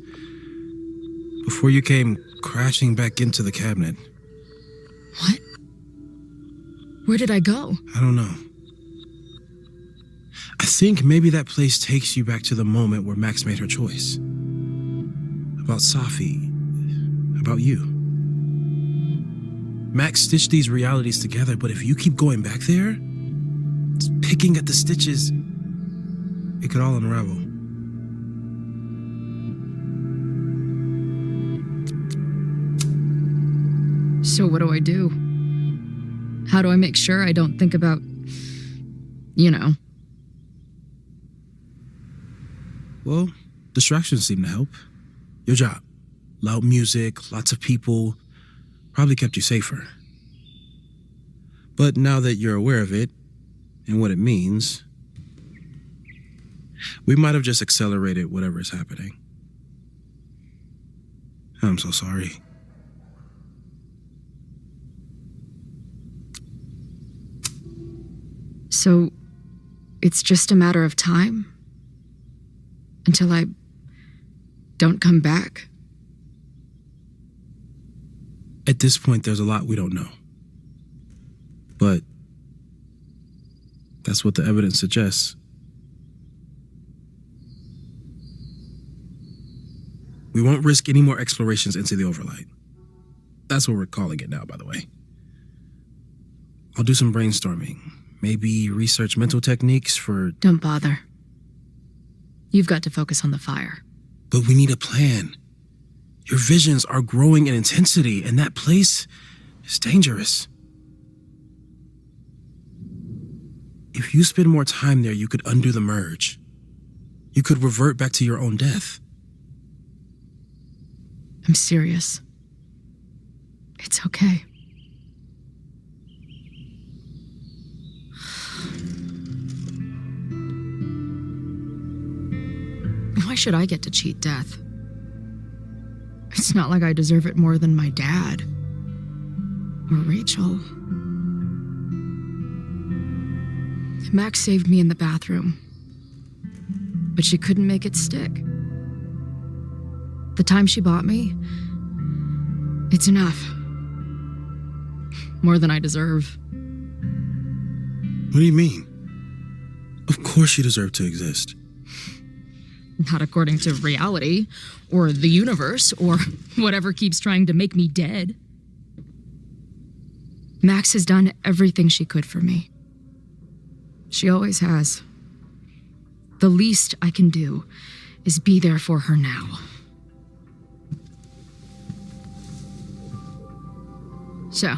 Before you came crashing back into the cabinet. What? Where did I go? I don't know. I think maybe that place takes you back to the moment where Max made her choice. About Safi. About you. Max stitched these realities together, but if you keep going back there, picking at the stitches, it could all unravel. So what do I do? How do I make sure I don't think about, you know? Well, distractions seem to help. Your job. Loud music, lots of people, probably kept you safer. But now that you're aware of it, and what it means, we might have just accelerated whatever is happening. I'm so sorry. So, it's just a matter of time? Until I don't come back? At this point, there's a lot we don't know. But that's what the evidence suggests. We won't risk any more explorations into the overlight. That's what we're calling it now, by the way. I'll do some brainstorming. Maybe research mental techniques for... Don't bother. You've got to focus on the fire. But we need a plan. Your visions are growing in intensity, and that place is dangerous. If you spend more time there, you could undo the merge. You could revert back to your own death. I'm serious. It's okay. Why should I get to cheat death? It's not like I deserve it more than my dad. Or Rachel. Max saved me in the bathroom. But she couldn't make it stick. The time she bought me, it's enough. More than I deserve. What do you mean? Of course you deserve to exist. Not according to reality, or the universe, or whatever keeps trying to make me dead. Max has done everything she could for me. She always has. The least I can do is be there for her now. So,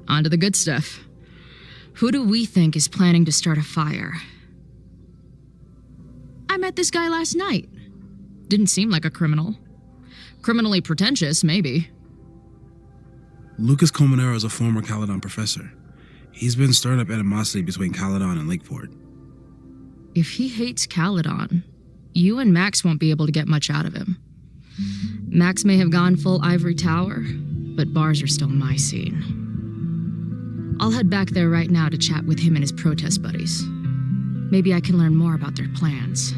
on to the good stuff. Who do we think is planning to start a fire? I met this guy last night. Didn't seem like a criminal. Criminally pretentious, maybe. Lucas Colmenero is a former Caledon professor. He's been stirring up animosity between Caledon and Lakeport. If he hates Caledon, you and Max won't be able to get much out of him. Max may have gone full ivory tower, but bars are still my scene. I'll head back there right now to chat with him and his protest buddies. Maybe I can learn more about their plans.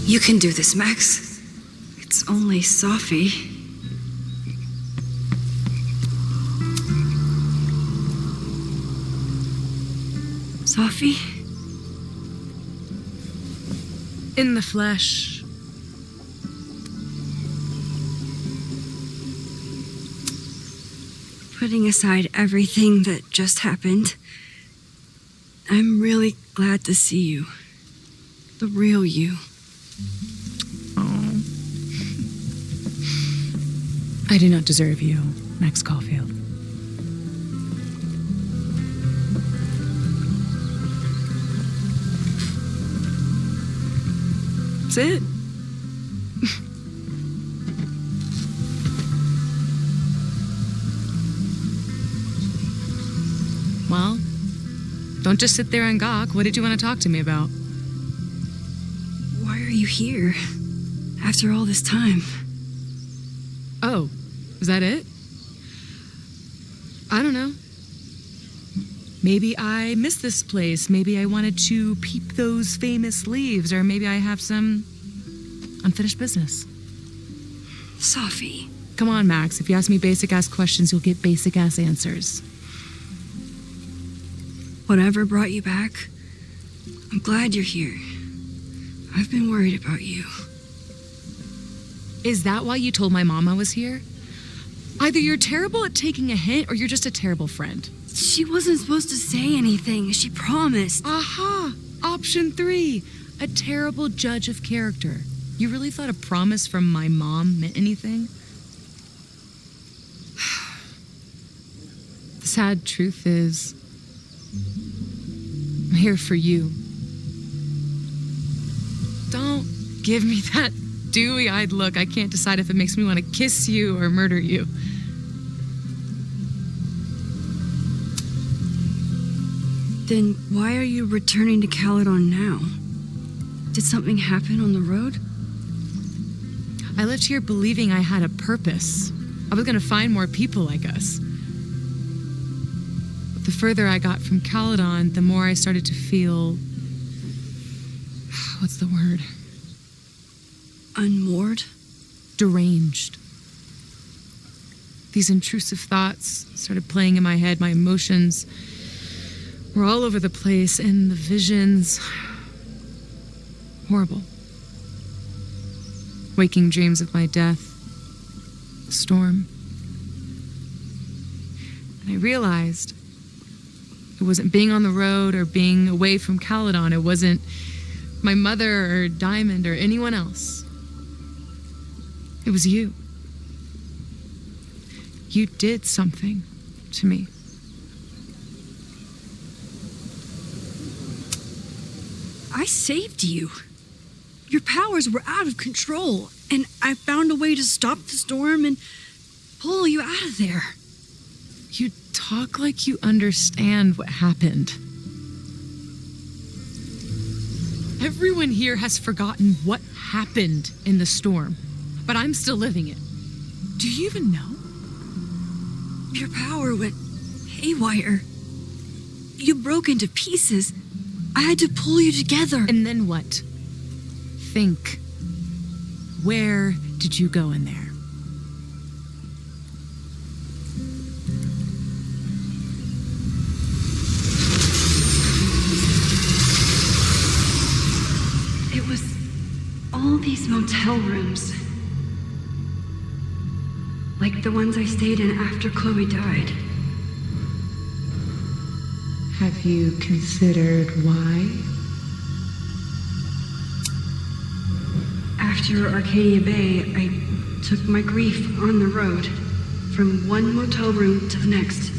You can do this, Max. It's only Sophie. Sophie? In the flesh. Putting aside everything that just happened, I'm really glad to see you. The real you. Oh. I do not deserve you, Max Caulfield. That's it. Well, don't just sit there and gawk. What did you want to talk to me about? Why are you here? After all this time? Oh, is that it? I don't know. Maybe I miss this place. Maybe I wanted to peep those famous leaves, or maybe I have some unfinished business. Sophie. Come on, Max. If you ask me basic-ass questions, you'll get basic-ass answers. Whatever brought you back, I'm glad you're here. I've been worried about you. Is that why you told my mom I was here? Either you're terrible at taking a hint, or you're just a terrible friend. She wasn't supposed to say anything. She promised. Aha! Option 3. A terrible judge of character. You really thought a promise from my mom meant anything? The sad truth is, I'm here for you. Don't give me that dewy-eyed look. I can't decide if it makes me want to kiss you or murder you. Then why are you returning to Caledon now? Did something happen on the road? I left here believing I had a purpose. I was gonna find more people like us. But the further I got from Caledon, the more I started to feel... What's the word? Unmoored? Deranged. These intrusive thoughts started playing in my head. My emotions were all over the place, and the visions... horrible. Waking dreams of my death. A storm. And I realized it wasn't being on the road or being away from Caledon. It wasn't my mother or Diamond or anyone else. It was you. You did something to me. I saved you. Your powers were out of control, and I found a way to stop the storm and pull you out of there. You talk like you understand what happened. Everyone here has forgotten what happened in the storm, but I'm still living it. Do you even know? Your power went haywire. You broke into pieces. I had to pull you together. And then what? Think. Where did you go in there? It was all these motel rooms. Like the ones I stayed in after Chloe died. Have you considered why? After Arcadia Bay, I took my grief on the road, from one motel room to the next.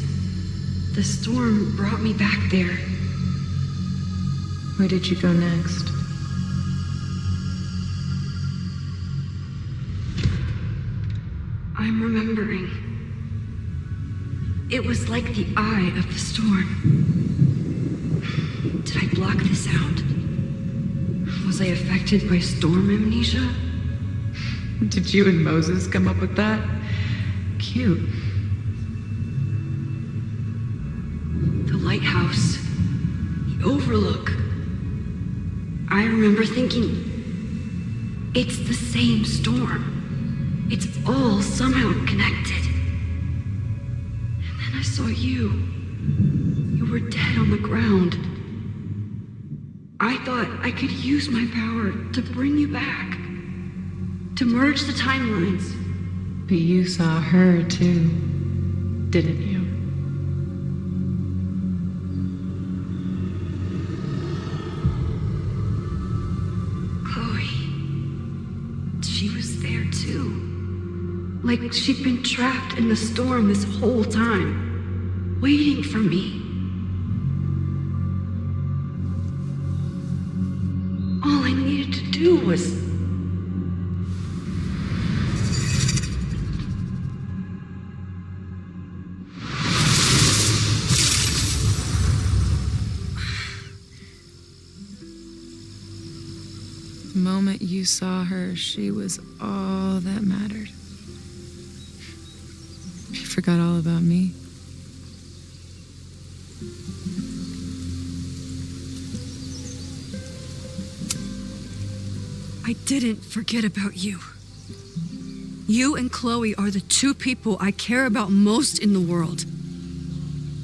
The storm brought me back there. Where did you go next? I'm remembering. It was like the eye of the storm. Did I block this out? Was I affected by storm amnesia? Did you and Moses come up with that? Cute. The lighthouse. The overlook. I remember thinking, it's the same storm. It's all somehow connected. And then I saw you. You were dead on the ground. I thought I could use my power to bring you back. To merge the timelines. But you saw her too, didn't you? Chloe. She was there too. Like she'd been trapped in the storm this whole time, waiting for me. All I needed to do was... The moment you saw her, she was all that mattered. You forgot all about me. I didn't forget about you. You and Chloe are the two people I care about most in the world.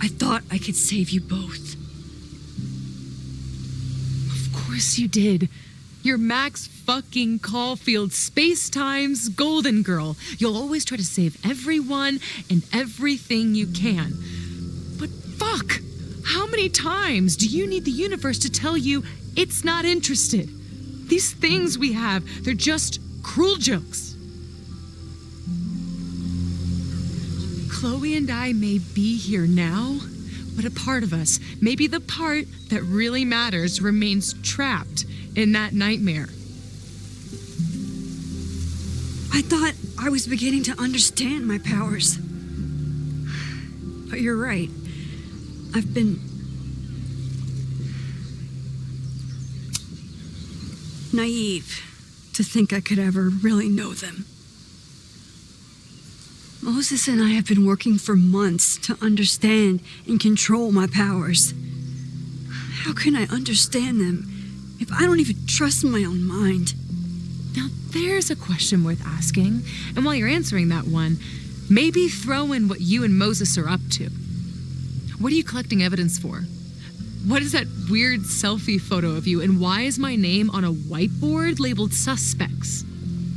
I thought I could save you both. Of course you did. You're Max fucking Caulfield, Space-Time's golden girl. You'll always try to save everyone and everything you can. But fuck! How many times do you need the universe to tell you it's not interested? These things we have, they're just cruel jokes. Chloe and I may be here now, but a part of us, maybe the part that really matters, remains trapped in that nightmare. I thought I was beginning to understand my powers. But you're right. I've been naive to think I could ever really know them. Moses and I have been working for months to understand and control my powers. How can I understand them if I don't even trust my own mind? Now there's a question worth asking, and while you're answering that one, maybe throw in what you and Moses are up to. What are you collecting evidence for? What is that weird selfie photo of you, and why is my name on a whiteboard labeled suspects?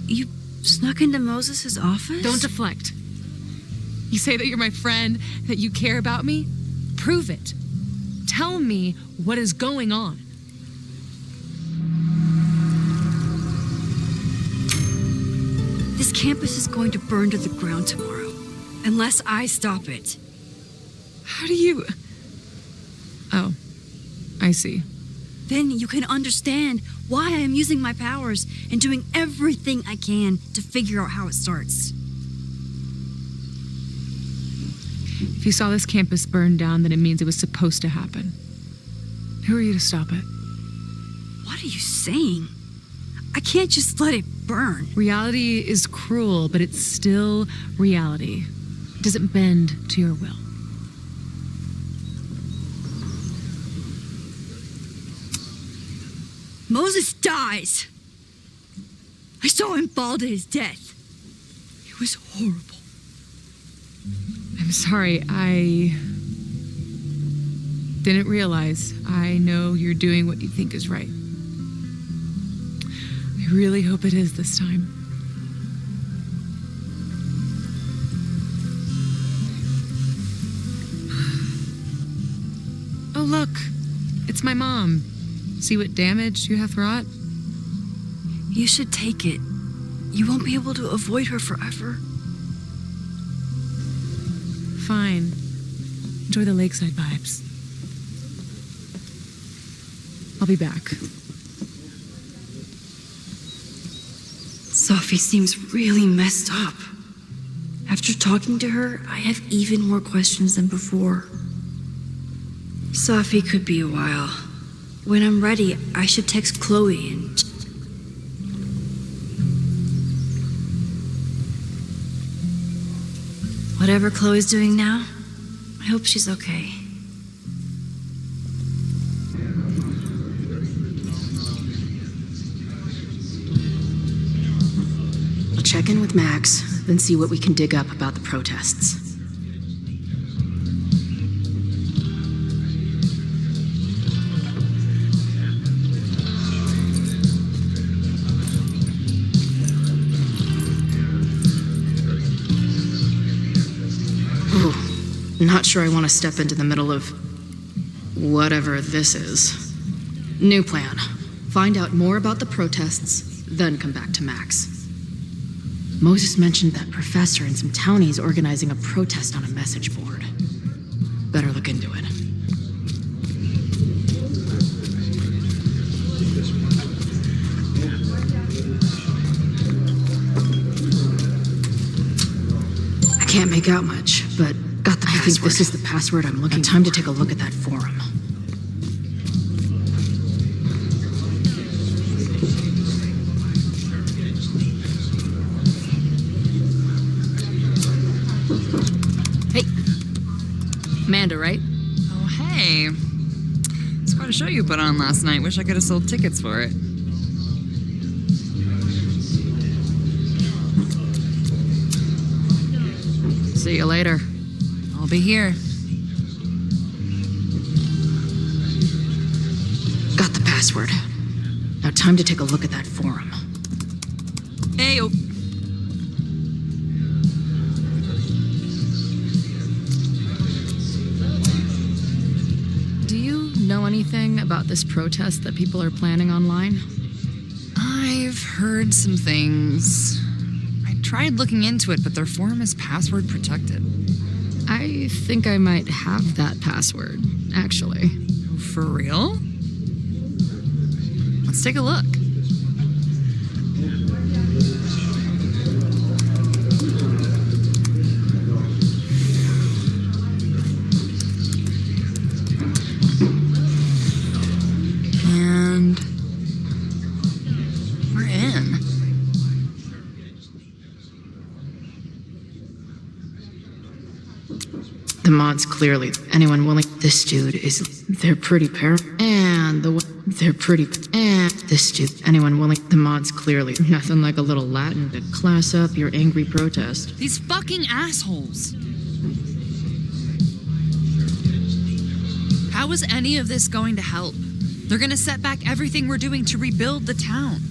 You snuck into Moses' office? Don't deflect. You say that you're my friend, that you care about me? Prove it. Tell me what is going on. This campus is going to burn to the ground tomorrow, unless I stop it. How do you... Oh, I see. Then you can understand why I am using my powers and doing everything I can to figure out how it starts. If you saw this campus burn down, then it means it was supposed to happen. Who are you to stop it? What are you saying? I can't just let it burn. Reality is cruel, but it's still reality. It doesn't bend to your will. Moses dies. I saw him fall to his death. It was horrible. I'm sorry, I didn't realize. I know you're doing what you think is right. I really hope it is this time. Oh, look, it's my mom. See what damage you have wrought? You should take it. You won't be able to avoid her forever. Fine. Enjoy the lakeside vibes. I'll be back. Sophie seems really messed up. After talking to her, I have even more questions than before. Sophie could be a while. When I'm ready, I should text Chloe and... Whatever Chloe's doing now, I hope she's okay. I'll check in with Max, then see what we can dig up about the protests. Not sure I want to step into the middle of whatever this is. New plan. Find out more about the protests, then come back to Max. Moses mentioned that professor and some townies organizing a protest on a message board. Better look into it. I can't make out much, but got the password. I think this is the password I'm looking for. Time to take a look at that forum. Hey. Amanda, right? Oh, hey. It's quite a show you put on last night. Wish I could have sold tickets for it. See you later. I'll be here. Got the password. Now time to take a look at that forum. Hey, oh. Do you know anything about this protest that people are planning online? I've heard some things. I tried looking into it, but their forum is password protected. I think I might have that password, actually. For real? Let's take a look. And we're in. The mods clearly, anyone willing, this dude is, they're pretty and they're pretty, and this dude, anyone willing, the mods clearly, nothing like a little Latin to class up your angry protest. These fucking assholes. How is any of this going to help? They're gonna set back everything we're doing to rebuild the town.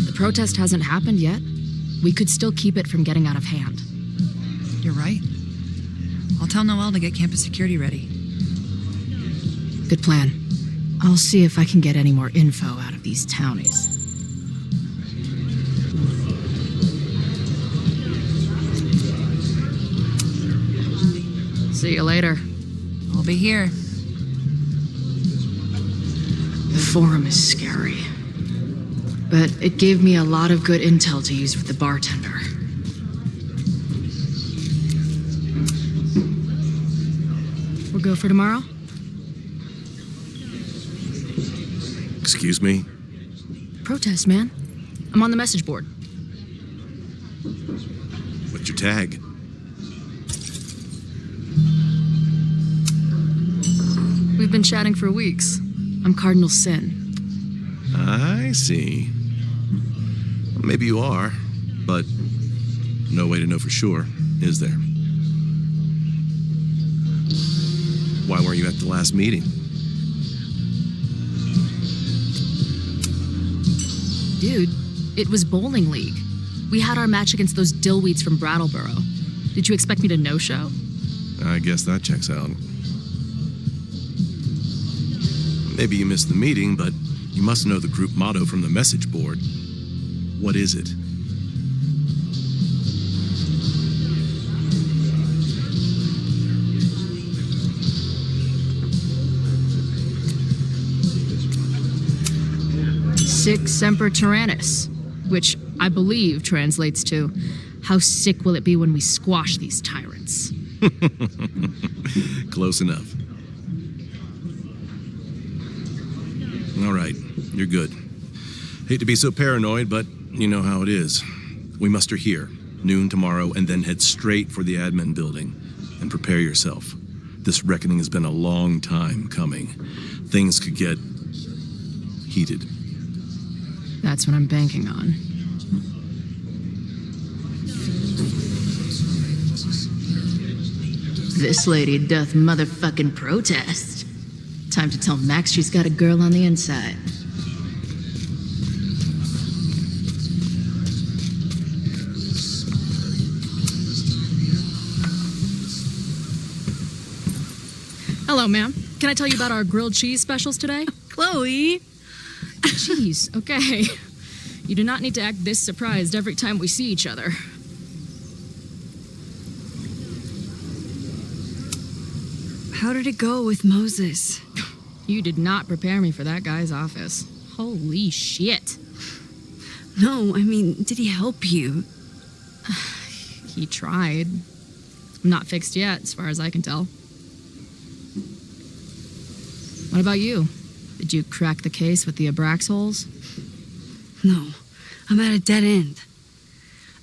The protest hasn't happened yet. We could still keep it from getting out of hand. You're right. I'll tell Noelle to get campus security ready. Good plan. I'll see if I can get any more info out of these townies. See you later. I'll be here. The forum is scary. But it gave me a lot of good intel to use with the bartender. We'll go for tomorrow? Excuse me? Protest, man. I'm on the message board. What's your tag? We've been chatting for weeks. I'm Cardinal Sin. I see. Maybe you are, but no way to know for sure, is there? Why weren't you at the last meeting? Dude, it was bowling league. We had our match against those dillweeds from Brattleboro. Did you expect me to no-show? I guess that checks out. Maybe you missed the meeting, but you must know the group motto from the message board. What is it? Sic Semper Tyrannis, which I believe translates to, how sick will it be when we squash these tyrants? Close enough. All right, you're good. Hate to be so paranoid, but you know how it is. We muster here, noon tomorrow, and then head straight for the admin building. And prepare yourself. This reckoning has been a long time coming. Things could get heated. That's what I'm banking on. This lady doth motherfucking protest. Time to tell Max she's got a girl on the inside. Hello, ma'am. Can I tell you about our grilled cheese specials today? Chloe! Jeez, okay. You do not need to act this surprised every time we see each other. How did it go with Moses? You did not prepare me for that guy's office. Holy shit. No, I mean, did he help you? He tried. Not fixed yet, as far as I can tell. What about you? Did you crack the case with the Abrax holes? No, I'm at a dead end.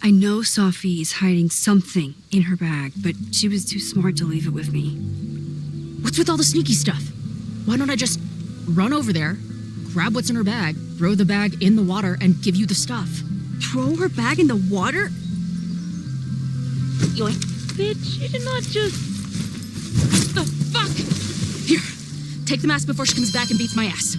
I know Sophie is hiding something in her bag, but she was too smart to leave it with me. What's with all the sneaky stuff? Why don't I just run over there, grab what's in her bag, throw the bag in the water, and give you the stuff? Throw her bag in the water? Yoink. Bitch, you did not just... The fuck? Here, take the mask before she comes back and beats my ass.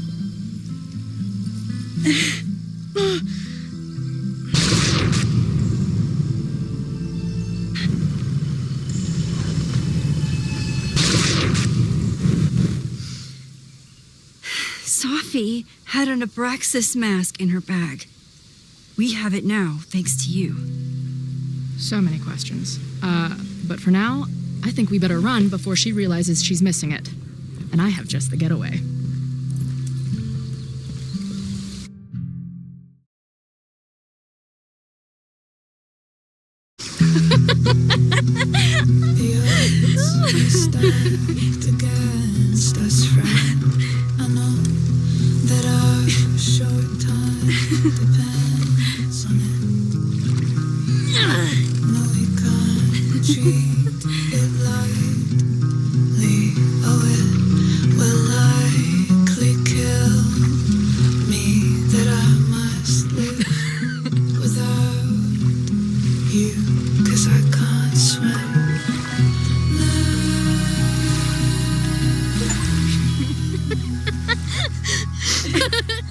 Sophie had an Abraxas mask in her bag. We have it now, thanks to you. So many questions. But for now, I think we better run before she realizes she's missing it. And I have just the getaway. Against us, friend. I know that our short time depends on it. No, we can't treat it lightly. Oh, it will likely kill me that I must live without you, 'cause I can't swim.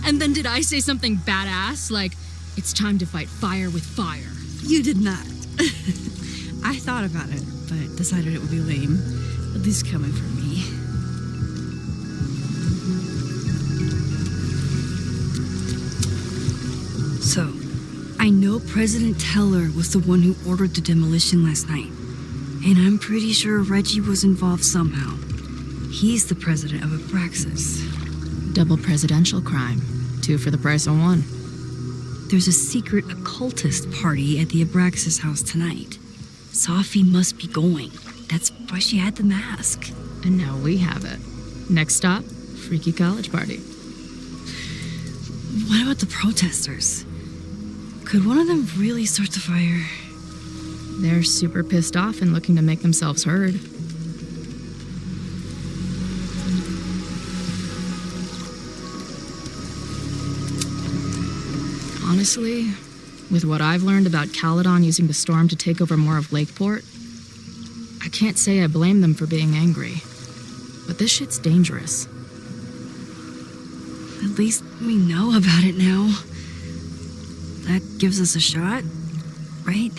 And then did I say something badass? Like, it's time to fight fire with fire. You did not. I thought about it, but decided it would be lame. At least coming from me. So, I know President Teller was the one who ordered the demolition last night. And I'm pretty sure Reggie was involved somehow. He's the president of Abraxas. Double presidential crime. 2 for the price of 1. There's a secret occultist party at the Abraxas house tonight. Safi must be going. That's why she had the mask. And now we have it. Next stop, freaky college party. What about the protesters? Could one of them really start the fire? They're super pissed off and looking to make themselves heard. Honestly, with what I've learned about Caledon using the storm to take over more of Lakeport, I can't say I blame them for being angry. But this shit's dangerous. At least we know about it now. That gives us a shot, right?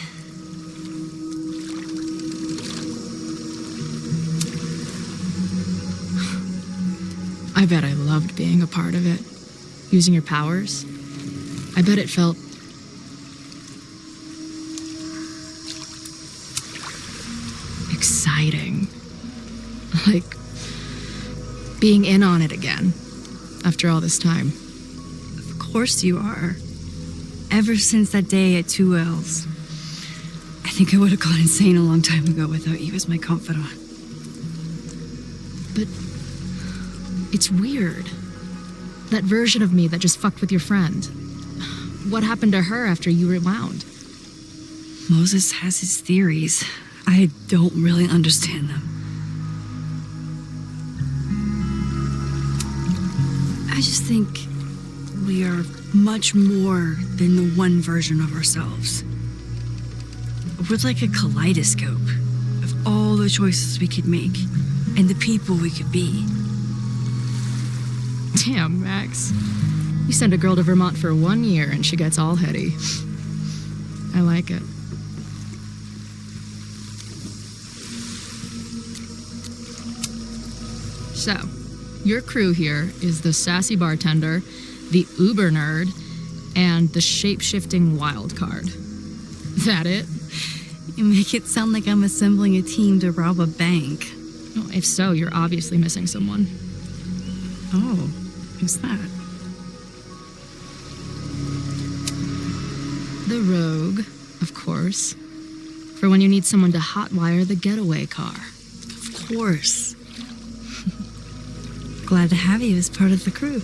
I bet I loved being a part of it. Using your powers. I bet it felt exciting. Like being in on it again after all this time. Of course you are. Ever since that day at 2Ls. I think I would have gone insane a long time ago without you as my confidant. But it's weird. That version of me that just fucked with your friend. What happened to her after you rewound? Moses has his theories. I don't really understand them. I just think we are much more than the one version of ourselves. We're like a kaleidoscope of all the choices we could make and the people we could be. Damn, Max. You send a girl to Vermont for 1 year and she gets all heady. I like it. So, your crew here is the sassy bartender, the uber nerd, and the shape-shifting wild card. That it? You make it sound like I'm assembling a team to rob a bank. Well, if so, you're obviously missing someone. Oh, who's that? The rogue, of course. For when you need someone to hotwire the getaway car. Of course. Glad to have you as part of the crew.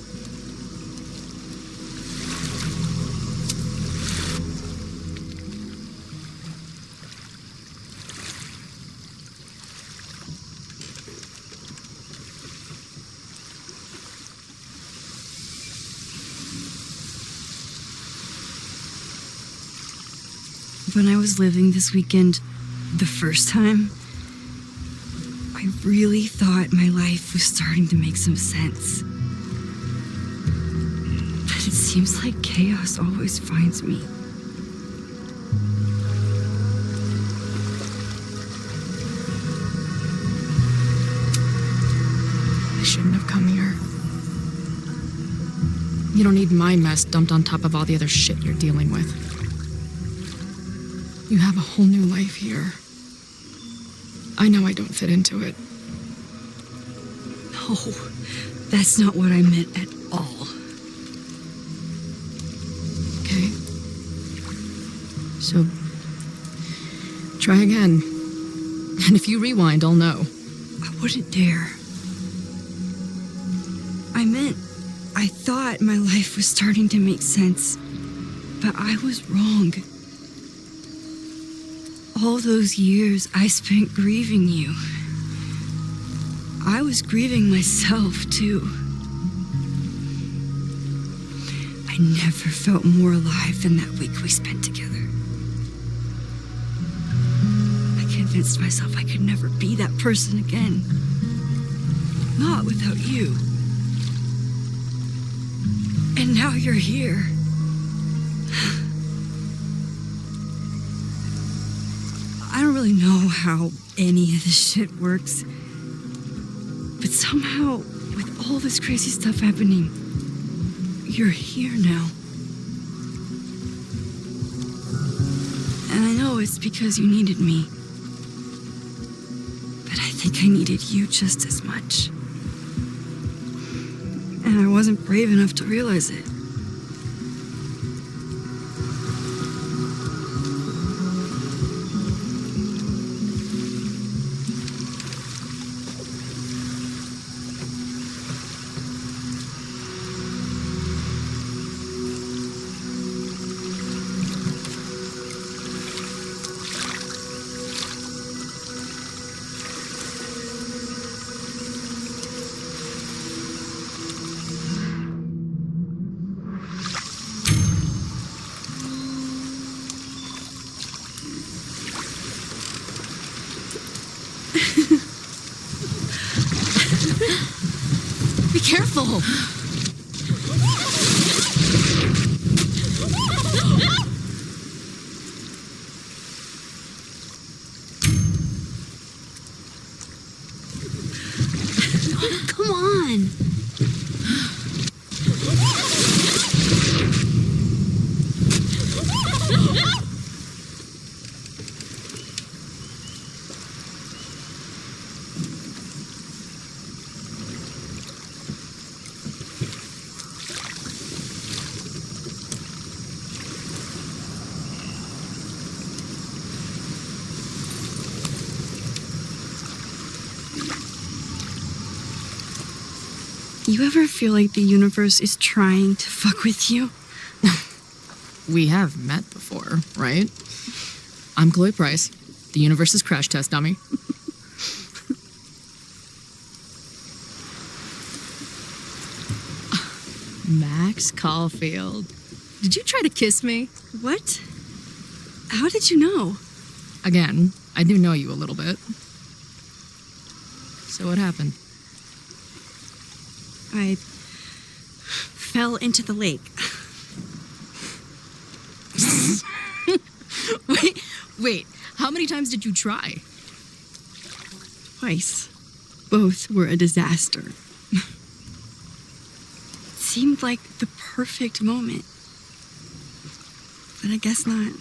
When I was living this weekend, the first time, I really thought my life was starting to make some sense. But it seems like chaos always finds me. I shouldn't have come here. You don't need my mess dumped on top of all the other shit you're dealing with. You have a whole new life here. I know I don't fit into it. No, that's not what I meant at all. Okay. So, try again. And if you rewind, I'll know. I wouldn't dare. I thought my life was starting to make sense, but I was wrong. All those years I spent grieving you. I was grieving myself, too. I never felt more alive than that week we spent together. I convinced myself I could never be that person again. Not without you. And now you're here. I don't really know how any of this shit works. But somehow, with all this crazy stuff happening, you're here now. And I know it's because you needed me. think I needed you just as much. And I wasn't brave enough to realize it. Be careful! Come on! You ever feel like the universe is trying to fuck with you? We have met before, right? I'm Chloe Price, the universe's crash test dummy. Max Caulfield. Did you try to kiss me? What? How did you know? Again, I do know you a little bit. So what happened? I fell into the lake. Wait, how many times did you try? Twice. Both were a disaster. It seemed like the perfect moment. But I guess not.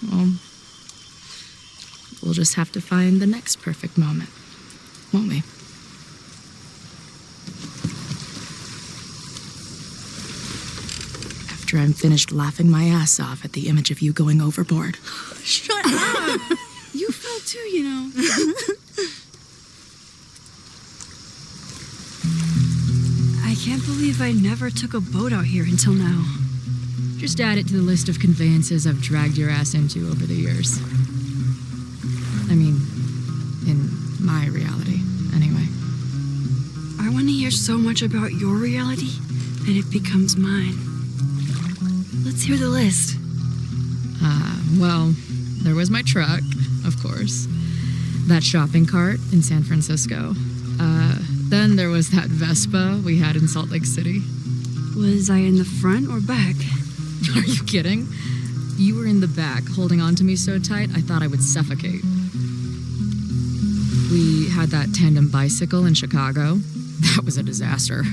Well, we'll just have to find the next perfect moment, won't we? After I'm finished laughing my ass off at the image of you going overboard. Shut up! You fell too, you know. I can't believe I never took a boat out here until now. Just add it to the list of conveyances I've dragged your ass into over the years. I mean, in my reality, anyway. I want to hear so much about your reality that it becomes mine. Let's hear the list. Well, there was my truck, of course. That shopping cart in San Francisco. Then there was that Vespa we had in Salt Lake City. Was I in the front or back? Are you kidding? You were in the back, holding on to me so tight, I thought I would suffocate. We had that tandem bicycle in Chicago. That was a disaster.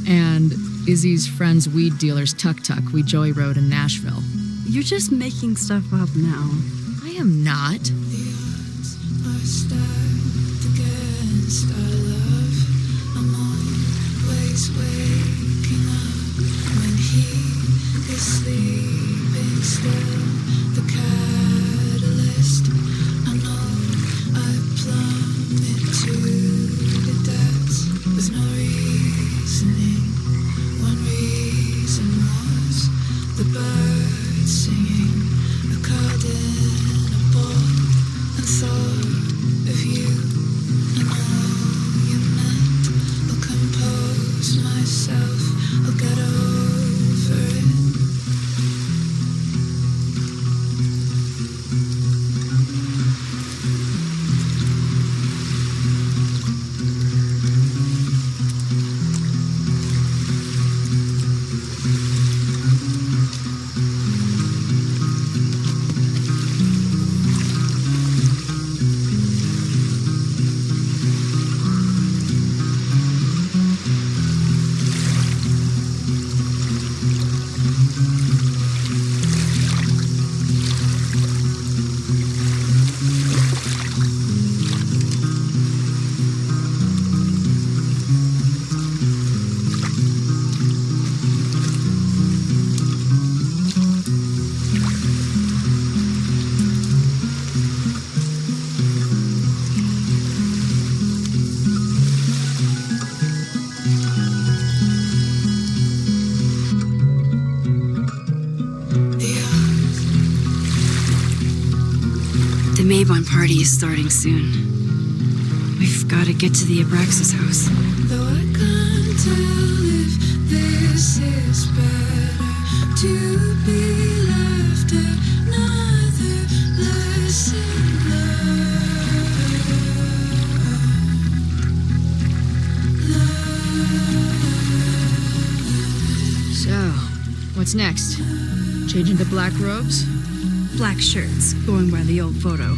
And Izzy's friend's weed dealer's tuk-tuk we joy rode in Nashville. You're just making stuff up now. I am not. Are stacked against our love. I'm always waking up when he is sleeping still. The catalyst. I know I plummet to the depths with no reasoning. One reason was the birds singing. I called in a ball and thought of you. I know you meant I'll compose myself. I'll get over it. The Maybon party is starting soon. We've got to get to the Abraxas house. Though I can't tell if this is better to be left another lesson learned. So, what's next? Change into black robes? Black shirts, going by the old photo.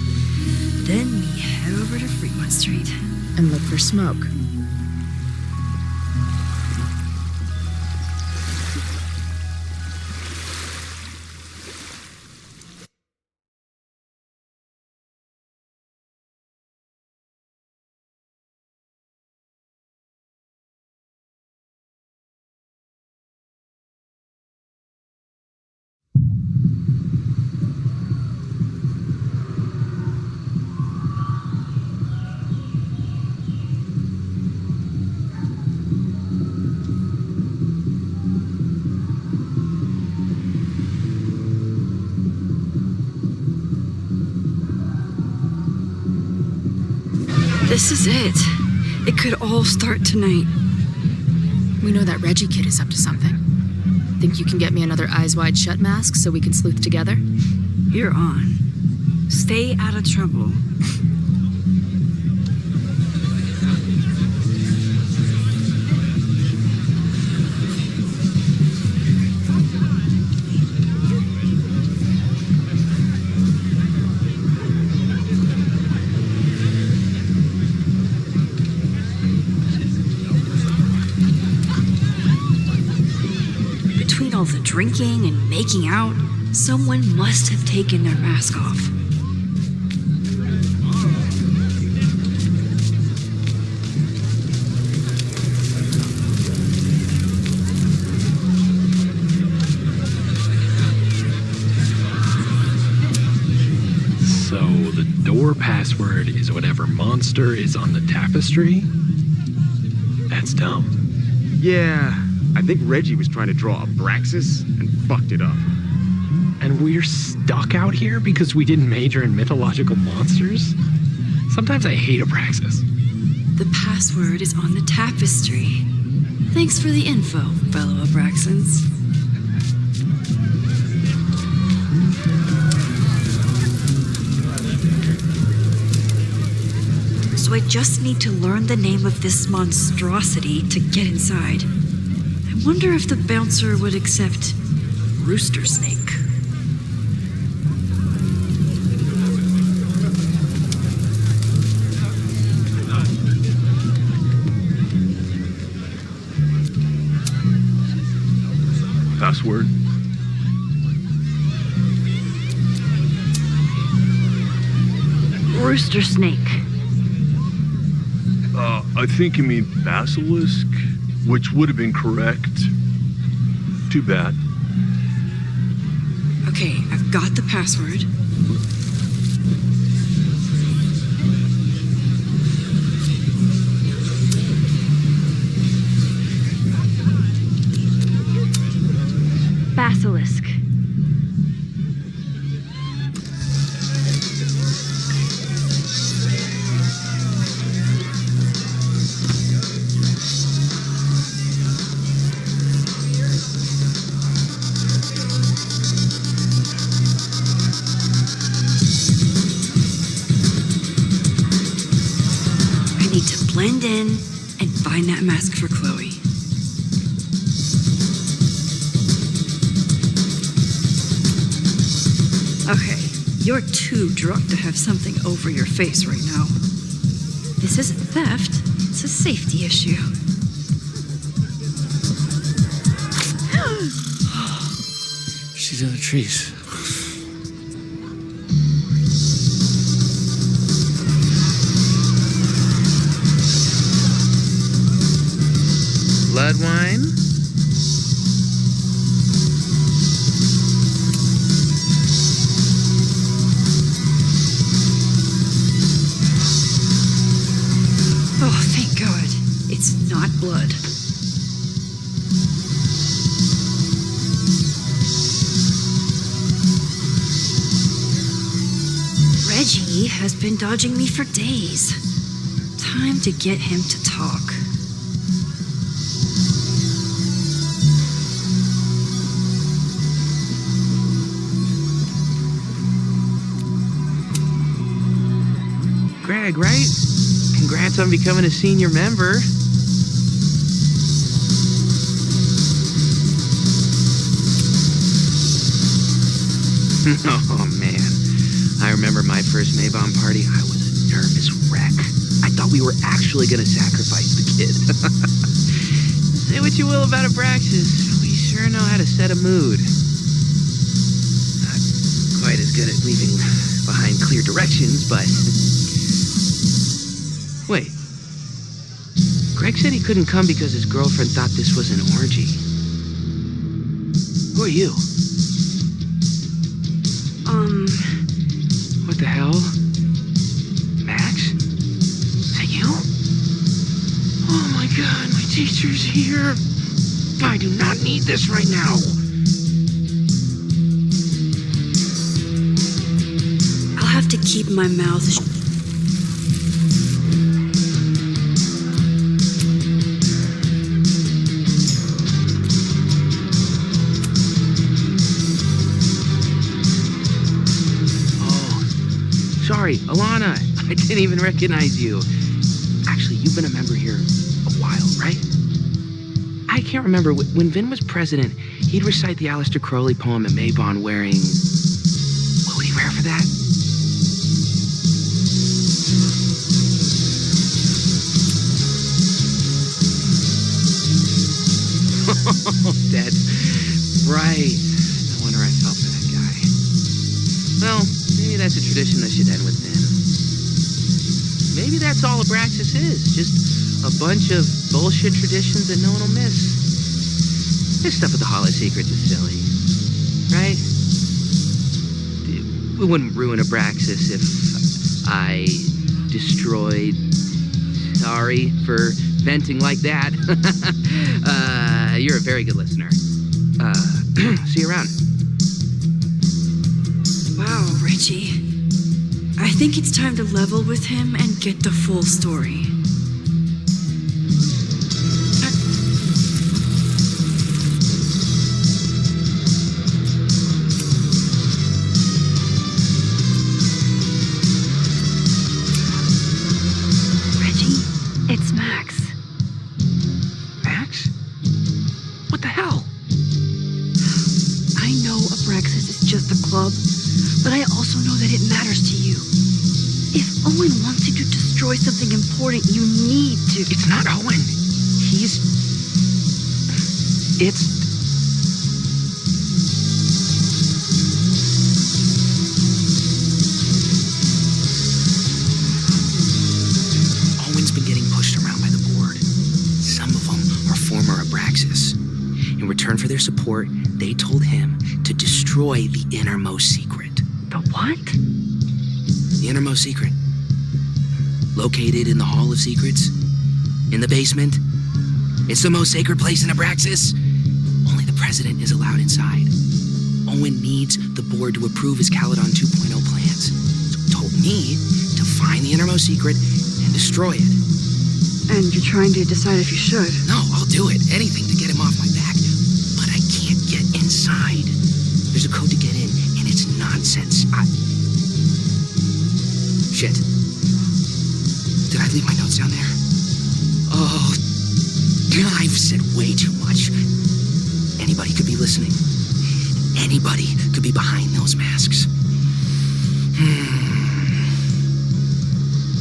Then we head over to Fremont Street. And look for smoke. This is it. It could all start tonight. We know that Reggie kid is up to something. Think you can get me another Eyes Wide Shut mask so we can sleuth together? You're on. Stay out of trouble. Between all the drinking and making out, someone must have taken their mask off. So the door password is whatever monster is on the tapestry? That's dumb. Yeah, I think Reggie was trying to draw Abraxas and fucked it up. And we're stuck out here because we didn't major in mythological monsters? Sometimes I hate Abraxas. The password is on the tapestry. Thanks for the info, fellow Abraxans. So I just need to learn the name of this monstrosity to get inside. I wonder if the bouncer would accept Rooster Snake. Password? Rooster Snake. I think you mean basilisk, which would have been correct. Too bad. Okay, I've got the password. Basilisk. I need to blend in and find that mask for Chloe. Okay, you're too drunk to have something over your face right now. This isn't theft, it's a safety issue. She's in the trees. Blood wine? Oh, thank God. It's not blood. Reggie has been dodging me for days. Time to get him to talk. Greg, right? Congrats on becoming a senior member. Oh, man. I remember my first Maybon party. I was a nervous wreck. I thought we were actually going to sacrifice the kid. Say what you will about Abraxas, we sure know how to set a mood. Not quite as good at leaving behind clear directions, but... Wait. Greg said he couldn't come because his girlfriend thought this was an orgy. Who are you? What the hell? Max? Is that you? Oh my god, my teacher's here. I do not need this right now. I'll have to keep my mouth shut. Sorry, Alana. I didn't even recognize you. Actually, you've been a member here a while, right? I can't remember. When Vin was president, he'd recite the Aleister Crowley poem at Maybon wearing... What would he wear for that? That's right. No wonder I fell for that guy. Well, maybe that's a tradition that should end with Vin. Maybe that's all Abraxas is. Just a bunch of bullshit traditions that no one will miss. This stuff with the Hall of Secrets is silly. Right? We wouldn't ruin Abraxas if I destroyed... Sorry for venting like that. You're a very good listener. See you around. Wow, Reggie. I think it's time to level with him and get the full story. Reggie, it's Max. Max? What the hell? I know Abraxas is just a club, but I also know that it matters to you. If Owen wants you to destroy something important, you need to... It's not Owen. It's... Owen's been getting pushed around by the board. Some of them are former Abraxas. In return for their support, they told him to destroy the innermost secret. The what? The innermost secret. Located in the Hall of Secrets. In the basement. It's the most sacred place in Abraxas. Only the president is allowed inside. Owen needs the board to approve his Caledon 2.0 plans. So he told me to find the innermost secret and destroy it. And you're trying to decide if you should? No, I'll do it. Anything to get him off my back. But I can't get inside. There's a code to get in, and it's nonsense. Shit. Did I leave my notes down there? Oh, I've said way too much. Anybody could be listening. Anybody could be behind those masks.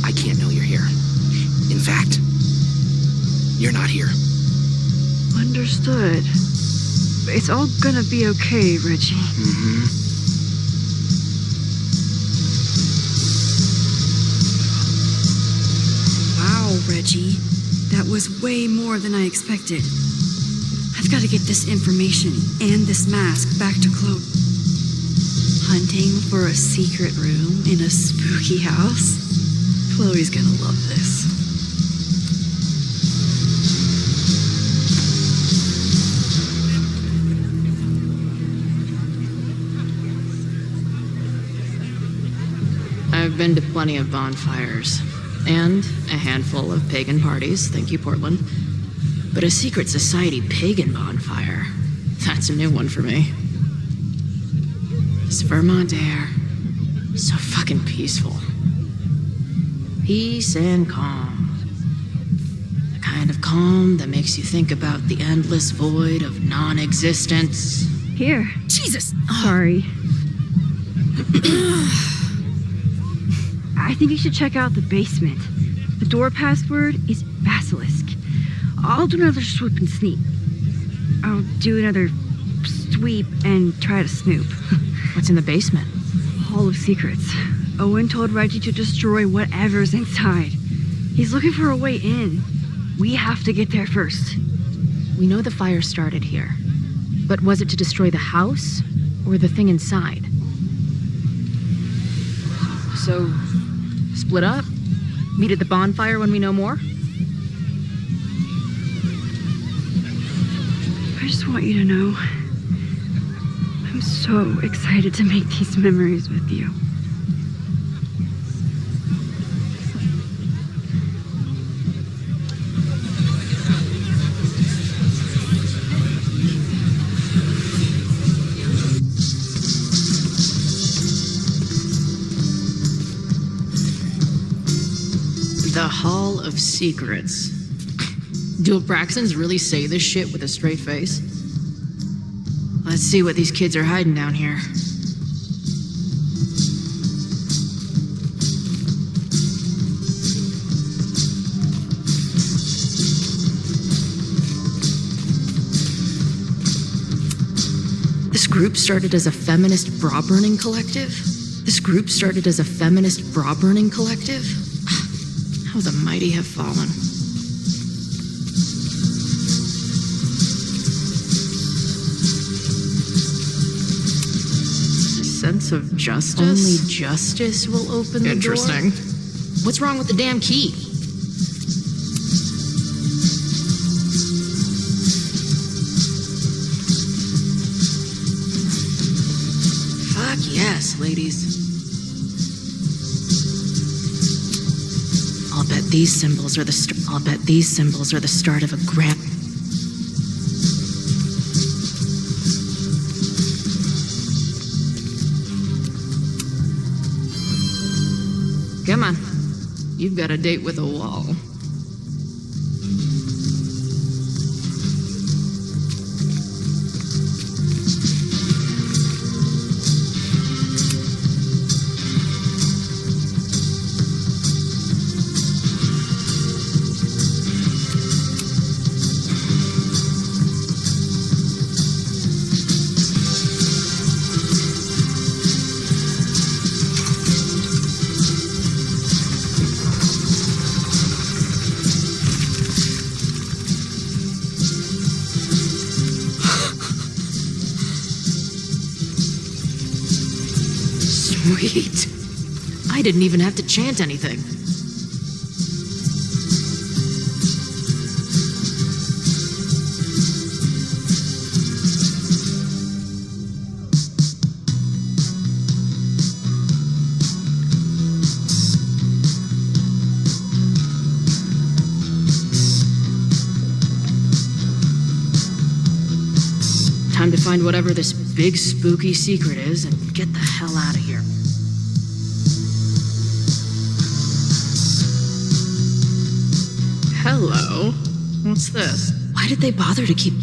I can't know you're here. In fact, you're not here. Understood. It's all gonna be okay, Reggie. Mm-hmm. Wow, Reggie. That was way more than I expected. I've got to get this information and this mask back to Chloe. Hunting for a secret room in a spooky house? Chloe's gonna love this. I've been to plenty of bonfires, and a handful of pagan parties, thank you, Portland. But a secret society pagan bonfire, that's a new one for me. This Vermont air, so fucking peaceful. Peace and calm. The kind of calm that makes you think about the endless void of non-existence. Here. Jesus! Sorry. I think you should check out the basement. The door password is Basilisk. I'll do another swoop and sneak. I'll do another sweep and try to snoop. What's in the basement? Hall of Secrets. Owen told Reggie to destroy whatever's inside. He's looking for a way in. We have to get there first. We know the fire started here. But was it to destroy the house or the thing inside? So, split up? Meet at the bonfire when we know more? I just want you to know, I'm so excited to make these memories with you. The Hall of Secrets. Do Abraxans really say this shit with a straight face? Let's see what these kids are hiding down here. This group started as a feminist bra-burning collective? This group started as a feminist bra-burning collective? How the mighty have fallen. Sense of justice? Only justice will open the door? Interesting. What's wrong with the damn key? Fuck yes, ladies. I'll bet these symbols are the start of a grand. Come on. You've got a date with a wall. Sweet. I didn't even have to chant anything. Time to find whatever this big spooky secret is and get the hell out of here. Hello? What's this? Why did they bother to keep...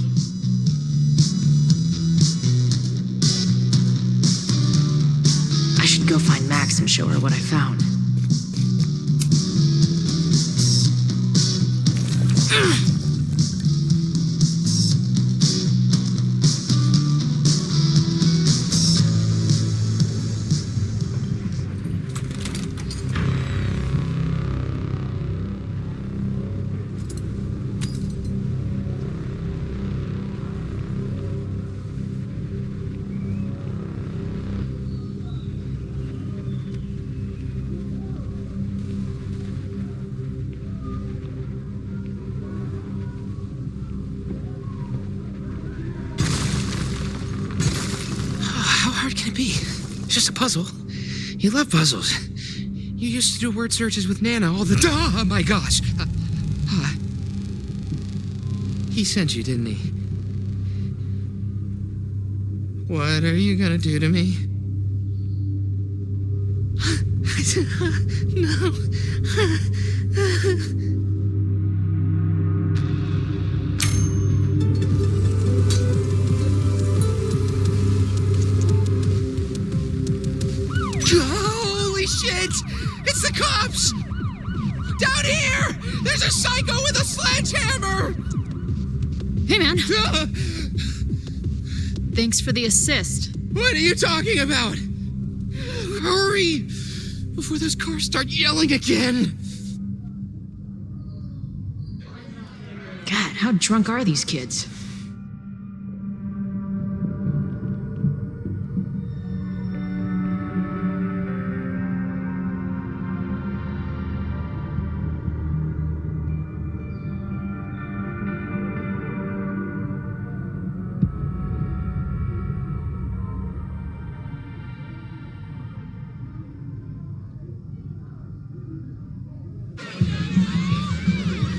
I should go find Max and show her what I found. How hard can it be? It's just a puzzle. You love puzzles. You used to do word searches with Nana all the time. Oh my gosh. He sent you, didn't he? What are you gonna do to me? No. Holy shit! It's the cops! Down here! There's a psycho with a sledgehammer! Hey, man. Thanks for the assist. What are you talking about? Hurry! Before those cars start yelling again! God, how drunk are these kids?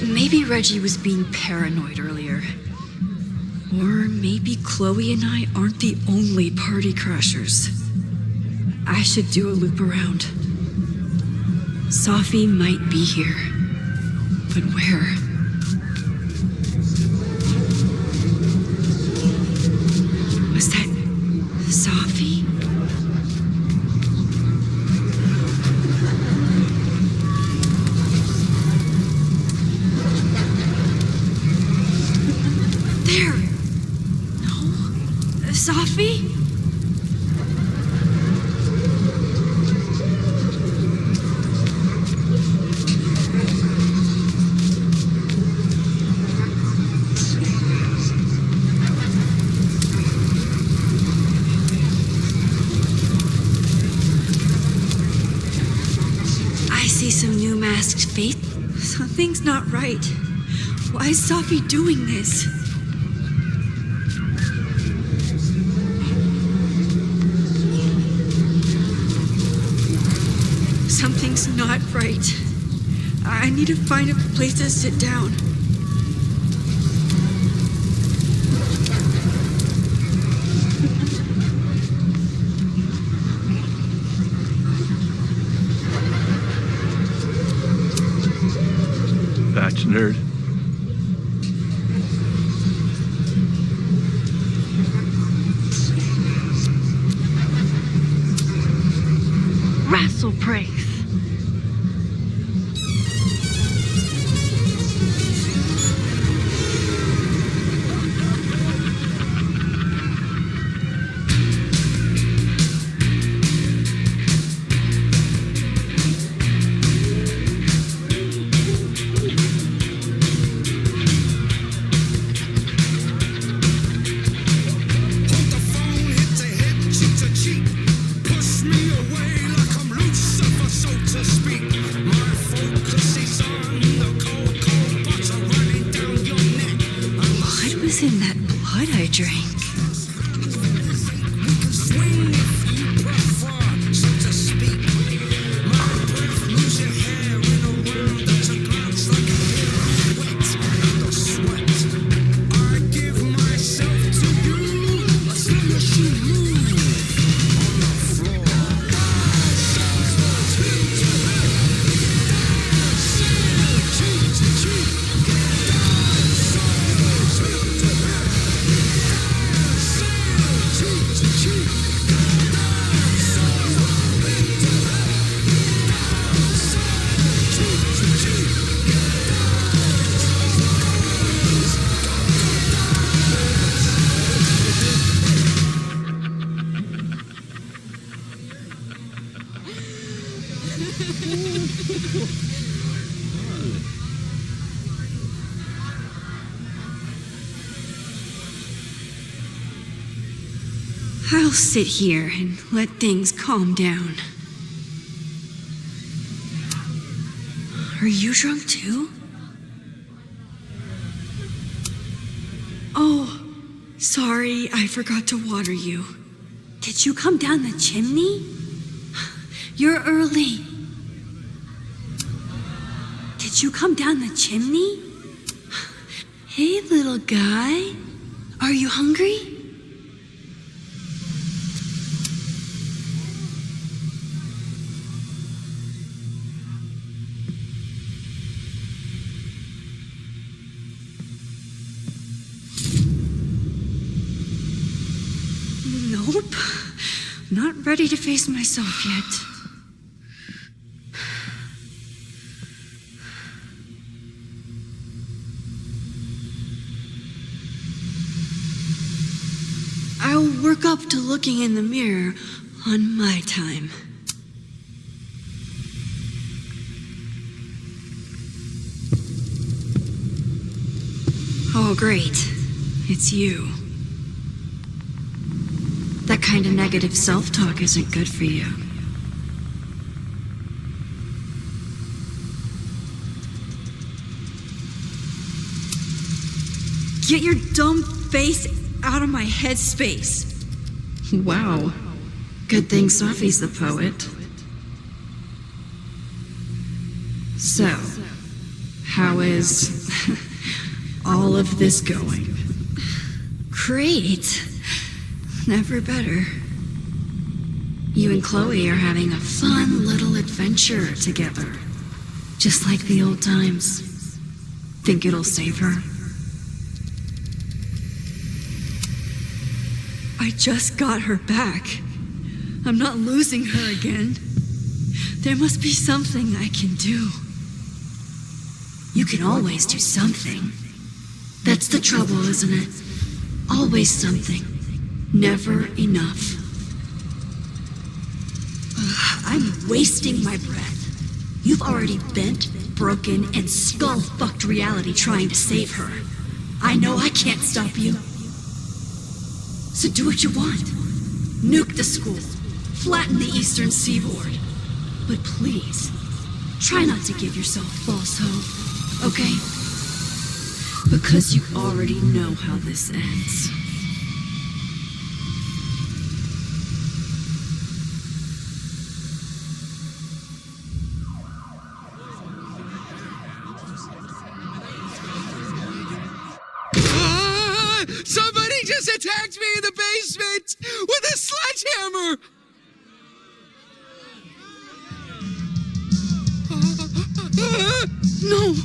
Maybe Reggie was being paranoid earlier. Or maybe Chloe and I aren't the only party crashers. I should do a loop around. Sophie might be here. But where? Was that Sophie? There! No? Sophie? I see some new masked face. Something's not right. Why is Sophie doing this? Something's not right. I need to find a place to sit down. Batch nerd. Rassel Praise. What was in that blood I drank? I'll sit here and let things calm down. Are you drunk too? Oh, sorry, I forgot to water you. Did you come down the chimney? You're early. did you come down the chimney? Hey, little guy. Are you hungry? Nope. Not ready to face myself yet. I'll work up to looking in the mirror on my time. Oh, great. It's you. That kind of negative self-talk isn't good for you. Get your dumb face out of my headspace. Wow. Good thing Sophie's the poet. So, how is all of this going? Great. Never better. You and Chloe are having a fun little adventure together. Just like the old times. Think it'll save her? I just got her back. I'm not losing her again. There must be something I can do. You can always do something. That's the trouble, isn't it? Always something. Never enough. Ugh, I'm wasting my breath. You've already bent, broken, and skull-fucked reality trying to save her. I know I can't stop you. So do what you want. Nuke the school. Flatten the eastern seaboard. But please, try not to give yourself false hope, okay? Because you already know how this ends. Somebody just attacked me in the basement with a sledgehammer! No!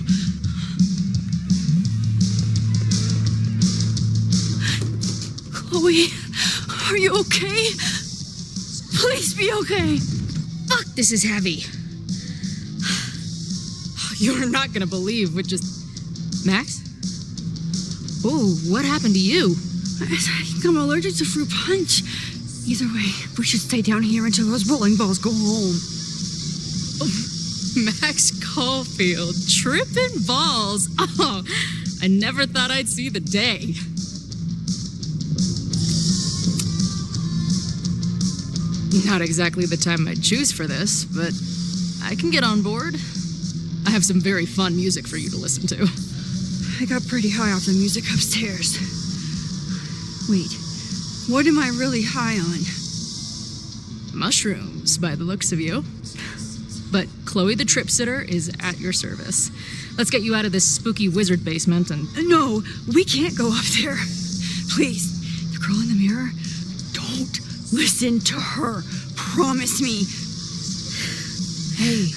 Chloe, are you okay? Please be okay. Fuck, this is heavy. You're not gonna believe what just... Max? Oh, what happened to you? I think I'm allergic to fruit punch. Either way, we should stay down here until those bowling balls go home. Max Caulfield, tripping balls. Oh, I never thought I'd see the day. Not exactly the time I'd choose for this, but I can get on board. I have some very fun music for you to listen to. I got pretty high off the music upstairs. Wait, what am I really high on? Mushrooms, by the looks of you. But Chloe the Trip Sitter is at your service. Let's get you out of this spooky wizard basement and... No, we can't go up there. Please, the girl in the mirror, don't listen to her. Promise me. Hey.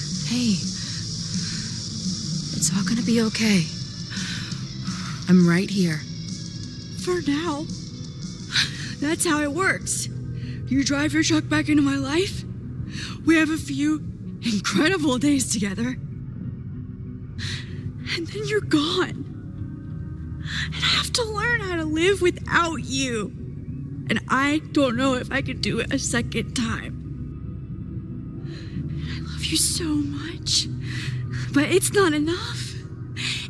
It's all gonna be okay. I'm right here. For now. That's how it works. You drive your truck back into my life. We have a few incredible days together. And then you're gone. And I have to learn how to live without you. And I don't know if I could do it a second time. I love you so much. But it's not enough.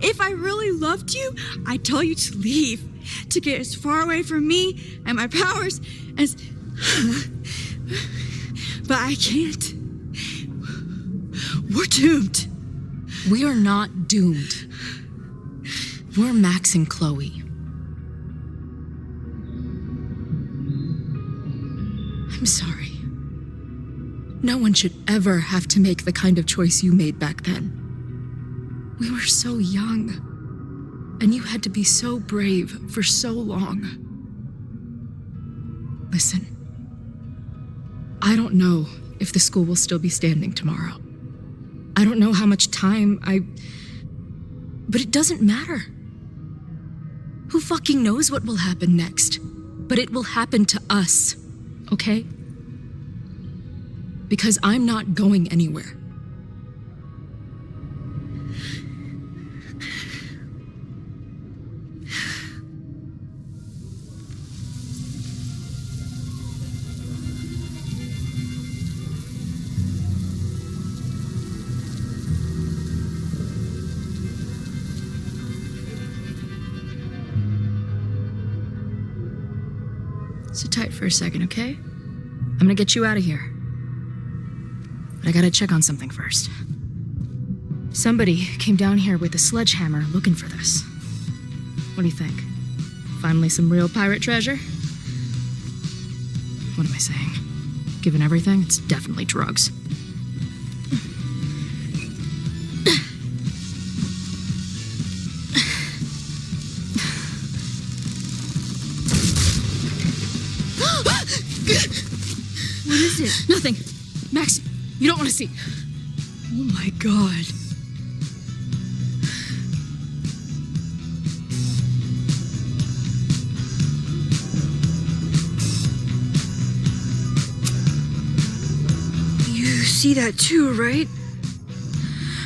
If I really loved you, I'd tell you to leave. To get as far away from me and my powers as... But I can't. We're doomed. We are not doomed. We're Max and Chloe. I'm sorry. No one should ever have to make the kind of choice you made back then. We were so young. And you had to be so brave for so long. Listen, I don't know if the school will still be standing tomorrow. I don't know how much time but it doesn't matter. Who fucking knows what will happen next? But it will happen to us, okay? Because I'm not going anywhere. Sit tight for a second, okay? I'm gonna get you out of here. But I gotta check on something first. Somebody came down here with a sledgehammer looking for this. What do you think? Finally some real pirate treasure? What am I saying? Given everything, it's definitely drugs. What is it? Nothing. Max, you don't want to see. Oh my god. You see that too, right?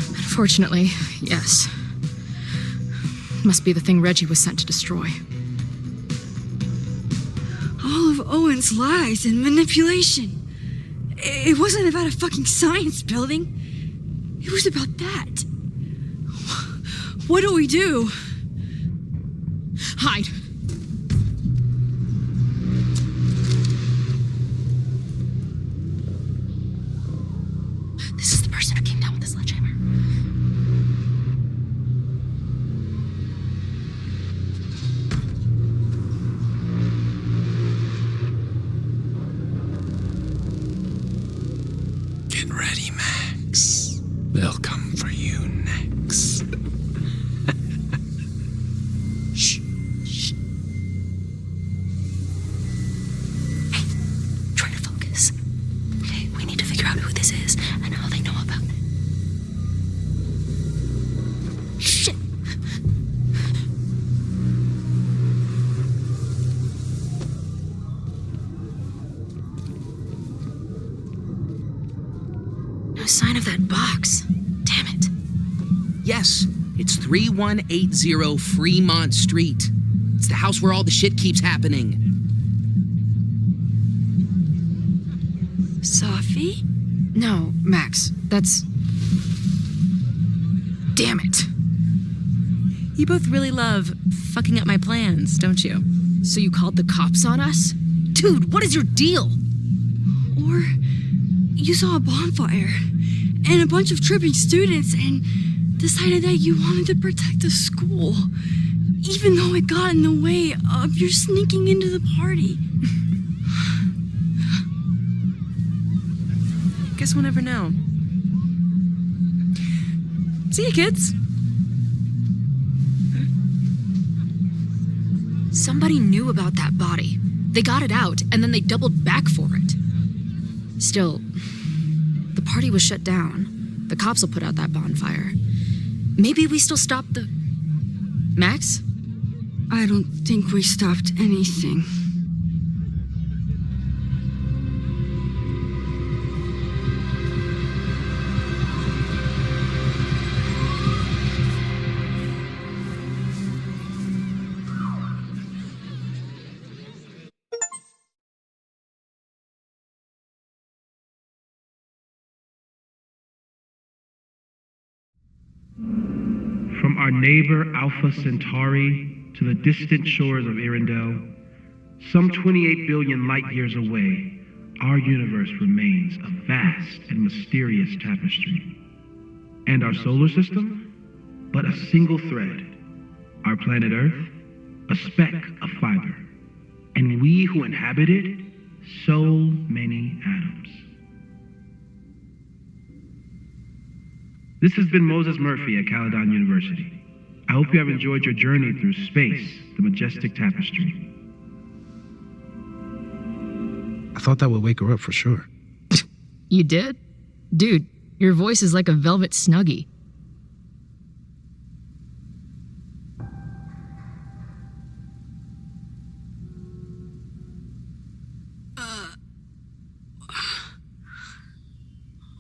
Unfortunately, yes. Must be the thing Reggie was sent to destroy. All of Owen's lies and manipulation. It wasn't about a fucking science building. It was about that. What do we do? Hide. This is the person who came down with the sledgehammer. Get ready, Max. They'll come for you next. Shh. Shh. Hey, try to focus. Okay, we need to figure out who this is and how they know about it. Shit. No sign of that box. Damn it. Yes, it's 3180 Fremont Street. It's the house where all the shit keeps happening. Safi? No, Max, that's... Damn it. You both really love fucking up my plans, don't you? So you called the cops on us? Dude, what is your deal? Or you saw a bonfire and a bunch of tripping students and decided that you wanted to protect the school, even though it got in the way of your sneaking into the party. Guess we'll never know. See you, kids. Somebody knew about that body. They got it out, and then they doubled back for it. Still, the party was shut down. The cops will put out that bonfire. Maybe we still stop the... Max? I don't think we stopped anything. From our neighbor Alpha Centauri to the distant shores of Arendelle, some 28 billion light years away, our universe remains a vast and mysterious tapestry. And our solar system, but a single thread. Our planet Earth, a speck of fiber. And we who inhabit it, so many atoms. This has been Moses Murphy at Caledon University. I hope you have enjoyed your journey through space, the majestic tapestry. I thought that would wake her up for sure. You did? Dude, your voice is like a velvet snuggie.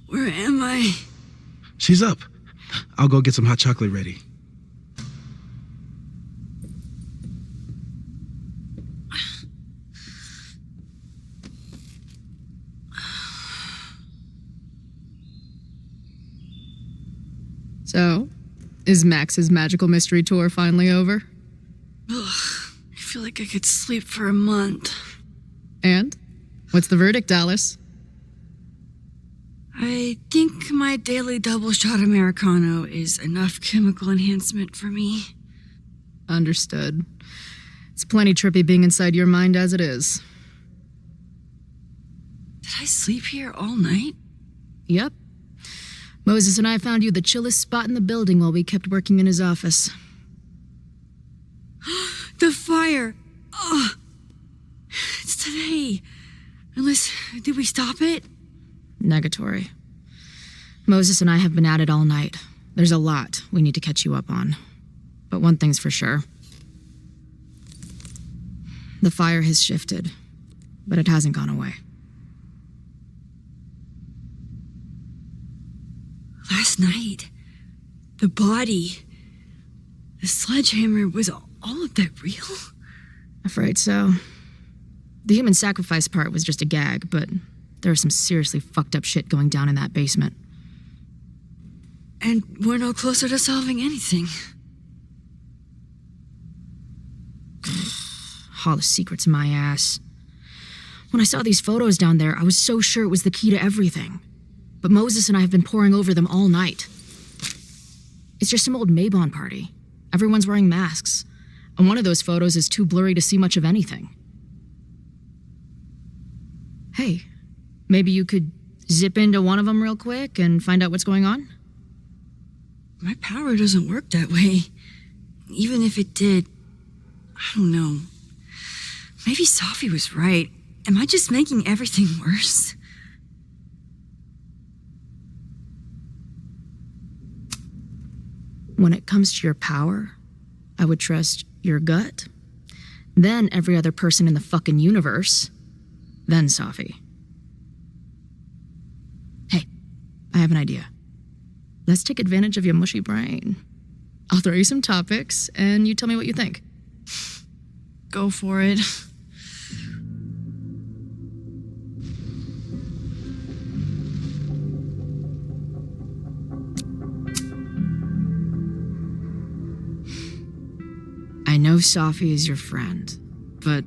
Where am I? She's up. I'll go get some hot chocolate ready. So, is Max's magical mystery tour finally over? Ugh, I feel like I could sleep for a month. And? What's the verdict, Alice? I think my daily double shot Americano is enough chemical enhancement for me. Understood. It's plenty trippy being inside your mind as it is. Did I sleep here all night? Yep. Moses and I found you the chillest spot in the building while we kept working in his office. The fire! Oh, it's today. Unless, did we stop it? Negatory. Moses and I have been at it all night. There's a lot we need to catch you up on. But one thing's for sure. The fire has shifted, but it hasn't gone away. Last night, the body, the sledgehammer, was all of that real? Afraid so. The human sacrifice part was just a gag, but there was some seriously fucked up shit going down in that basement. And we're no closer to solving anything. All the secrets in my ass. When I saw these photos down there, I was so sure it was the key to everything. But Moses and I have been poring over them all night. It's just some old Mabon party. Everyone's wearing masks. And one of those photos is too blurry to see much of anything. Hey, maybe you could zip into one of them real quick and find out what's going on? My power doesn't work that way. Even if it did, I don't know. Maybe Safi was right. Am I just making everything worse? When it comes to your power, I would trust your gut, then every other person in the fucking universe, then Safi. Hey, I have an idea. Let's take advantage of your mushy brain. I'll throw you some topics, and you tell me what you think. Go for it. I know Safi is your friend, but...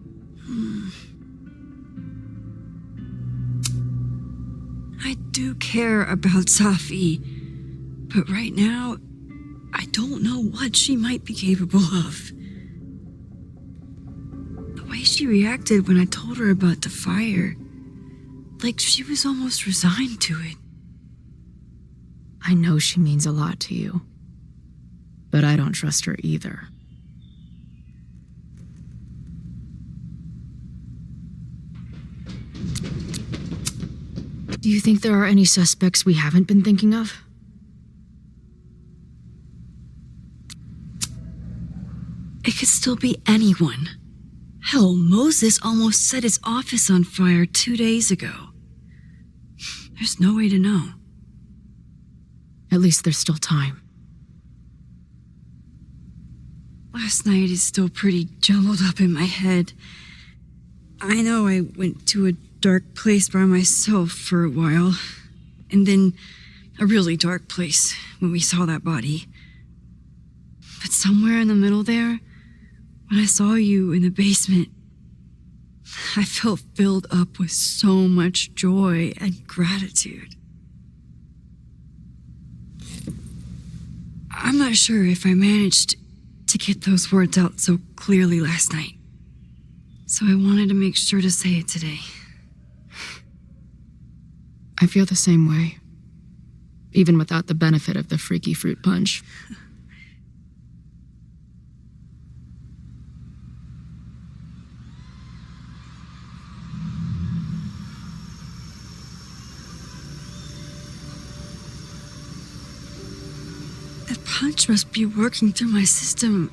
I do care about Safi, but right now, I don't know what she might be capable of. The way she reacted when I told her about the fire, like she was almost resigned to it. I know she means a lot to you, but I don't trust her either. Do you think there are any suspects we haven't been thinking of? It could still be anyone. Hell, Moses almost set his office on fire 2 days ago. There's no way to know. At least there's still time. Last night is still pretty jumbled up in my head. I know I went to a dark place by myself for a while, and then a really dark place when we saw that body. But somewhere in the middle there, when I saw you in the basement, I felt filled up with so much joy and gratitude. I'm not sure if I managed to get those words out so clearly last night, so I wanted to make sure to say it today. I feel the same way. even without the benefit of the freaky fruit punch. That punch must be working through my system.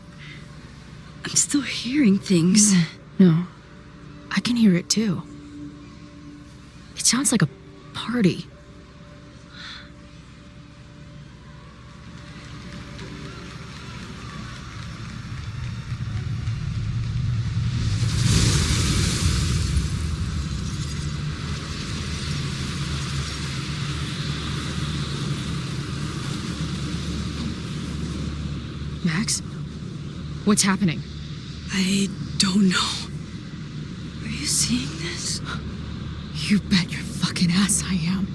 I'm still hearing things. No, I can hear it too. It sounds like a party. Max? What's happening? I don't know. Are you seeing this? You bet your fucking ass I am.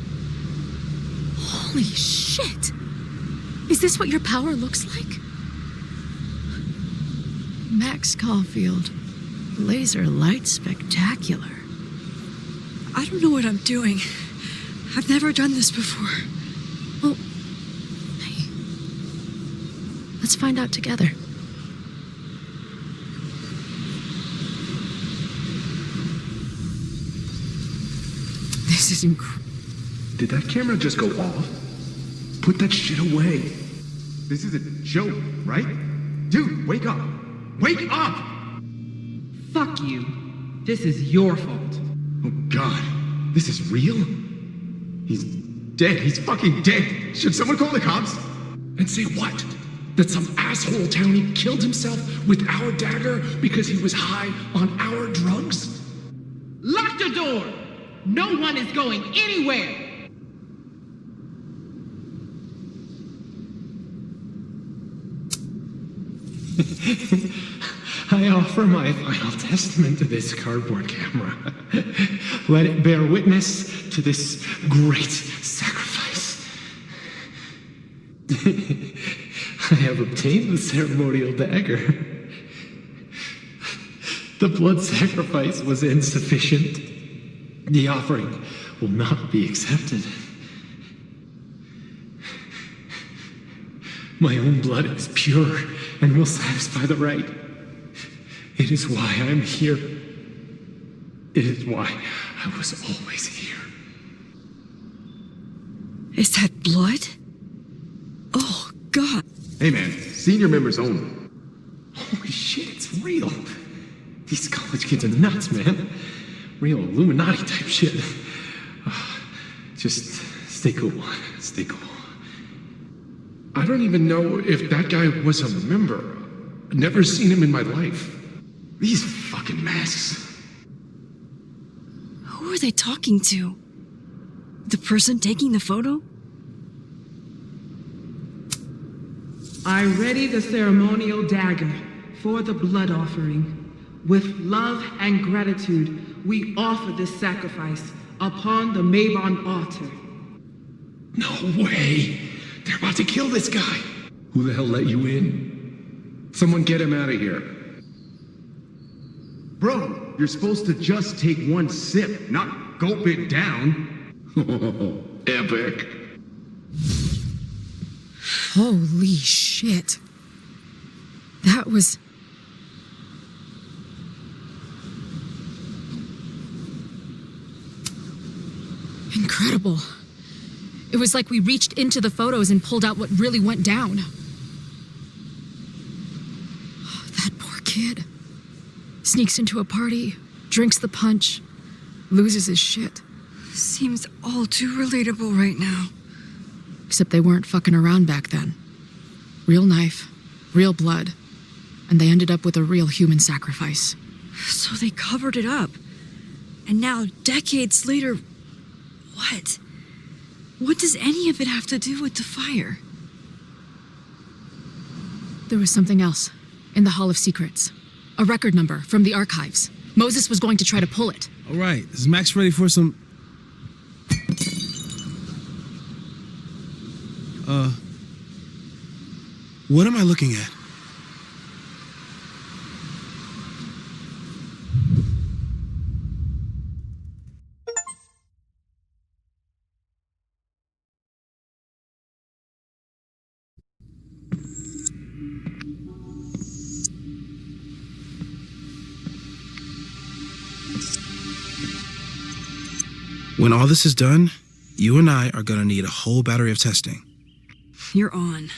Holy shit! Is this what your power looks like? Max Caulfield. Laser light spectacular. I don't know what I'm doing. I've never done this before. Well, hey. Let's find out together. This is incredible. Did that camera just go off? Put that shit away. This is a joke, right? Dude, wake up! Wake up! Fuck you. This is your fault. Oh god, this is real? He's dead. He's fucking dead. Should someone call the cops? And say what? That some asshole townie killed himself with our dagger because he was high on our drugs? Lock the door! No one is going anywhere! I offer my final testament to this cardboard camera. Let it bear witness to this great sacrifice. I have obtained the ceremonial dagger. The blood sacrifice was insufficient. The offering will not be accepted. My own blood is pure and will satisfy the right. It is why I'm here. It is why I was always here. Is that blood? Oh, God. Hey man, senior members only. Holy shit, it's real. These college kids are nuts, man. Real Illuminati type shit. Just stay cool. Stay cool. I don't even know if that guy was a member. Never seen him in my life. These fucking masks. Who are they talking to? The person taking the photo? I ready the ceremonial dagger for the blood offering. With love and gratitude, we offer this sacrifice upon the Mabon altar. No way. They're about to kill this guy. Who the hell let you in? Someone get him out of here. Bro, you're supposed to just take one sip, not gulp it down. Epic. Holy shit. That was... incredible. It was like we reached into the photos and pulled out what really went down. That poor kid. Sneaks into a party, drinks the punch, loses his shit. Seems all too relatable right now. Except they weren't fucking around back then. Real knife, real blood, and they ended up with a real human sacrifice. So they covered it up. And now, decades later, what? What does any of it have to do with the fire? There was something else in the Hall of Secrets. A record number from the archives. Moses was going to try to pull it. All right, is Max ready for some... What am I looking at? When all this is done, you and I are gonna need a whole battery of testing. You're on.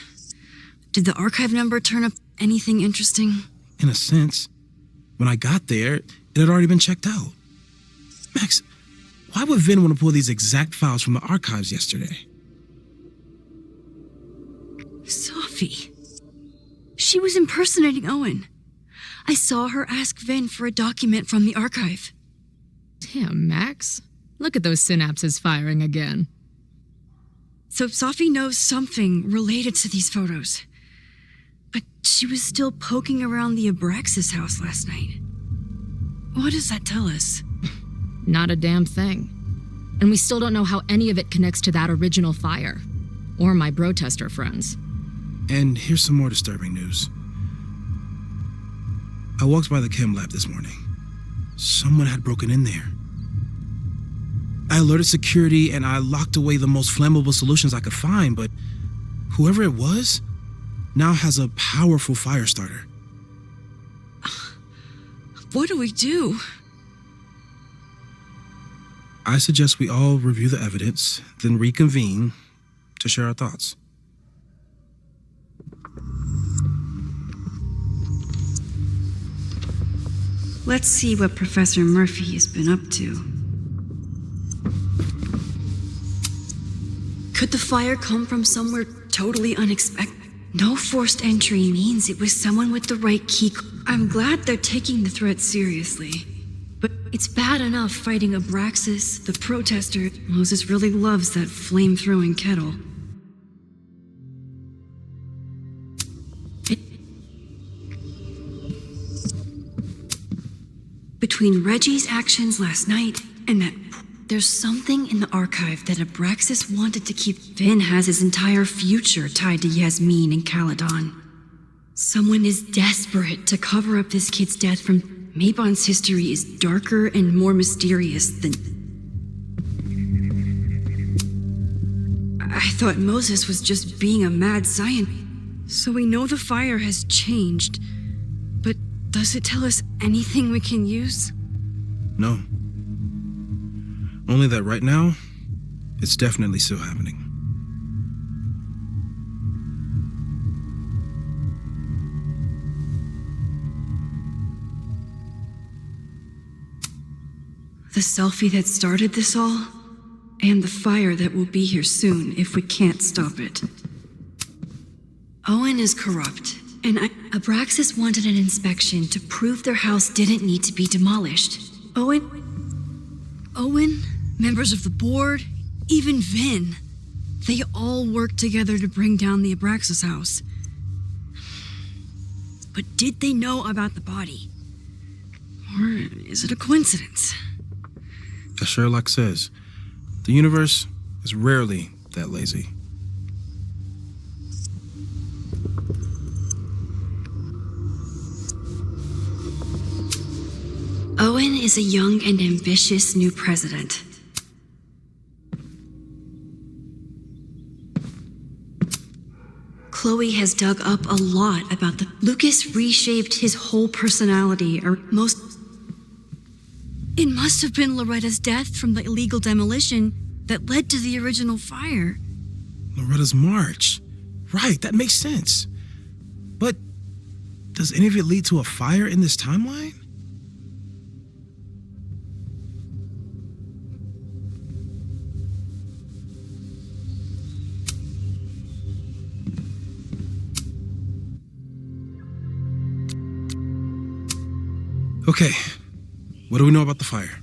Did the archive number turn up anything interesting? In a sense, when I got there, it had already been checked out. Max, why would Vin want to pull these exact files from the archives yesterday? Sophie. She was impersonating Owen. I saw her ask Vin for a document from the archive. Damn, Max. Look at those synapses firing again. So Sophie knows something related to these photos. But she was still poking around the Abraxas house last night. What does that tell us? Not a damn thing. And we still don't know how any of it connects to that original fire. Or my Brotester friends. And here's some more disturbing news. I walked by the chem lab this morning. Someone had broken in there. I alerted security and I locked away the most flammable solutions I could find, but whoever it was now has a powerful fire starter. What do we do? I suggest we all review the evidence, then reconvene to share our thoughts. Let's see what Professor Murphy has been up to. Could the fire come from somewhere totally unexpected? No forced entry means it was someone with the right key. I'm glad they're taking the threat seriously. But it's bad enough fighting Abraxas, the Protester. Moses really loves that flame-throwing kettle. Between Reggie's actions last night and that, there's something in the archive that Abraxas wanted to keep. Vin has his entire future tied to Yasmin and Caledon. Someone is desperate to cover up this kid's death from... Mabon's history is darker and more mysterious than... I thought Moses was just being a mad scientist. So we know the fire has changed, but does it tell us anything we can use? No. Only that right now, it's definitely still happening. The selfie that started this all, and the fire that will be here soon if we can't stop it. Owen is corrupt, and Abraxas wanted an inspection to prove their house didn't need to be demolished. Owen, members of the board, even Vin, they all worked together to bring down the Abraxas house. But did they know about the body? Or is it a coincidence? As Sherlock says, the universe is rarely that lazy. Owen is a young and ambitious new president. Chloe has dug up a lot about the... Lucas reshaped his whole personality, or most... It must have been Loretta's death from the illegal demolition that led to the original fire. Loretta's march. Right, that makes sense. But does any of it lead to a fire in this timeline? Okay, what do we know about the fire?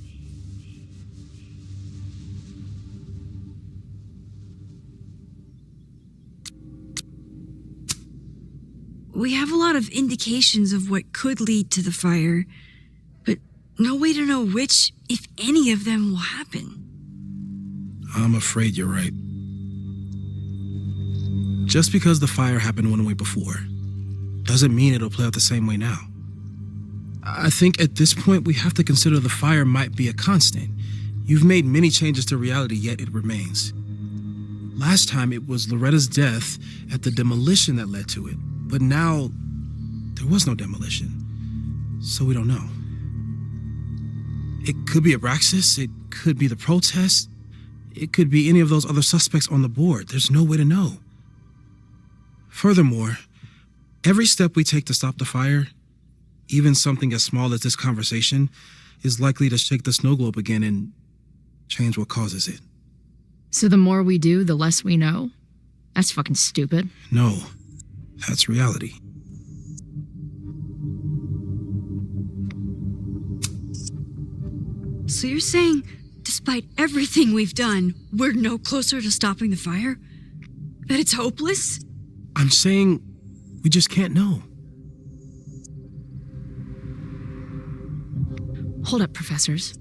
We have a lot of indications of what could lead to the fire, but no way to know which, if any of them, will happen. I'm afraid you're right. Just because the fire happened one way before, doesn't mean it'll play out the same way now. I think at this point we have to consider the fire might be a constant. You've made many changes to reality, yet it remains. Last time it was Loretta's death at the demolition that led to it, but now there was no demolition, so we don't know. It could be Abraxas, it could be the protest, it could be any of those other suspects on the board. There's no way to know. Furthermore, every step we take to stop the fire, even something as small as this conversation, is likely to shake the snow globe again and change what causes it. So the more we do, the less we know? That's fucking stupid. No, that's reality. So you're saying, despite everything we've done, we're no closer to stopping the fire? That it's hopeless? I'm saying we just can't know. Hold up, professors.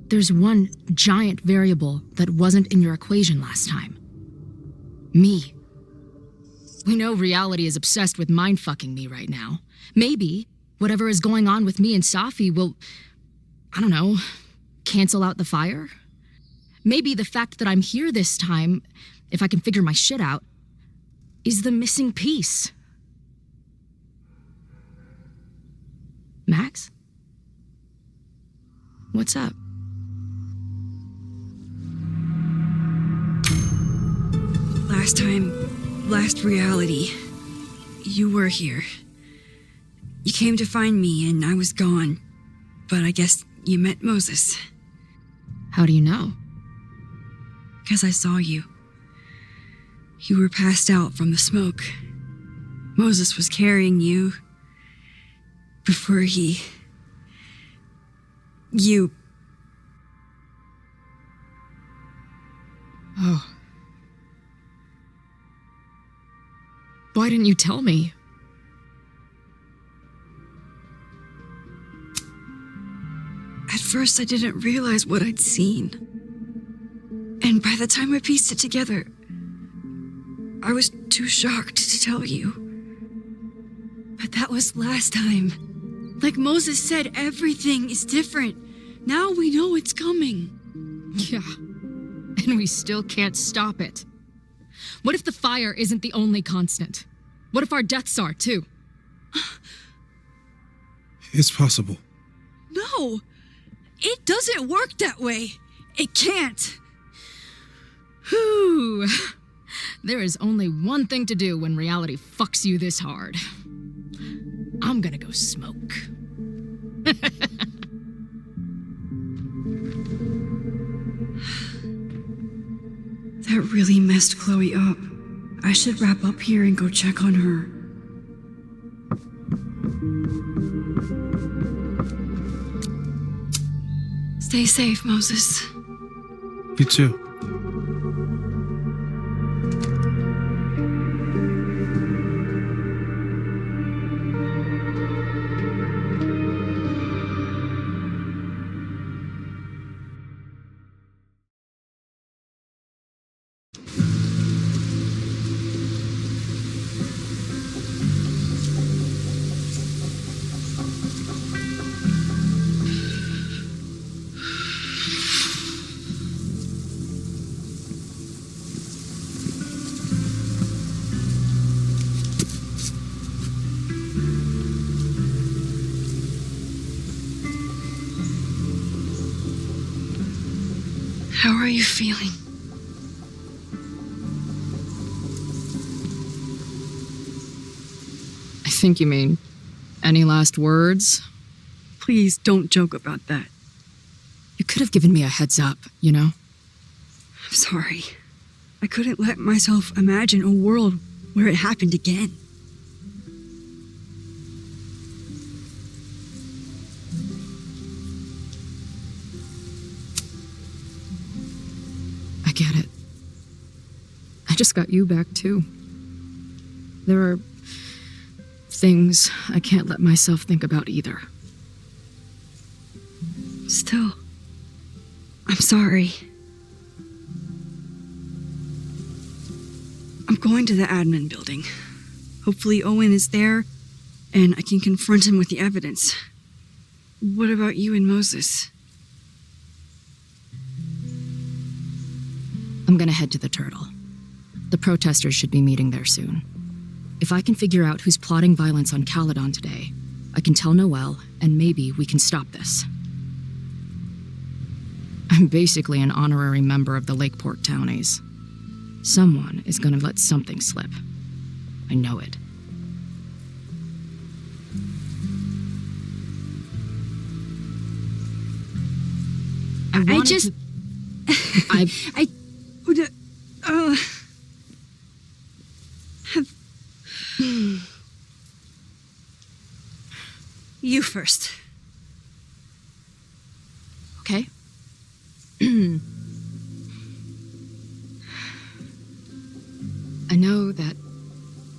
There's one giant variable that wasn't in your equation last time. Me. We know reality is obsessed with mind-fucking me right now. Maybe whatever is going on with me and Safi will, I don't know, cancel out the fire? Maybe the fact that I'm here this time, if I can figure my shit out, is the missing piece. Max? What's up? Last reality, you were here. You came to find me and I was gone, but I guess you met Moses. How do you know? Because I saw you. You were passed out from the smoke. Moses was carrying you before you... Oh. Why didn't you tell me? At first, I didn't realize what I'd seen. And by the time I pieced it together, I was too shocked to tell you. But that was last time. Like Moses said, everything is different. Now we know it's coming. Yeah. And we still can't stop it. What if the fire isn't the only constant? What if our deaths are, too? It's possible. No! It doesn't work that way. It can't. Whew. There is only one thing to do when reality fucks you this hard. I'm gonna go smoke. That really messed Chloe up. I should wrap up here and go check on her. Stay safe, Moses. You too. How are you feeling? I think you mean, any last words? Please don't joke about that. You could have given me a heads up, you know? I'm sorry. I couldn't let myself imagine a world where it happened again. I get it. I just got you back, too. There are things I can't let myself think about either. Still, I'm sorry. I'm going to the admin building. Hopefully Owen is there, and I can confront him with the evidence. What about you and Moses? I'm gonna head to the Turtle. The protesters should be meeting there soon. If I can figure out who's plotting violence on Caledon today, I can tell Noelle, and maybe we can stop this. I'm basically an honorary member of the Lakeport Townies. Someone is gonna let something slip. I know it. You first. Okay. I know that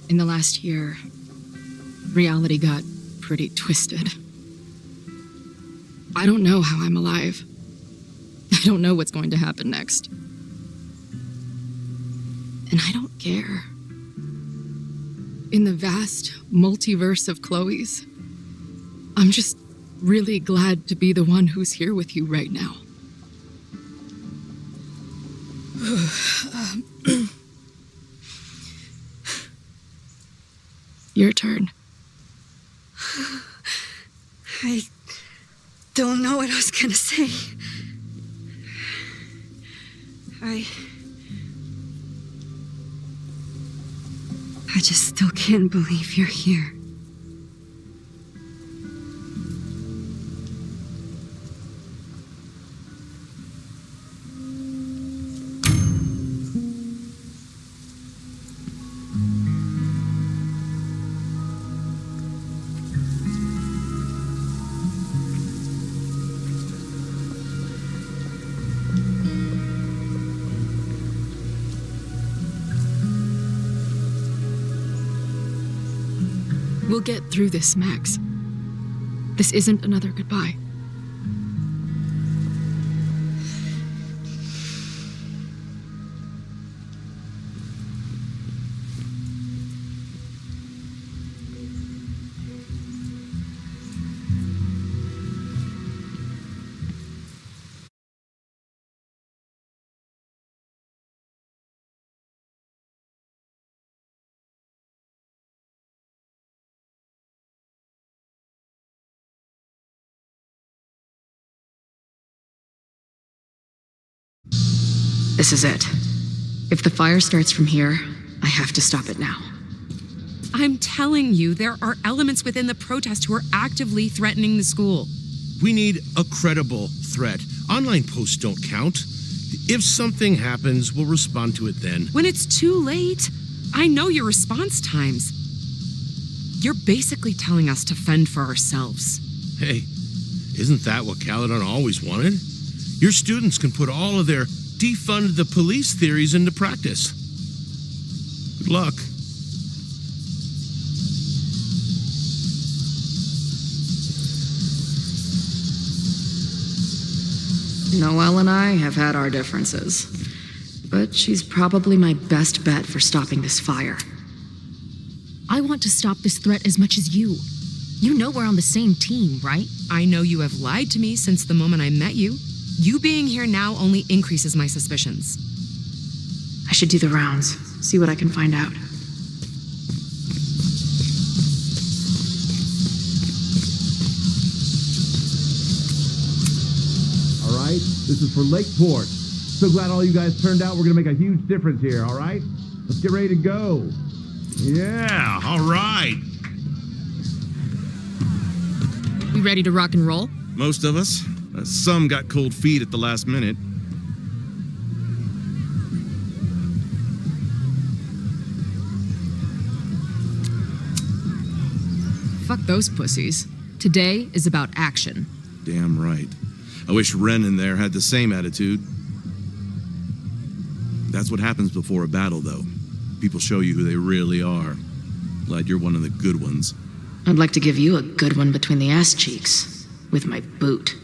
in the last year, reality got pretty twisted. I don't know how I'm alive. I don't know what's going to happen next. And I don't care. In the vast multiverse of Chloe's, I'm just really glad to be the one who's here with you right now. Your turn. I don't know what I was gonna say. I just still can't believe you're here. We'll get through this, Max. This isn't another goodbye. This is it. If the fire starts from here, I have to stop it now. I'm telling you, there are elements within the protest who are actively threatening the school. We need a credible threat. Online posts don't count. If something happens, we'll respond to it then. When it's too late, I know your response times. You're basically telling us to fend for ourselves. Hey, isn't that what Caledon always wanted? Your students can put all of their defund the police theories into practice. Good luck. Noelle and I have had our differences, but she's probably my best bet for stopping this fire. I want to stop this threat as much as you. You know we're on the same team, right? I know you have lied to me since the moment I met you. You being here now only increases my suspicions. I should do the rounds, see what I can find out. All right, this is for Lakeport. So glad all you guys turned out. We're gonna make a huge difference here, all right? Let's get ready to go. Yeah, all right. We ready to rock and roll? Most of us. Some got cold feet at the last minute. Fuck those pussies. Today is about action. Damn right. I wish Ren in there had the same attitude. That's what happens before a battle, though. People show you who they really are. Glad you're one of the good ones. I'd like to give you a good one between the ass cheeks with my boot.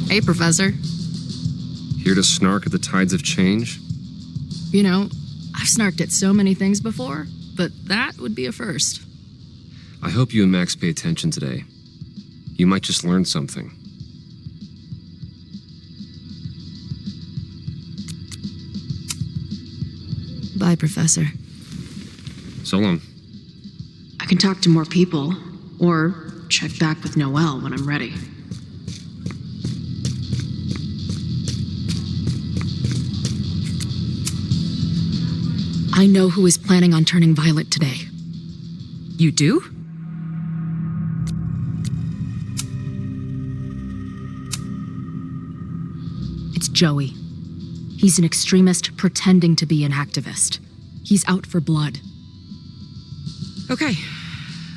Hey, Professor. Here to snark at the tides of change? You know, I've snarked at so many things before, but that would be a first. I hope you and Max pay attention today. You might just learn something. Bye, Professor. So long. I can talk to more people, or check back with Noelle when I'm ready. I know who is planning on turning Violet today. You do? It's Joey. He's an extremist pretending to be an activist. He's out for blood. Okay.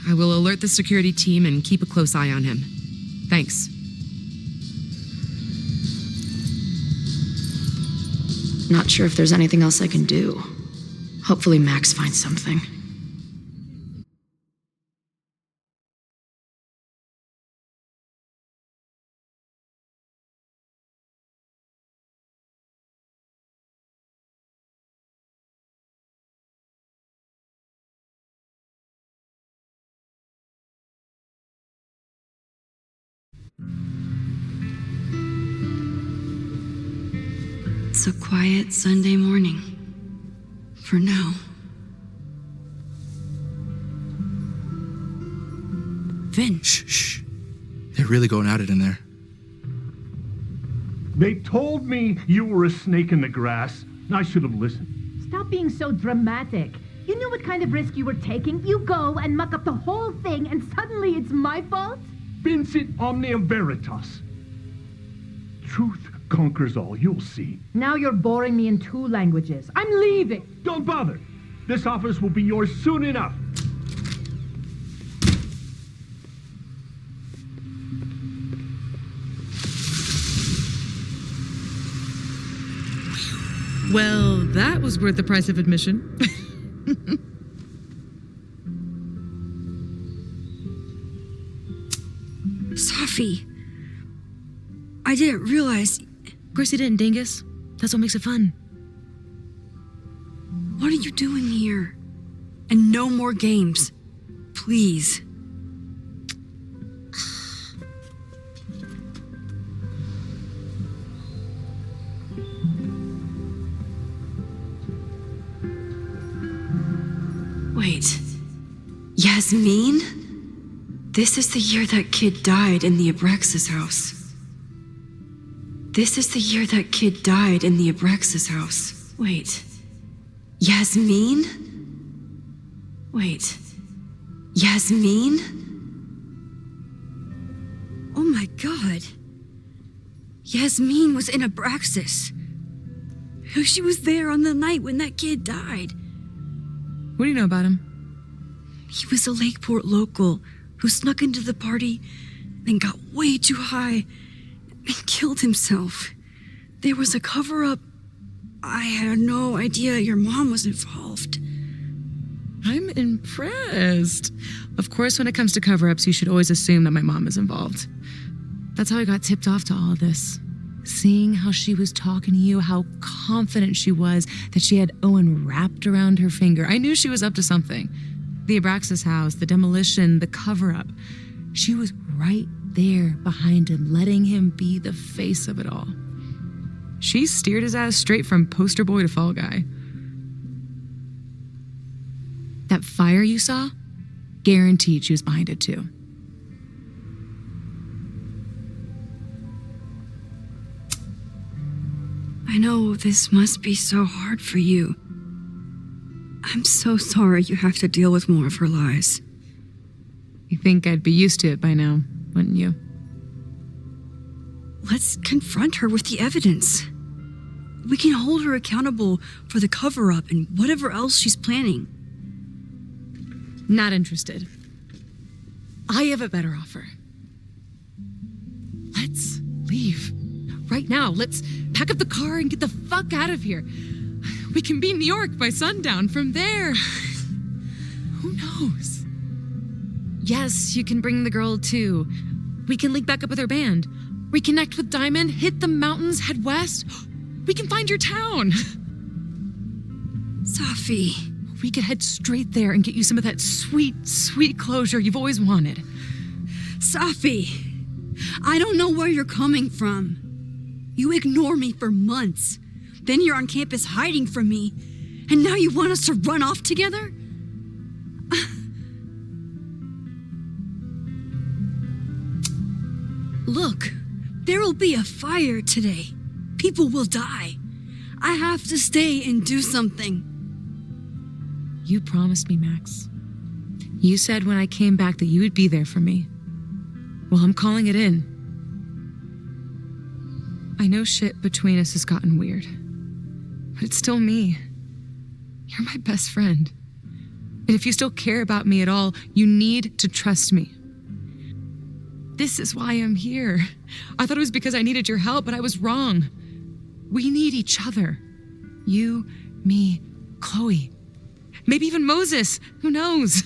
I will alert the security team and keep a close eye on him. Thanks. Not sure if there's anything else I can do. Hopefully Max finds something. It's a quiet Sunday morning. For now. Vin. Shh. They're really going at it in there. They told me you were a snake in the grass. I should have listened. Stop being so dramatic. You knew what kind of risk you were taking. You go and muck up the whole thing, and suddenly it's my fault? Vincit omnia veritas. Truth conquers all, you'll see. Now you're boring me in 2 languages. I'm leaving. Don't bother. This office will be yours soon enough. Well, that was worth the price of admission. Safi. I didn't realize. Of course you didn't, Dingus. That's what makes it fun. What are you doing here? And no more games. Please. Wait. Yasmin? This is the year that kid died in the Abraxas house. This is the year that kid died in the Abraxas house. Wait. Yasmin? Wait. Yasmin? Oh my god. Yasmin was in Abraxas. She was there on the night when that kid died. What do you know about him? He was a Lakeport local who snuck into the party, then got way too high and killed himself. There was a cover-up. I had no idea your mom was involved. I'm impressed. Of course, when it comes to cover-ups, you should always assume that my mom is involved. That's how I got tipped off to all of this. Seeing how she was talking to you, how confident she was that she had Owen wrapped around her finger. I knew she was up to something. The Abraxas house, the demolition, the cover-up. She was right there behind him, letting him be the face of it all. She steered his ass straight from poster boy to fall guy. That fire you saw, guaranteed she was behind it too. I know this must be so hard for you. I'm so sorry you have to deal with more of her lies. You think I'd be used to it by now, wouldn't you? Let's confront her with the evidence. We can hold her accountable for the cover-up and whatever else she's planning. Not interested. I have a better offer. Let's leave. Right now, let's pack up the car and get the fuck out of here. We can be in New York by sundown. From there, who knows? Yes, you can bring the girl too. We can link back up with her band. Reconnect with Diamond, hit the mountains, head west. We can find your town. Safi. We could head straight there and get you some of that sweet, sweet closure you've always wanted. Safi, I don't know where you're coming from. You ignore me for months. Then you're on campus hiding from me. And now you want us to run off together? Look, there will be a fire today. People will die. I have to stay and do something. You promised me, Max. You said when I came back that you would be there for me. Well, I'm calling it in. I know shit between us has gotten weird, but it's still me. You're my best friend. And if you still care about me at all, you need to trust me. This is why I'm here. I thought it was because I needed your help, but I was wrong. We need each other. You, me, Chloe. Maybe even Moses. Who knows?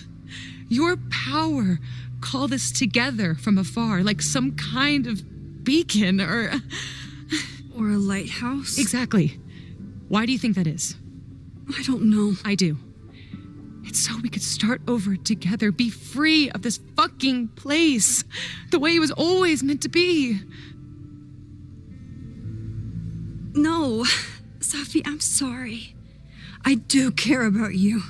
Your power called us together from afar, like some kind of beacon or a lighthouse? Exactly. Why do you think that is? I don't know. I do. It's so we could start over together, be free of this fucking place, the way it was always meant to be. No, Safi, I'm sorry. I do care about you.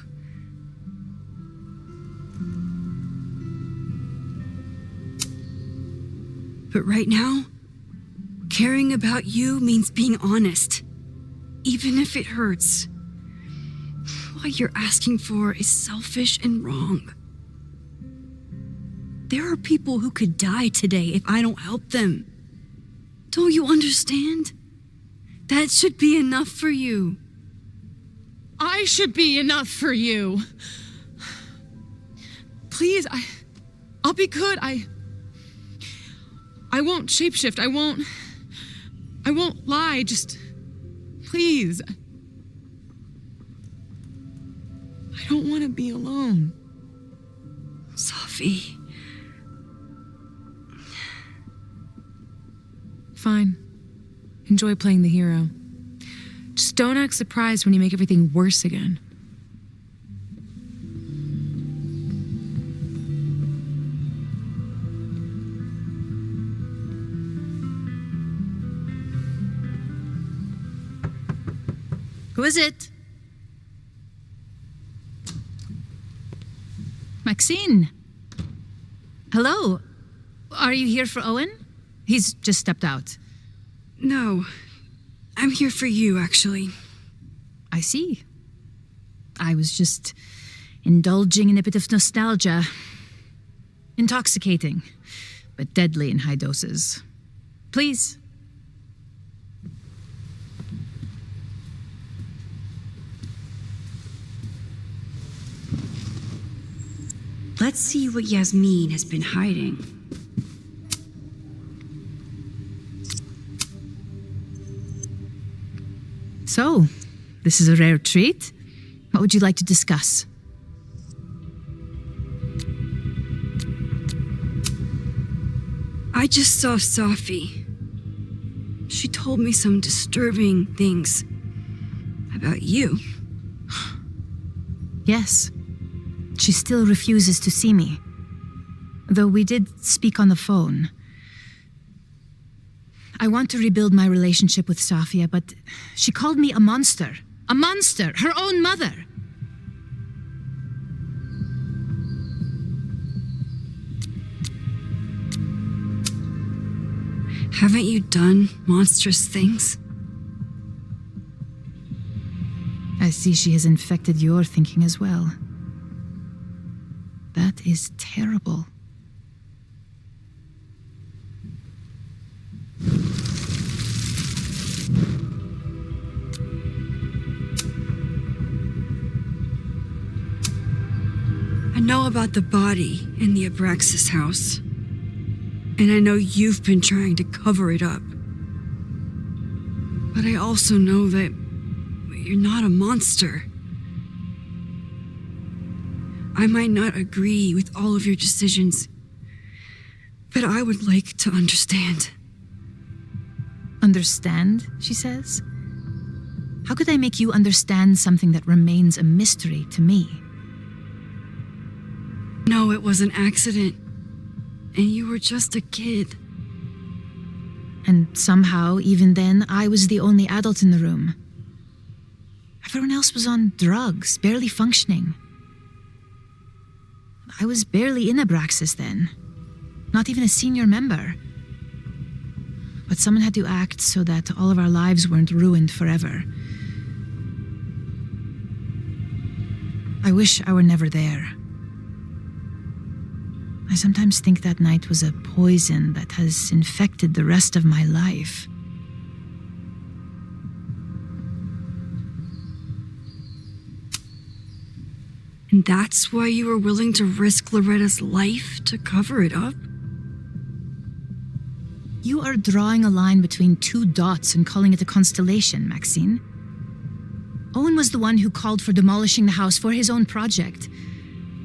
But right now, caring about you means being honest, even if it hurts. What you're asking for is selfish and wrong. There are people who could die today if I don't help them. Don't you understand? That should be enough for you. I should be enough for you. Please, I'll be good. I won't shapeshift. I won't lie. Just please. I don't want to be alone. Safi. Fine. Enjoy playing the hero. Just don't act surprised when you make everything worse again. Who is it? Maxine. Hello. Are you here for Owen? He's just stepped out. No. I'm here for you, actually. I see. I was just indulging in a bit of nostalgia. Intoxicating, but deadly in high doses. Please. Let's see what Yasmin has been hiding. So, this is a rare treat. What would you like to discuss? I just saw Safi. She told me some disturbing things about you. Yes. She still refuses to see me. Though we did speak on the phone. I want to rebuild my relationship with Safia, but she called me a monster. A monster! Her own mother! Haven't you done monstrous things? I see she has infected your thinking as well. That is terrible. I know about the body in the Abraxas house. And I know you've been trying to cover it up. But I also know that you're not a monster. I might not agree with all of your decisions, but I would like to understand. Understand, she says? How could I make you understand something that remains a mystery to me? No, it was an accident. And you were just a kid. And somehow, even then, I was the only adult in the room. Everyone else was on drugs, barely functioning. I was barely in Abraxas then. Not even a senior member. But someone had to act so that all of our lives weren't ruined forever. I wish I were never there. I sometimes think that night was a poison that has infected the rest of my life. And that's why you were willing to risk Loretta's life to cover it up? You are drawing a line between two dots and calling it a constellation, Maxine. Owen was the one who called for demolishing the house for his own project.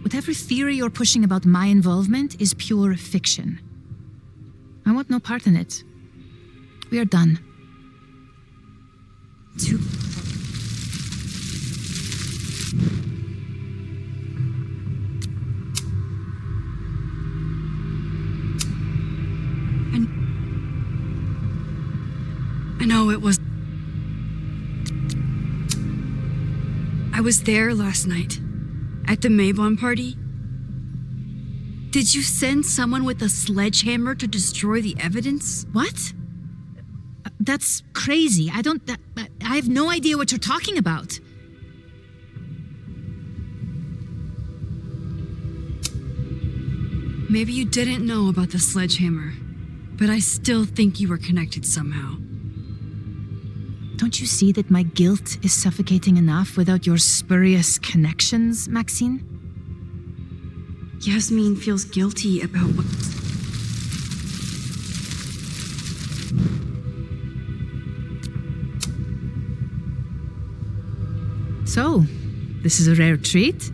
Whatever theory you're pushing about my involvement is pure fiction. I want no part in it. We are done. I know it was... I was there last night. At the Maybon party? Did you send someone with a sledgehammer to destroy the evidence? What? That's crazy. I have no idea what you're talking about. Maybe you didn't know about the sledgehammer, but I still think you were connected somehow. Don't you see that my guilt is suffocating enough without your spurious connections, Maxine? Yasmin feels guilty about what... So, this is a rare treat.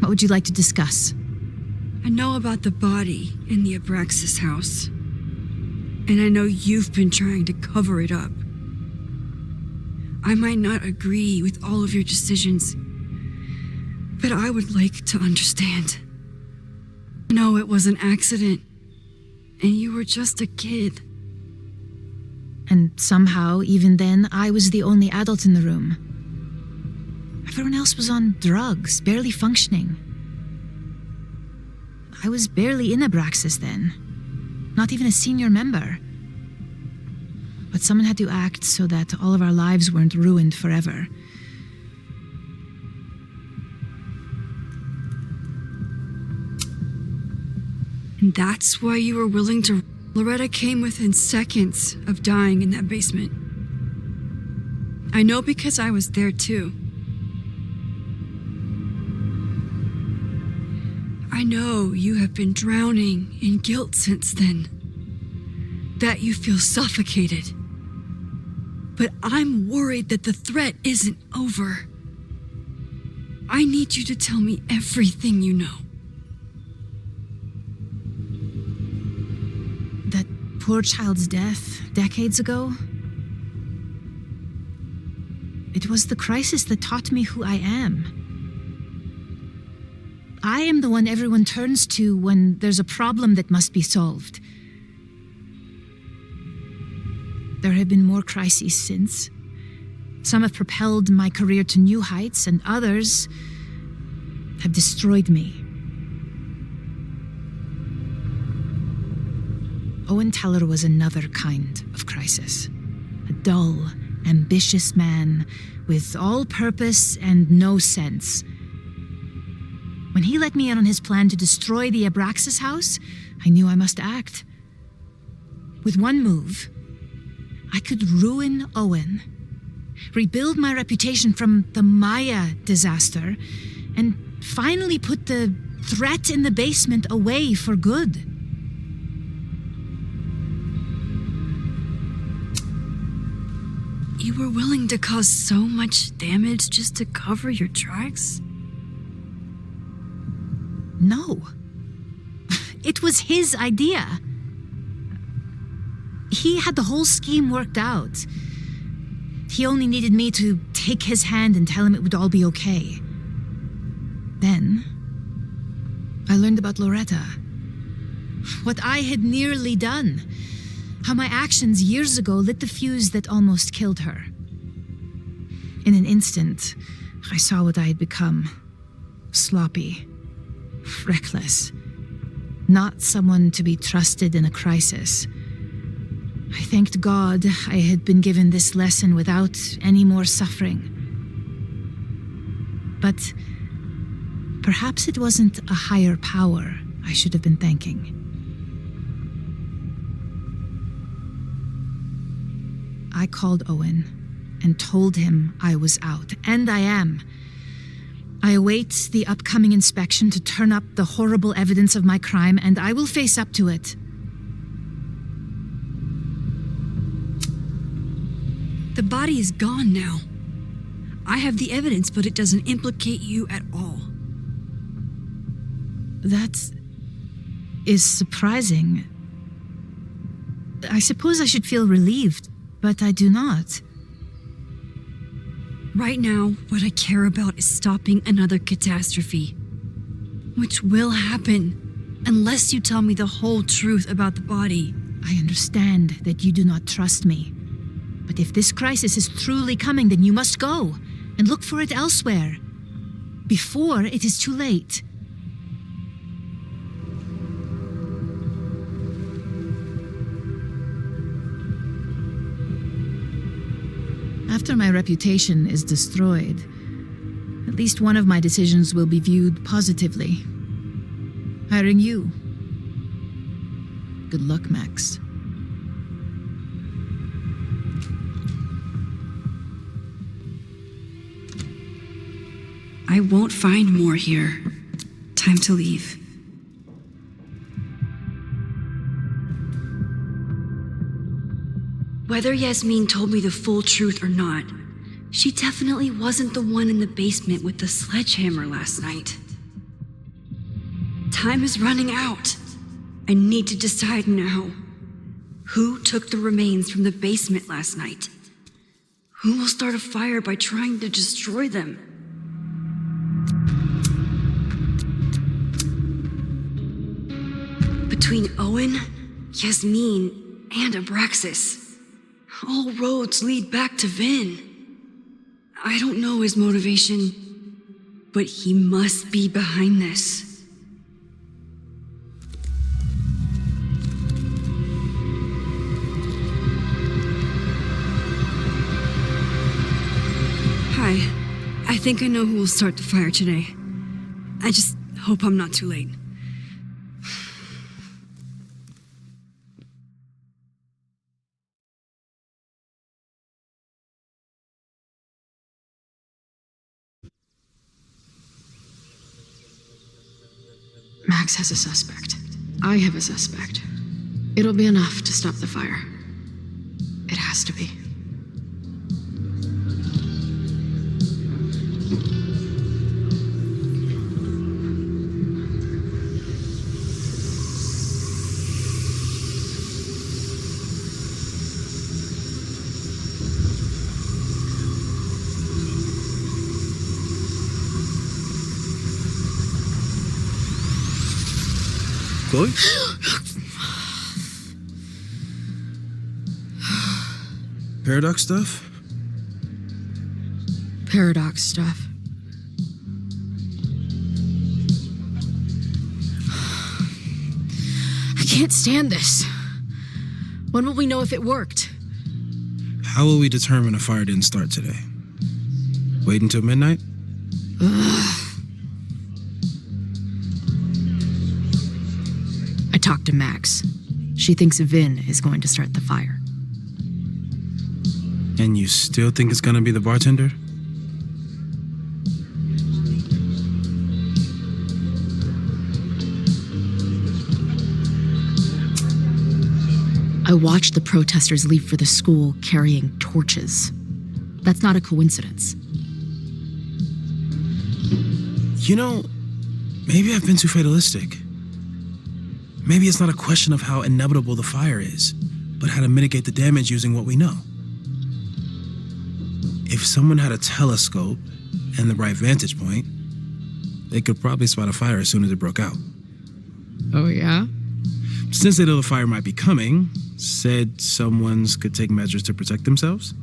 What would you like to discuss? I know about the body in the Abraxas house. And I know you've been trying to cover it up. I might not agree with all of your decisions, but I would like to understand. No, it was an accident, and you were just a kid. And somehow, even then, I was the only adult in the room. Everyone else was on drugs, barely functioning. I was barely in Abraxas then. Not even a senior member. But someone had to act so that all of our lives weren't ruined forever. And that's why you were willing to... Loretta came within seconds of dying in that basement. I know because I was there too. I know you have been drowning in guilt since then. That you feel suffocated. But I'm worried that the threat isn't over. I need you to tell me everything you know. That poor child's death decades ago? It was the crisis that taught me who I am. I am the one everyone turns to when there's a problem that must be solved. There have been more crises since. Some have propelled my career to new heights, and others have destroyed me. Owen Teller was another kind of crisis. A dull, ambitious man with all purpose and no sense. When he let me in on his plan to destroy the Abraxas house, I knew I must act. With one move, I could ruin Owen, rebuild my reputation from the Maya disaster, and finally put the threat in the basement away for good. You were willing to cause so much damage just to cover your tracks? No. It was his idea. He had the whole scheme worked out. He only needed me to take his hand and tell him it would all be okay. Then, I learned about Loretta. What I had nearly done. How my actions years ago lit the fuse that almost killed her. In an instant, I saw what I had become. Sloppy. Reckless. Not someone to be trusted in a crisis. I thanked God I had been given this lesson without any more suffering. But perhaps it wasn't a higher power I should have been thanking. I called Owen and told him I was out, and I am. I await the upcoming inspection to turn up the horrible evidence of my crime, and I will face up to it. The body is gone now. I have the evidence, but it doesn't implicate you at all. That is surprising. I suppose I should feel relieved, but I do not. Right now, what I care about is stopping another catastrophe. Which will happen, unless you tell me the whole truth about the body. I understand that you do not trust me. But if this crisis is truly coming, then you must go and look for it elsewhere. Before it is too late. After my reputation is destroyed, at least one of my decisions will be viewed positively. Hiring you. Good luck, Max. I won't find more here. Time to leave. Whether Yasmin told me the full truth or not, she definitely wasn't the one in the basement with the sledgehammer last night. Time is running out. I need to decide now. Who took the remains from the basement last night? Who will start a fire by trying to destroy them? Between Owen, Yasmin, and Abraxas, all roads lead back to Vin. I don't know his motivation, but he must be behind this. Hi, I think I know who will start the fire today. I just hope I'm not too late. Max has a suspect. I have a suspect. It'll be enough to stop the fire. It has to be. Chloe? Paradox stuff? Paradox stuff. I can't stand this. When will we know if it worked? How will we determine a fire didn't start today? Wait until midnight? Ugh. I talked to Max. She thinks Vin is going to start the fire. And you still think it's gonna be the bartender? I watched the protesters leave for the school carrying torches. That's not a coincidence. You know, maybe I've been too fatalistic. Maybe it's not a question of how inevitable the fire is, but how to mitigate the damage using what we know. If someone had a telescope and the right vantage point, they could probably spot a fire as soon as it broke out. Oh, yeah? Since they know the fire might be coming, said someone's could take measures to protect themselves.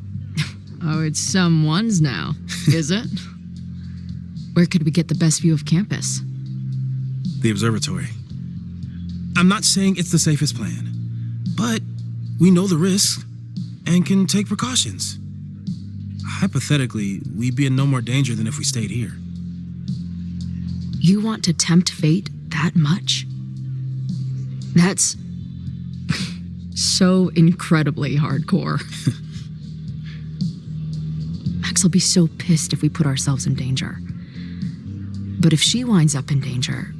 Oh, it's someone's now, is it? Where could we get the best view of campus? The observatory. I'm not saying it's the safest plan, but we know the risks and can take precautions. Hypothetically, we'd be in no more danger than if we stayed here. You want to tempt fate that much? That's so incredibly hardcore. Max will be so pissed if we put ourselves in danger. But if she winds up in danger,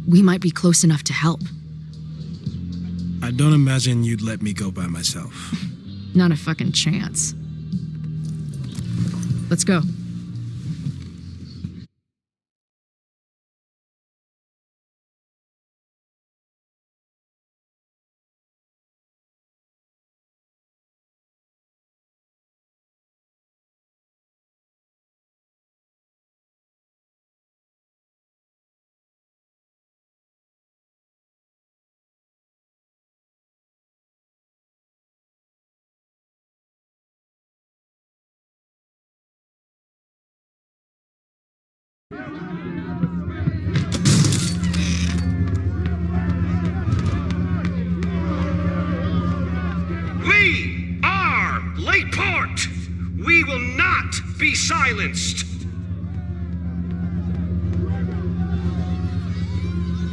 we might be close enough to help. I don't imagine you'd let me go by myself. Not a fucking chance. Let's go. We are Lakeport! We will not be silenced!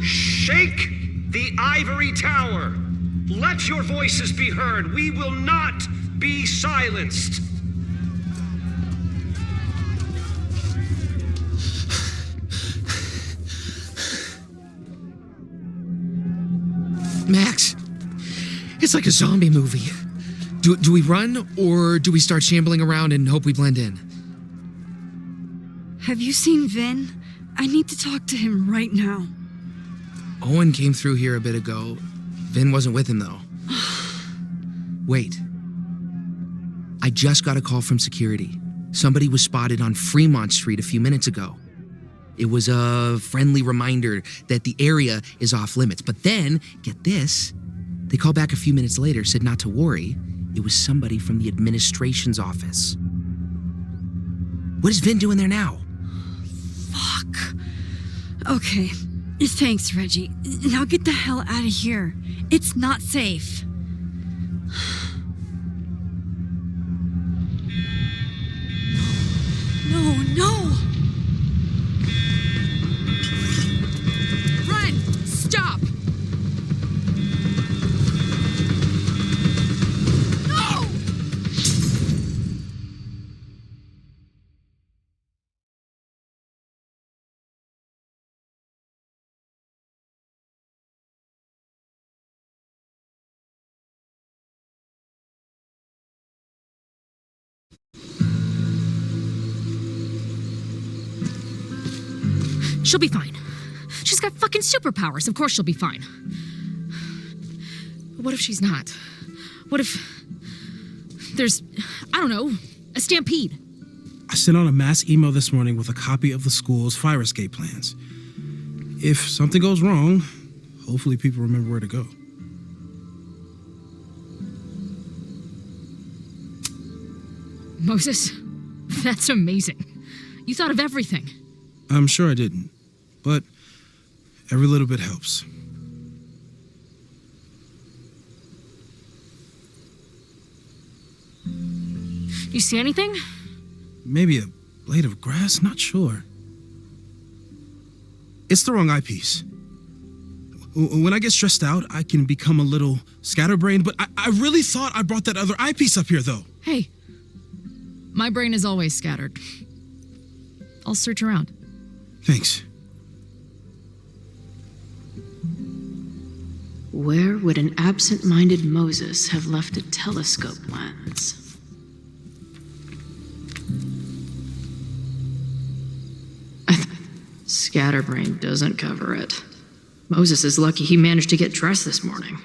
Shake the ivory tower! Let your voices be heard! We will not be silenced! Max, it's like a zombie movie. Do we run, or do we start shambling around and hope we blend in? Have you seen Vin? I need to talk to him right now. Owen came through here a bit ago. Vin wasn't with him, though. Wait. I just got a call from security. Somebody was spotted on Fremont Street a few minutes ago. It was a friendly reminder that the area is off limits. But then, get this, they called back a few minutes later, said not to worry. It was somebody from the administration's office. What is Vin doing there now? Fuck. Okay. Thanks, Reggie. Now get the hell out of here. It's not safe. No. Run! Stop! No! She'll be fine. She's got fucking superpowers. Of course she'll be fine. What if she's not? What if there's, I don't know, a stampede? I sent out a mass email this morning with a copy of the school's fire escape plans. If something goes wrong, hopefully people remember where to go. Moses, that's amazing. You thought of everything. I'm sure I didn't, but every little bit helps. You see anything? Maybe a blade of grass, not sure. It's the wrong eyepiece. When I get stressed out, I can become a little scatterbrained, but I really thought I brought that other eyepiece up here, though. Hey, my brain is always scattered. I'll search around. Thanks. Where would an absent-minded Moses have left a telescope lens? Scatterbrain doesn't cover it. Moses is lucky he managed to get dressed this morning.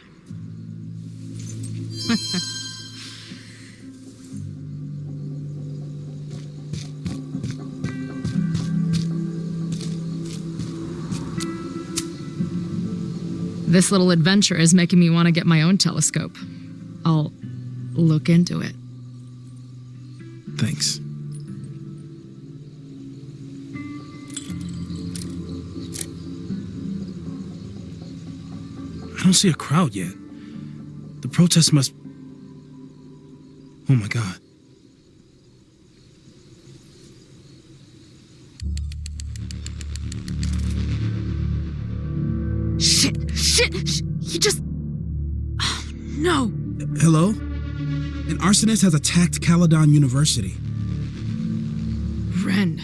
This little adventure is making me want to get my own telescope. I'll look into it. Thanks. I don't see a crowd yet. The protest must... Oh my God. Shit! He just... Oh, no! Hello? An arsonist has attacked Caledon University. Ren.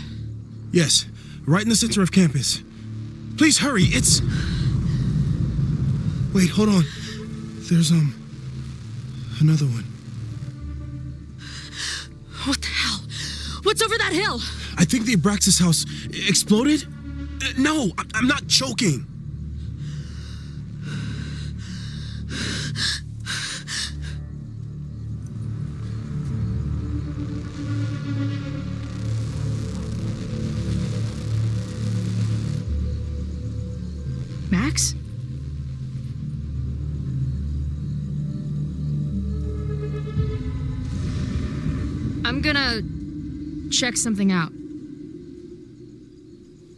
Yes, right in the center of campus. Please hurry, it's... Wait, hold on. There's, another one. What the hell? What's over that hill? I think the Abraxas house exploded? No, I'm not joking. Max? I'm gonna check something out.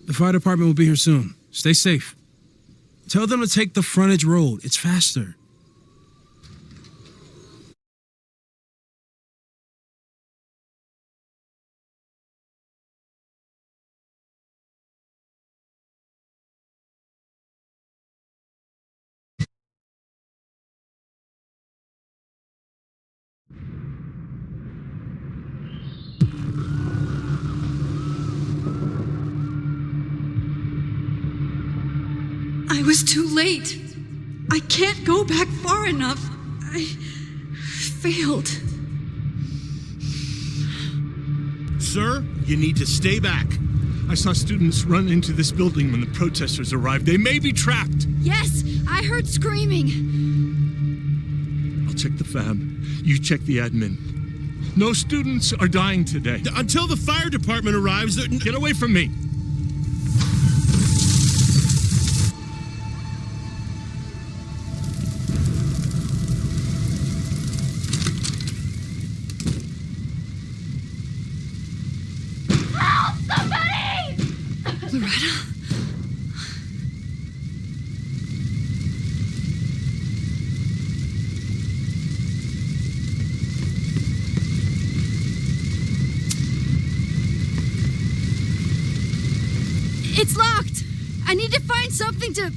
The fire department will be here soon. Stay safe. Tell them to take the frontage road. It's faster. I was too late. I can't go back far enough. I failed. Sir, you need to stay back. I saw students run into this building when the protesters arrived. They may be trapped. Yes, I heard screaming. I'll check the fab. You check the admin. No students are dying today. Until the fire department arrives, get away from me. Loretta? It's locked! I need to find something to...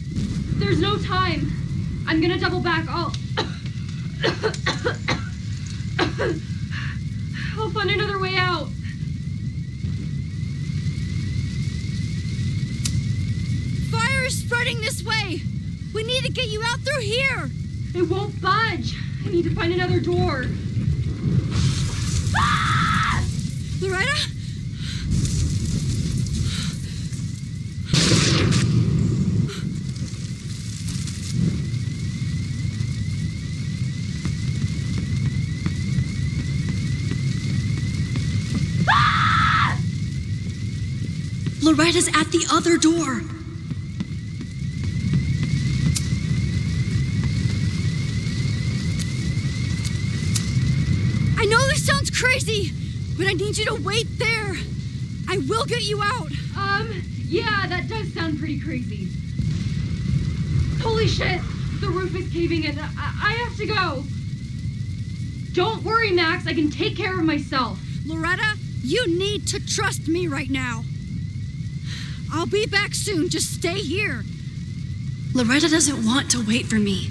There's no time. I'm gonna double back. I'll find another way out. Fire is spreading this way! We need to get you out through here! It won't budge. I need to find another door. Ah! Loretta? Loretta's at the other door. I know this sounds crazy, but I need you to wait there. I will get you out. Yeah, that does sound pretty crazy. Holy shit! The roof is caving in. I have to go. Don't worry, Max. I can take care of myself. Loretta, you need to trust me right now. I'll be back soon. Just stay here. Loretta doesn't want to wait for me.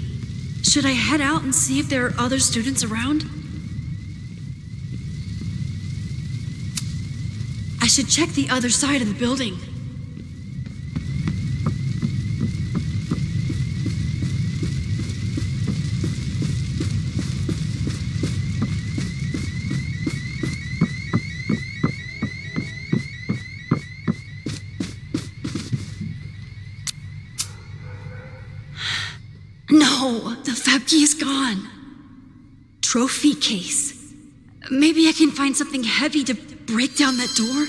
Should I head out and see if there are other students around? I should check the other side of the building. No, the fab key is gone. Trophy case. Maybe I can find something heavy to break down that door?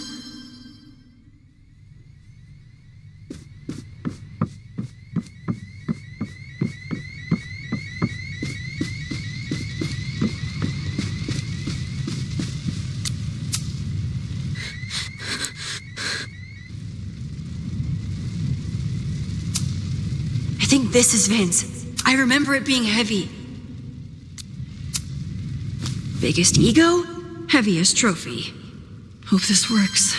This is Vince. I remember it being heavy. Biggest ego, heaviest trophy. Hope this works.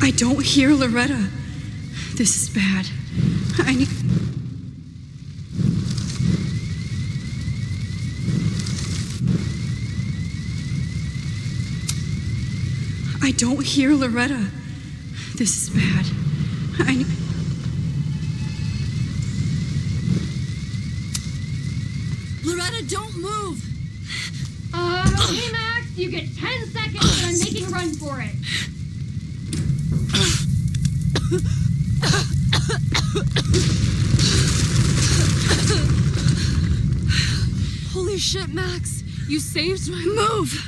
I don't hear Loretta. This is bad. I need... I don't hear Loretta. This is bad. I need... Loretta, don't move! Okay, Max, you get 10 seconds and I'm making a run for it. Holy shit, Max! You saved my move!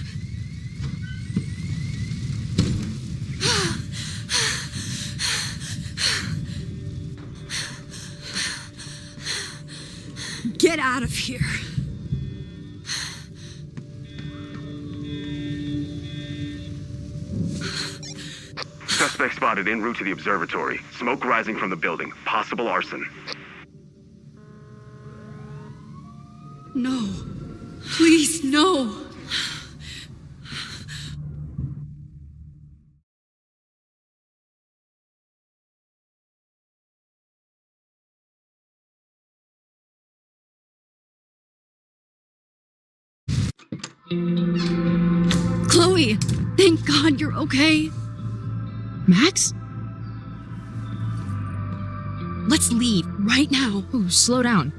Get out of here. Suspect spotted en route to the observatory. Smoke rising from the building. Possible arson. No. Please, no. Chloe, thank God you're okay. Max? Let's leave right now. Ooh, slow down.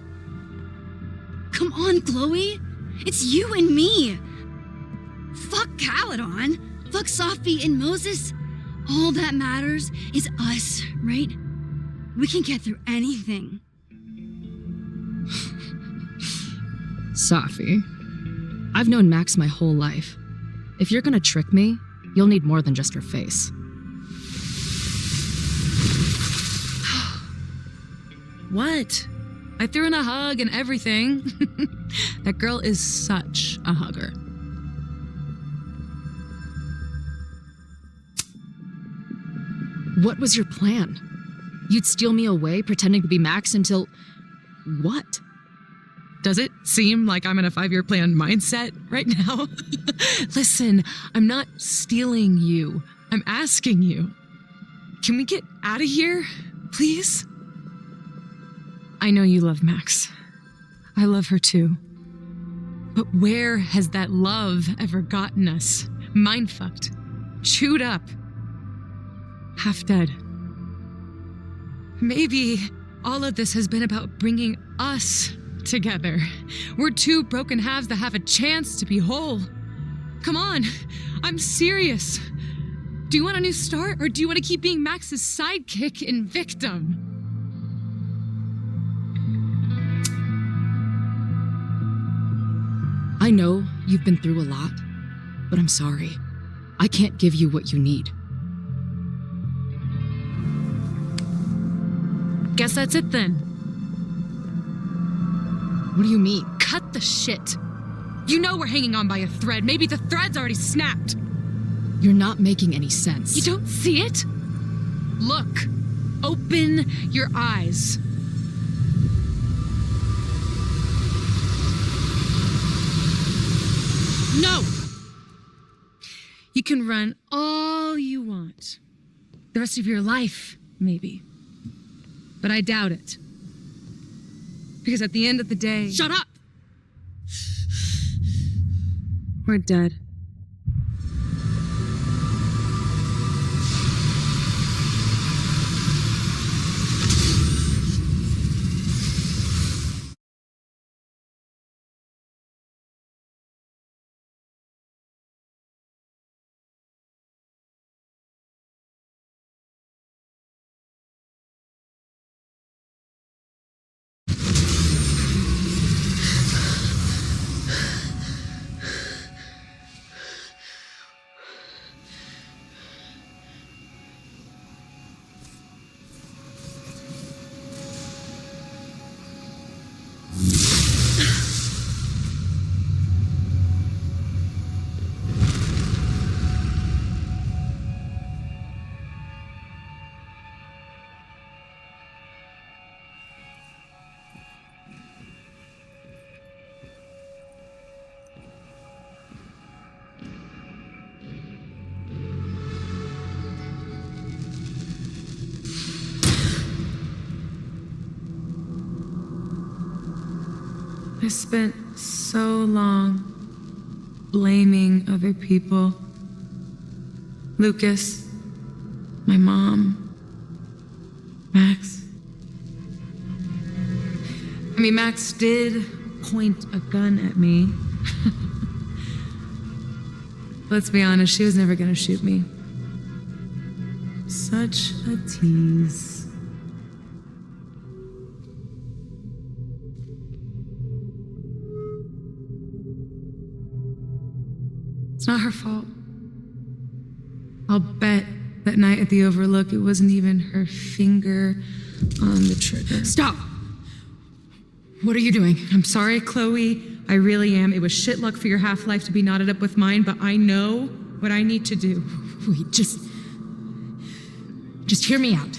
Come on, Chloe. It's you and me. Fuck Caledon. Fuck Sophie and Moses. All that matters is us, right? We can get through anything. Safi, I've known Max my whole life. If you're gonna trick me, you'll need more than just her face. What? I threw in a hug and everything. That girl is such a hugger. What was your plan? You'd steal me away pretending to be Max until... what? Does it seem like I'm in a 5-year plan mindset right now? Listen, I'm not stealing you. I'm asking you. Can we get out of here, please? I know you love Max. I love her too. But where has that love ever gotten us? Mind-fucked. Chewed up. Half dead. Maybe all of this has been about bringing us together. We're two broken halves that have a chance to be whole. Come on, I'm serious. Do you want a new start, or do you want to keep being Max's sidekick and victim? I know you've been through a lot, but I'm sorry. I can't give you what you need. Guess that's it then. What do you mean? Cut the shit. You know we're hanging on by a thread. Maybe the thread's already snapped. You're not making any sense. You don't see it? Look. Open your eyes. No! You can run all you want. The rest of your life, maybe. But I doubt it. Because at the end of the day... Shut up! We're dead. I spent so long blaming other people. Lucas, my mom, Max. I mean, Max did point a gun at me. Let's be honest, she was never gonna shoot me. Such a tease. It's not her fault. I'll bet that night at the Overlook, it wasn't even her finger on the trigger. Stop! What are you doing? I'm sorry, Chloe. I really am. It was shit luck for your half-life to be knotted up with mine, but I know what I need to do. Wait, just hear me out.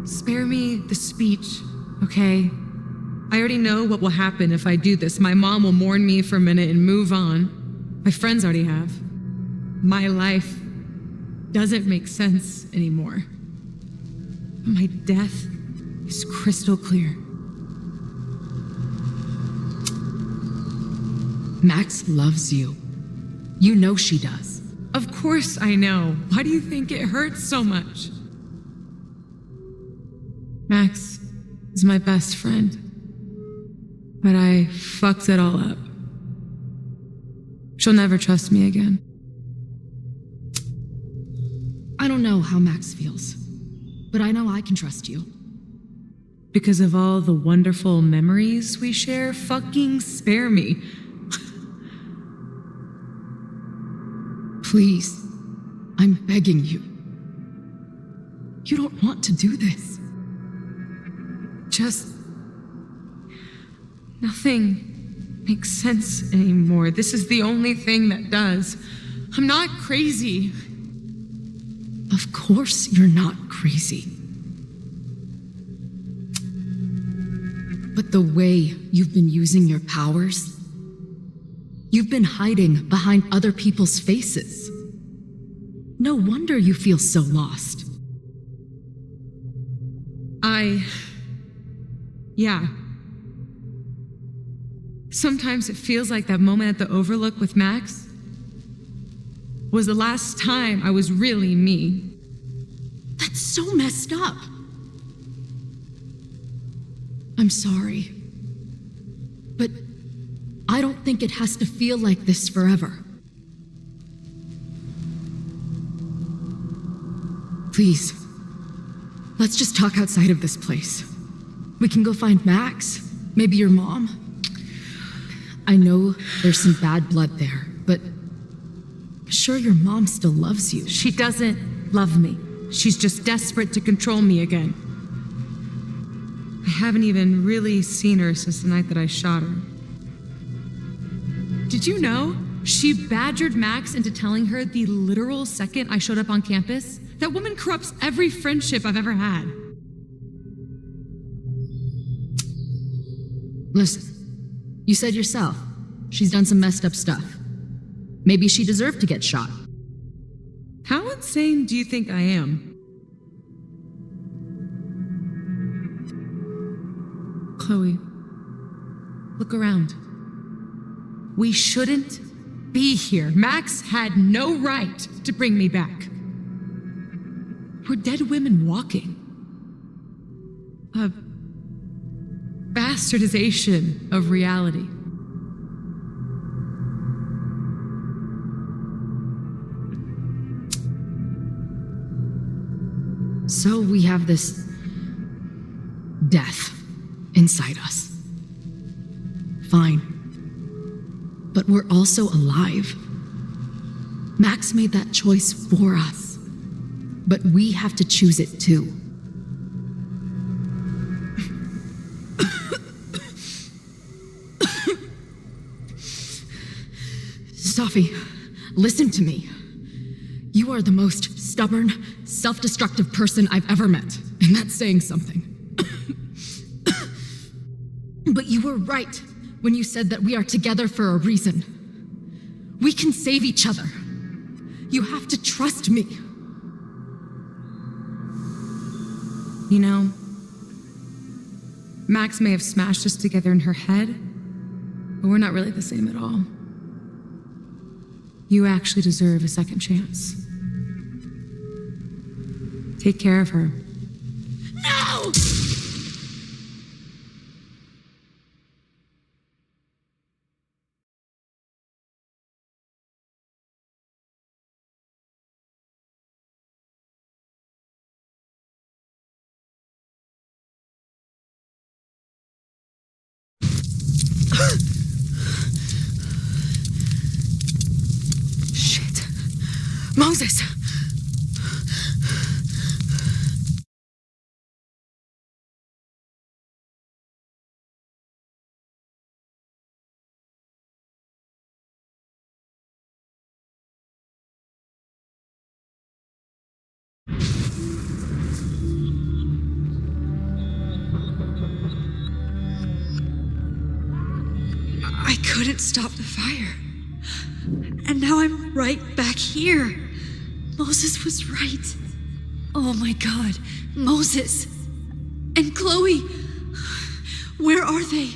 Spare me the speech, okay? I already know what will happen if I do this. My mom will mourn me for a minute and move on. My friends already have. My life doesn't make sense anymore. My death is crystal clear. Max loves you. You know she does. Of course I know. Why do you think it hurts so much? Max is my best friend. But I fucked it all up. She'll never trust me again. I don't know how Max feels, but I know I can trust you. Because of all the wonderful memories we share, fucking spare me. Please, I'm begging you. You don't want to do this. Just... nothing makes sense anymore. This is the only thing that does. I'm not crazy. Of course you're not crazy. But the way you've been using your powers, you've been hiding behind other people's faces. No wonder you feel so lost. Yeah. Sometimes it feels like that moment at the Overlook with Max was the last time I was really me. That's so messed up. I'm sorry. But I don't think it has to feel like this forever. Please, let's just talk outside of this place. We can go find Max, maybe your mom. I know there's some bad blood there, but sure your mom still loves you. She doesn't love me. She's just desperate to control me again. I haven't even really seen her since the night that I shot her. Did you know? She badgered Max into telling her the literal second I showed up on campus. That woman corrupts every friendship I've ever had. Listen, you said yourself, she's done some messed up stuff. Maybe she deserved to get shot. How insane do you think I am? Chloe, look around. We shouldn't be here. Max had no right to bring me back. We're dead women walking. A bastardization of reality. So we have this death inside us. Fine. But we're also alive. Max made that choice for us. But we have to choose it too. Safi, listen to me. You are the most stubborn, self-destructive person I've ever met, and that's saying something. But you were right when you said that we are together for a reason. We can save each other. You have to trust me. You know, Max may have smashed us together in her head, but we're not really the same at all. You actually deserve a second chance. Take care of her. No! Shit. Moses! I couldn't stop the fire. And now I'm right back here. Moses was right. Oh my God, Moses. And Chloe. Where are they?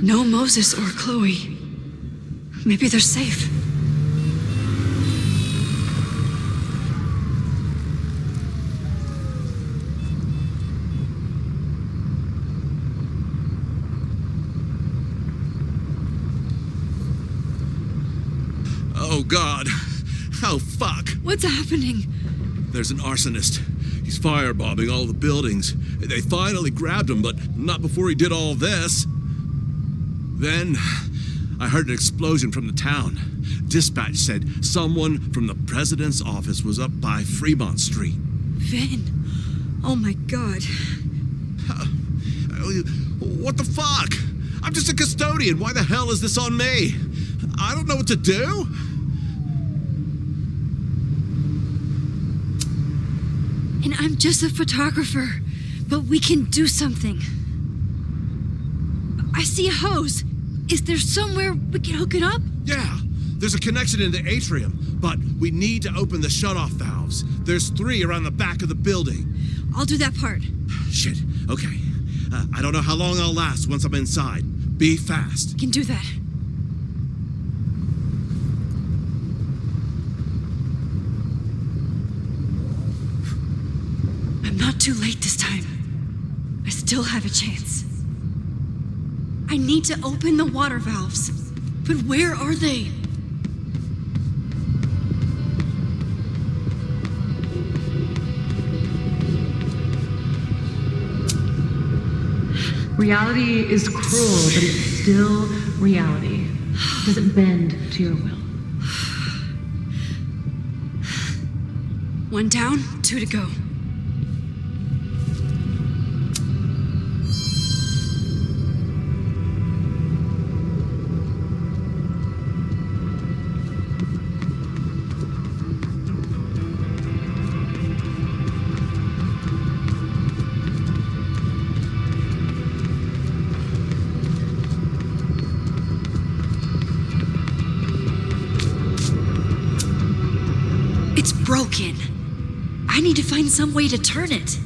No Moses or Chloe. Maybe they're safe. Oh, God. Oh, fuck. What's happening? There's an arsonist. He's firebombing all the buildings. They finally grabbed him, but not before he did all this. Then, I heard an explosion from the town. Dispatch said someone from the president's office was up by Fremont Street. Vin. Oh my God. What the fuck? I'm just a custodian. Why the hell is this on me? I don't know what to do. And I'm just a photographer, but we can do something. I see a hose. Is there somewhere we can hook it up? Yeah, there's a connection in the atrium, but we need to open the shutoff valves. There's 3 around the back of the building. I'll do that part. Shit, okay. I don't know how long I'll last once I'm inside. Be fast. Can do that. I'm not too late this time. I still have a chance. I need to open the water valves. But where are they? Reality is cruel, but it's still reality. It doesn't bend to your will. 1 down, 2 to go. It's broken. I need to find some way to turn it.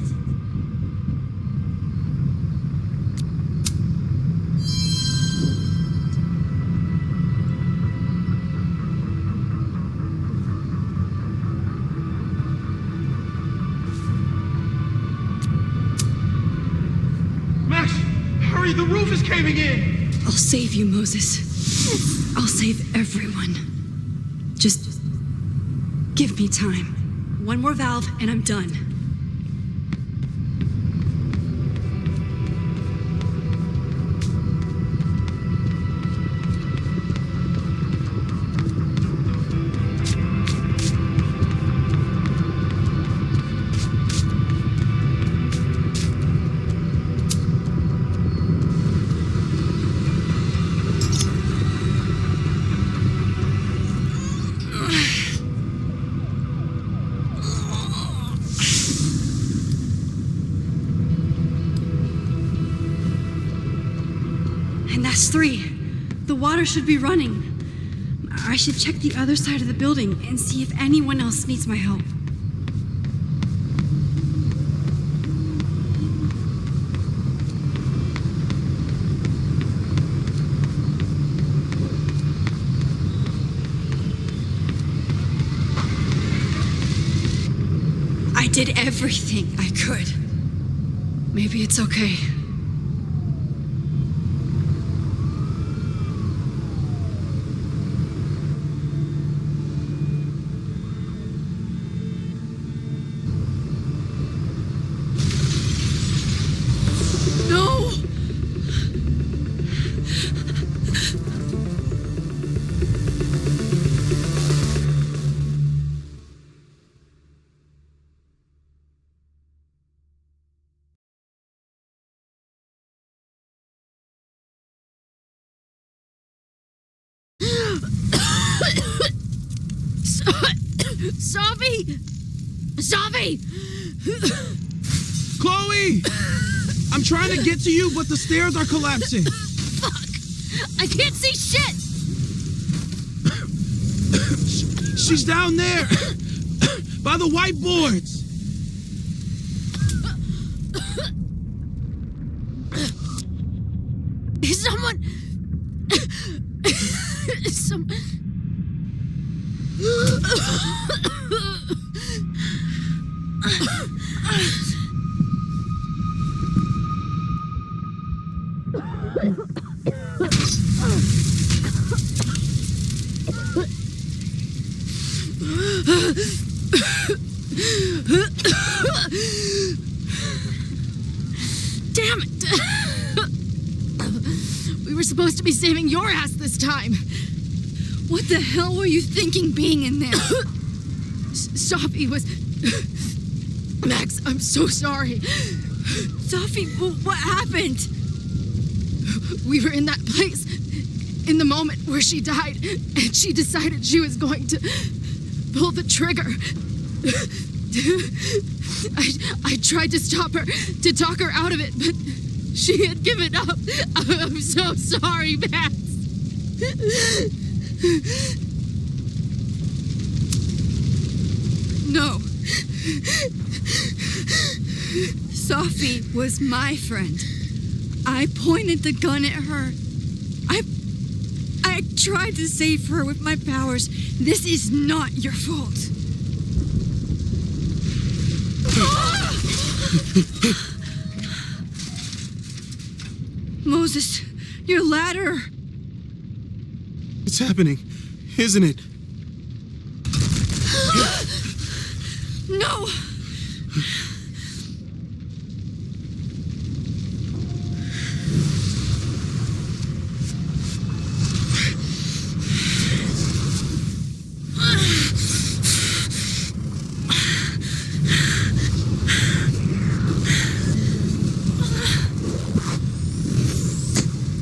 Max, hurry, the roof is caving in! I'll save you, Moses. I'll save everyone. Just give me time. 1 more valve and I'm done. And that's 3. The water should be running. I should check the other side of the building and see if anyone else needs my help. I did everything I could. Maybe it's okay. No! Safi! Safi! Chloe! I'm trying to get to you, but the stairs are collapsing. Fuck! I can't see shit! She's down there! By the whiteboards! Someone... Damn it! We were supposed to be saving your ass this time. What the hell were you thinking being in there? Safi was... Max, I'm so sorry. Safi, what happened? We were in that place in the moment where she died, and she decided she was going to pull the trigger. I tried to stop her, to talk her out of it, but she had given up. I'm so sorry, Max. No. Safi was my friend. I pointed the gun at her. I tried to save her with my powers. This is not your fault. Moses, your ladder. It's happening, isn't it? No!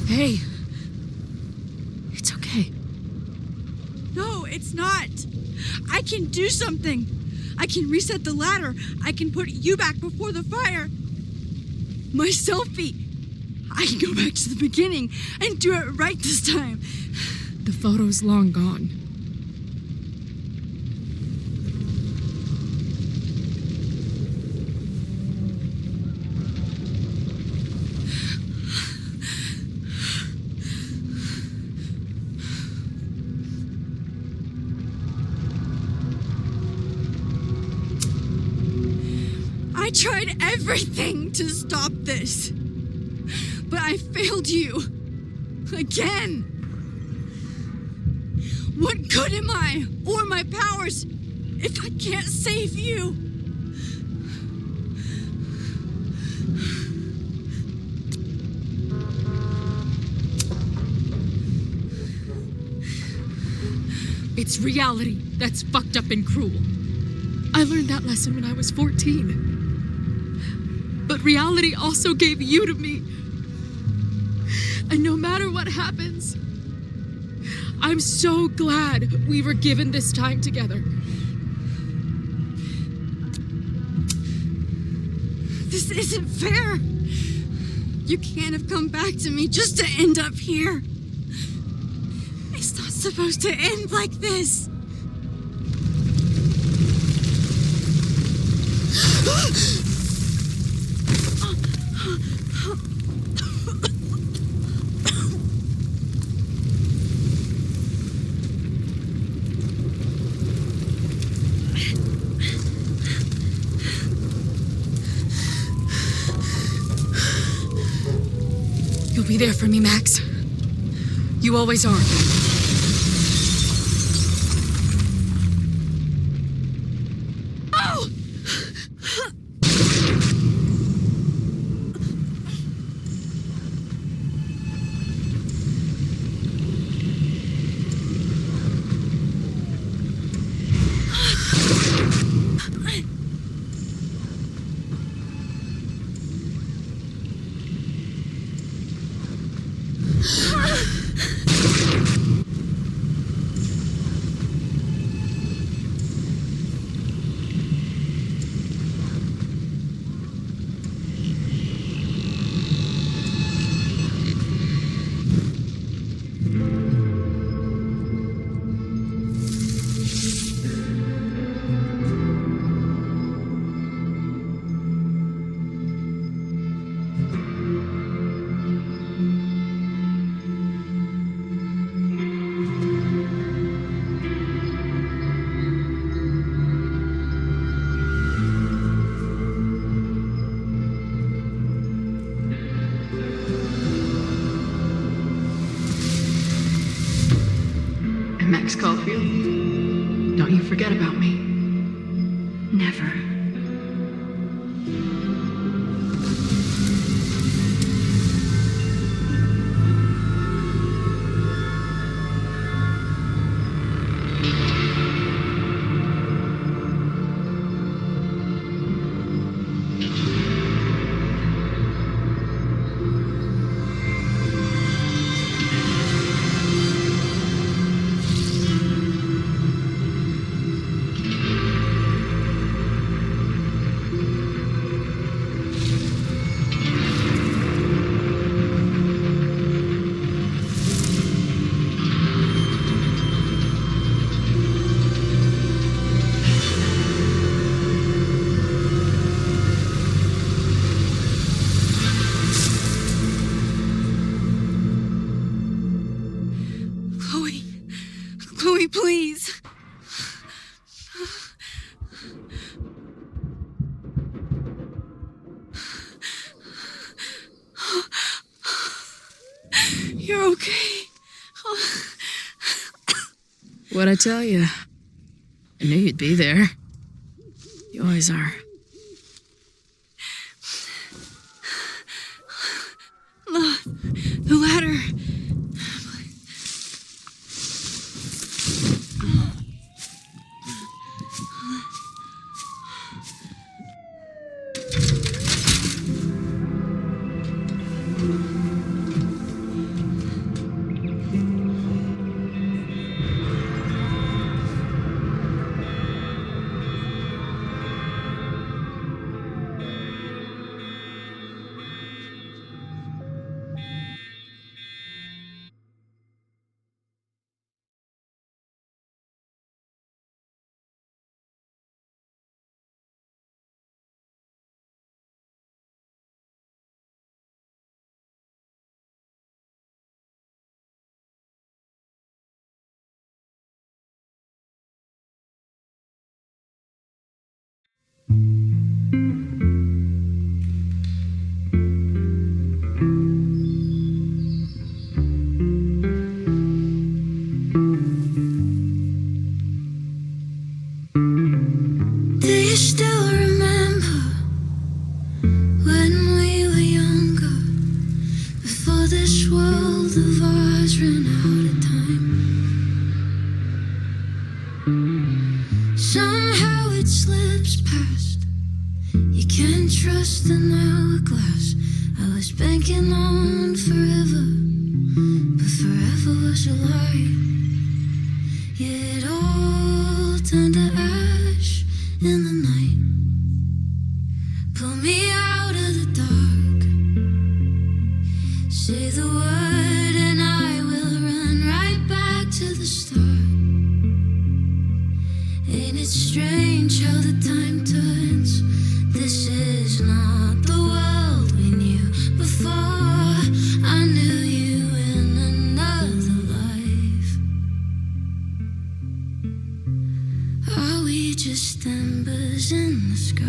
Hey. It's okay. No, it's not. I can do something. I can reset the ladder. I can put you back before the fire. My selfie. I can go back to the beginning and do it right this time. The photo's long gone. I tried everything to stop this, but I failed you. Again. What good am I, or my powers, if I can't save you? It's reality that's fucked up and cruel. I learned that lesson when I was 14. But reality also gave you to me. And no matter what happens, I'm so glad we were given this time together. This isn't fair. You can't have come back to me just to end up here. It's not supposed to end like this. You'll be there for me, Max. You always are. Oh! Max Caulfield, don't you forget about me. Never. Chloe, please. You're okay. What'd I tell you? I knew you'd be there. You always are. The ladder. Do you still remember when we were younger, before this world of ours ran out of time? Somehow it slips past. You can't trust an hourglass. I was banking on forever, but forever was a lie. Yeah, it all turned to ash in the night. Pull me out of the dark. last embers in the sky.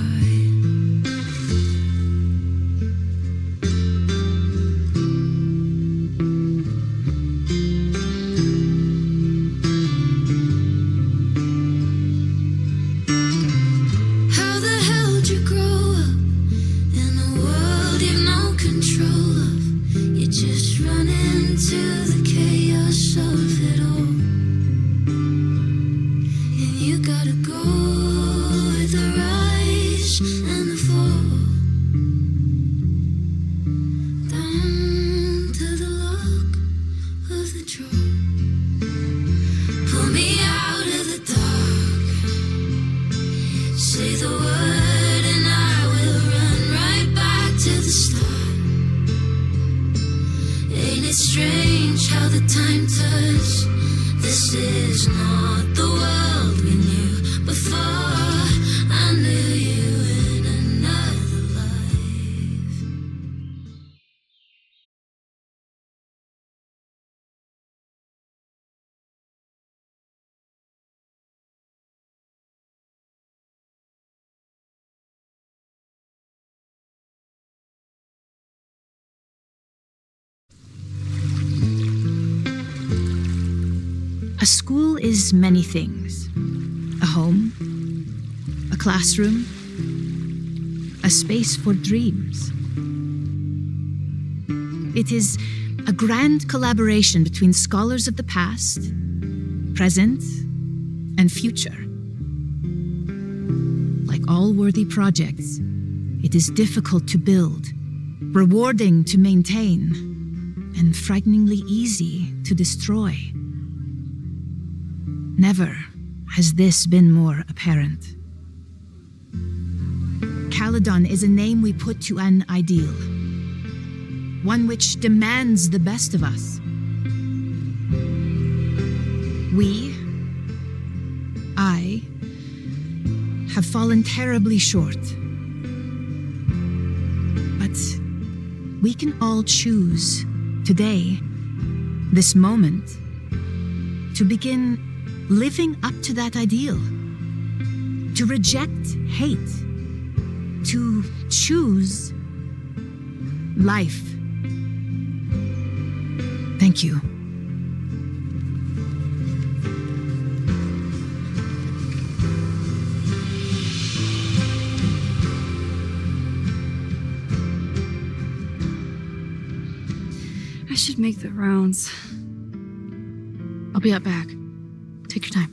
How the hell did you grow up in a world you've no control of? You just run into the chaos of it all. And you gotta go with the rise and the fall. Down to the lock of the drawer. Pull me out of the dark. Say the word and I will run right back to the start. Ain't it strange how the time turns? This is not the world we knew before I knew you in another life. A school is many things. A home, a classroom, a space for dreams. It is a grand collaboration between scholars of the past, present, and future. Like all worthy projects, it is difficult to build, rewarding to maintain, and frighteningly easy to destroy. Never has this been more apparent. Caledon is a name we put to an ideal, one which demands the best of us. I, have fallen terribly short. But we can all choose today, this moment, to begin living up to that ideal, to reject hate, to choose life. Thank you. I should make the rounds. I'll be up back. Take your time.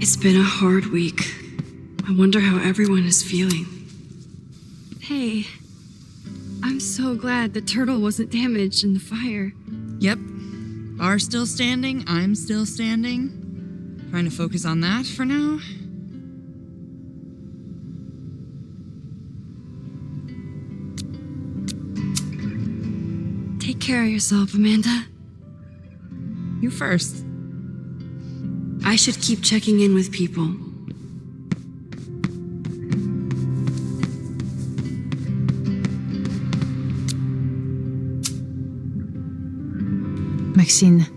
It's been a hard week. I wonder how everyone is feeling. Hey, I'm so glad the turtle wasn't damaged in the fire. Yep. Bar's still standing, I'm still standing. Trying to focus on that for now. Take care of yourself, Amanda. You first. I should keep checking in with people. Maxine,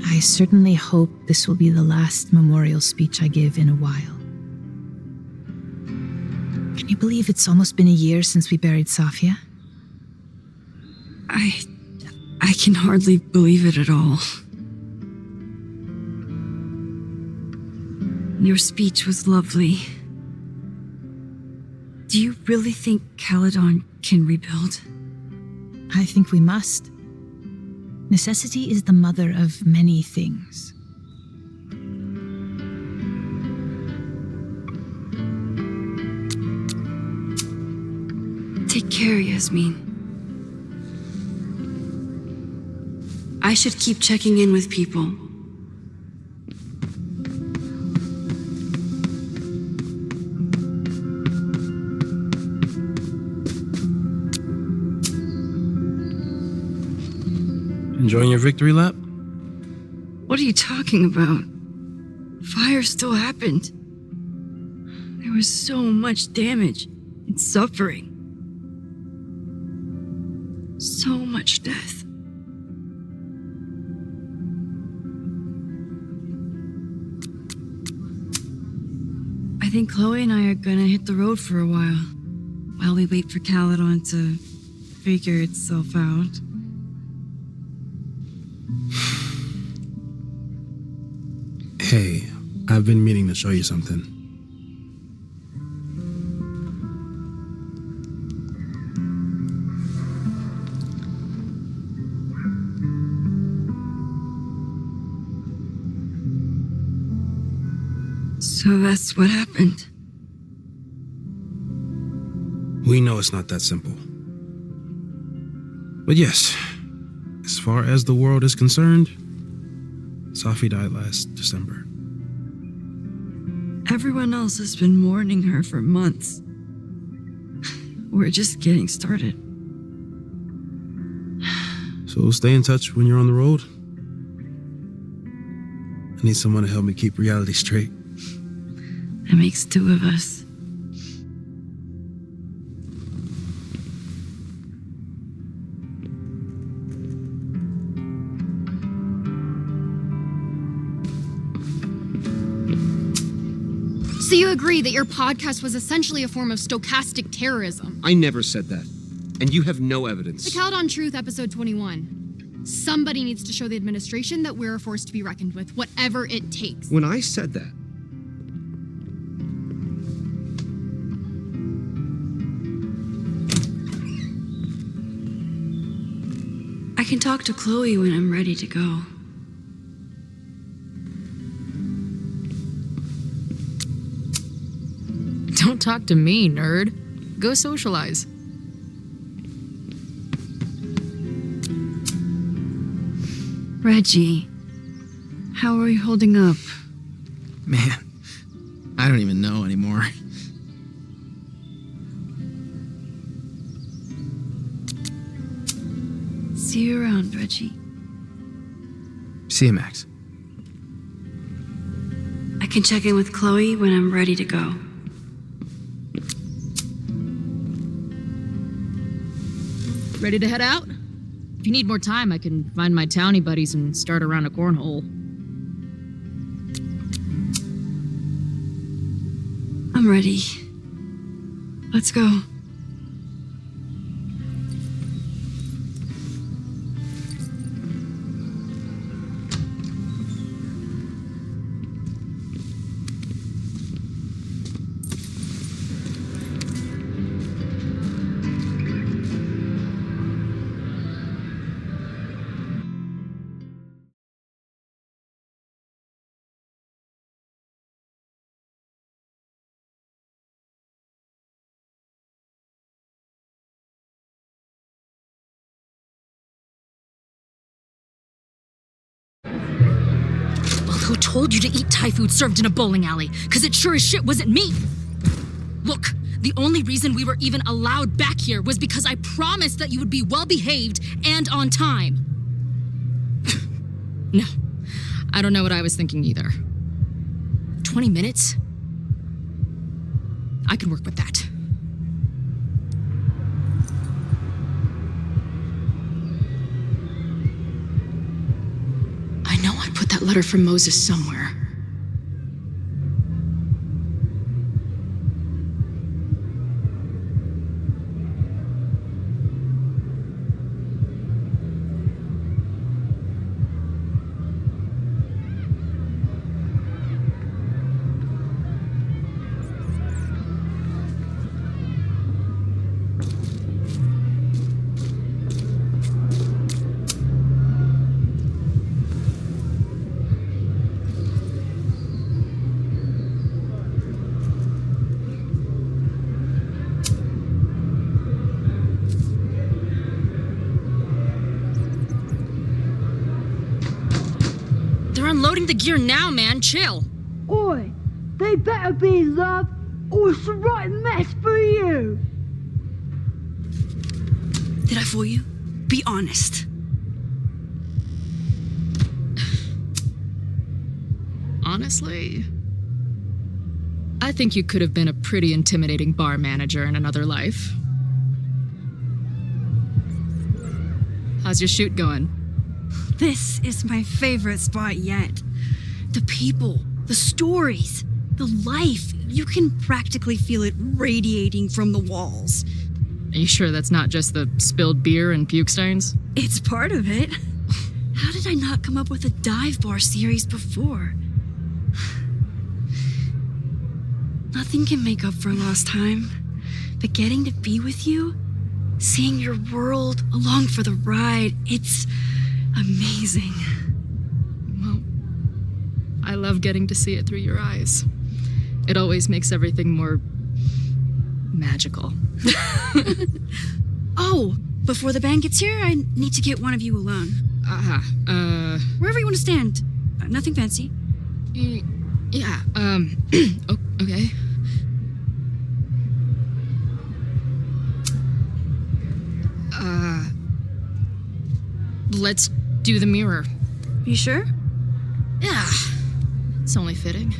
I certainly hope this will be the last memorial speech I give in a while. Can you believe it's almost been a year since we buried Safia? I can hardly believe it at all. Your speech was lovely. Do you really think Caledon can rebuild? I think we must. Necessity is the mother of many things. Take care, Yasmin. I should keep checking in with people. Enjoying your victory lap? What are you talking about? Fire still happened. There was so much damage and suffering. So so much death. I think Chloe and I are gonna hit the road for a while we wait for Caledon to figure itself out. Hey, I've been meaning to show you something. So that's what happened. We know it's not that simple. But yes, as far as the world is concerned, Safi died last December. Everyone else has been mourning her for months. We're just getting started. So stay in touch when you're on the road. I need someone to help me keep reality straight. That makes two of us. So you agree that your podcast was essentially a form of stochastic terrorism? I never said that. And you have no evidence. The Caledon Truth, episode 21. Somebody needs to show the administration that we're a force to be reckoned with, whatever it takes. When I said that, I can talk to Chloe when I'm ready to go. Don't talk to me, nerd. Go socialize. Reggie, how are you holding up? Man, I don't even know anymore. See you around, Reggie. See you, Max. I can check in with Chloe when I'm ready to go. Ready to head out? If you need more time, I can find my townie buddies and start around a cornhole. I'm ready. Let's go. Who told you to eat Thai food served in a bowling alley? Because it sure as shit wasn't me. Look, the only reason we were even allowed back here was because I promised that you would be well behaved and on time. No, I don't know what I was thinking either. 20 minutes? I can work with that. I know I put that letter from Moses somewhere. Unloading the gear now, man. Chill. Oi, they better be in love, or it's a right mess for you. Did I fool you? Be honest. Honestly, I think you could have been a pretty intimidating bar manager in another life. How's your shoot going? This is my favorite spot yet. The people, the stories, the life. You can practically feel it radiating from the walls. Are you sure that's not just the spilled beer and puke stains? It's part of it. How did I not come up with a dive bar series before? Nothing can make up for lost time, but getting to be with you, seeing your world along for the ride, it's amazing. Well, I love getting to see it through your eyes. It always makes everything more magical. Oh, before the band gets here, I need to get one of you alone. Wherever you want to stand. Nothing fancy. Yeah, okay. Let's do the mirror. You sure? Yeah. It's only fitting.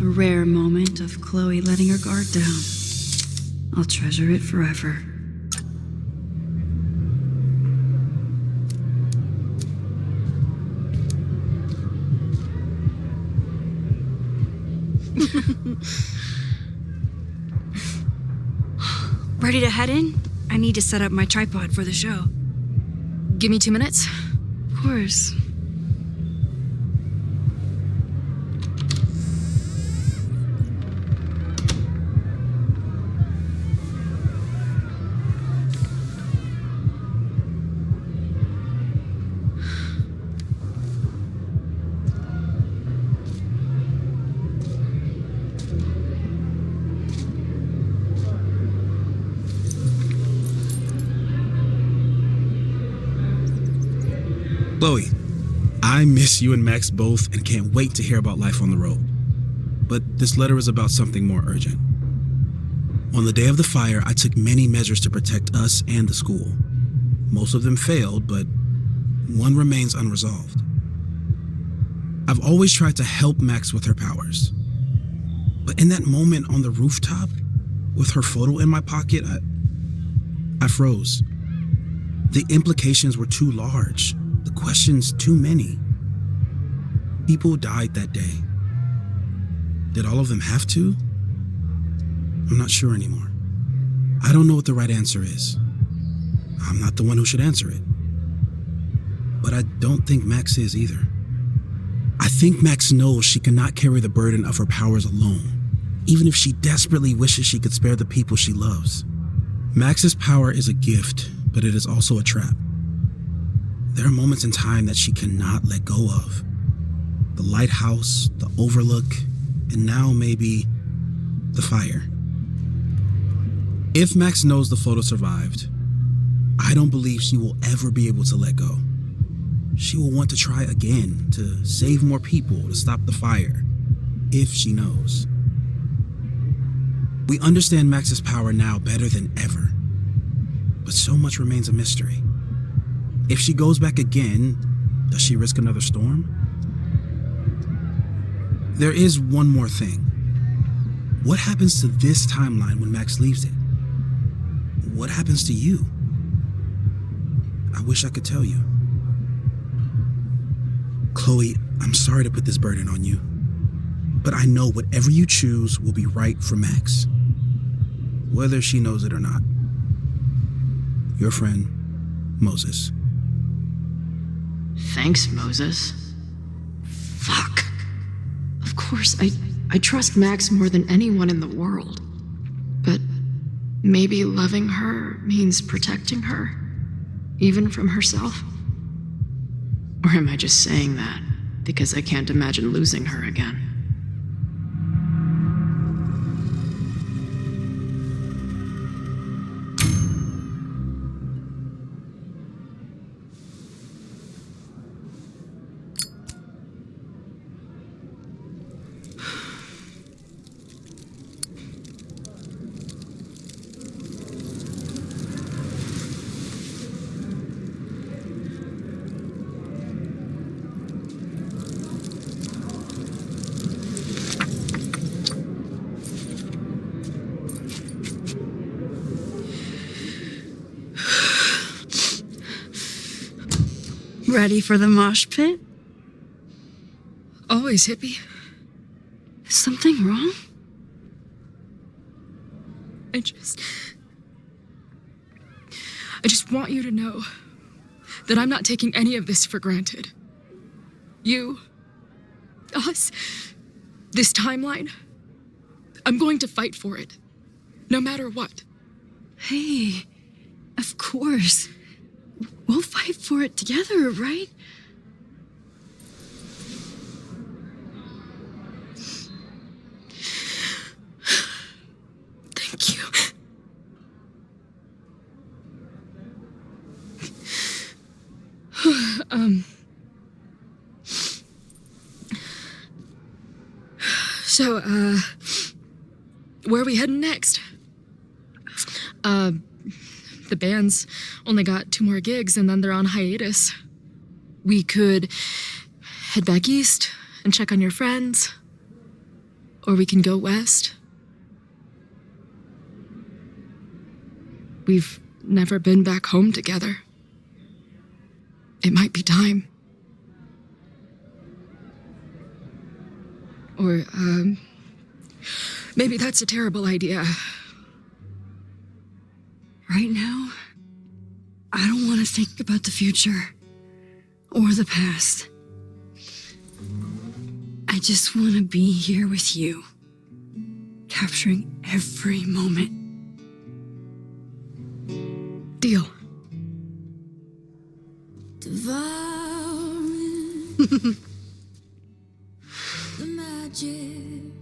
A rare moment of Chloe letting her guard down. I'll treasure it forever. Ready to head in? I need to set up my tripod for the show. Give me 2 minutes. Of course. Chloe, I miss you and Max both and can't wait to hear about life on the road. But this letter is about something more urgent. On the day of the fire, I took many measures to protect us and the school. Most of them failed, but one remains unresolved. I've always tried to help Max with her powers. But in that moment on the rooftop, with her photo in my pocket, I froze. The implications were too large. The questions too many. People died that day. Did all of them have to? I'm not sure anymore. I don't know what the right answer is. I'm not the one who should answer it. But I don't think Max is either. I think Max knows she cannot carry the burden of her powers alone, even if she desperately wishes she could spare the people she loves. Max's power is a gift, but it is also a trap. There are moments in time that she cannot let go of. The lighthouse, the overlook, and now maybe the fire. If Max knows the photo survived, I don't believe she will ever be able to let go. She will want to try again, to save more people, to stop the fire, if she knows. We understand Max's power now better than ever, but so much remains a mystery. If she goes back again, does she risk another storm? There is one more thing. What happens to this timeline when Max leaves it? What happens to you? I wish I could tell you. Chloe, I'm sorry to put this burden on you, but I know whatever you choose will be right for Max, whether she knows it or not. Your friend, Moses. Thanks, Moses. Fuck. Of course, I trust Max more than anyone in the world. But maybe loving her means protecting her, even from herself? Or am I just saying that because I can't imagine losing her again? Ready for the mosh pit? Always, hippie. Is something wrong? I just want you to know that I'm not taking any of this for granted. You, us, this timeline, I'm going to fight for it, no matter what. Hey, of course. We'll fight for it together, right? Thank you. So, where are we heading next? The band's only got 2 more gigs and then they're on hiatus. We could head back east and check on your friends, or we can go west. We've never been back home together. It might be time. Or, maybe that's a terrible idea. Right now, I don't want to think about the future or the past. I just want to be here with you, capturing every moment. Deal. Devouring the magic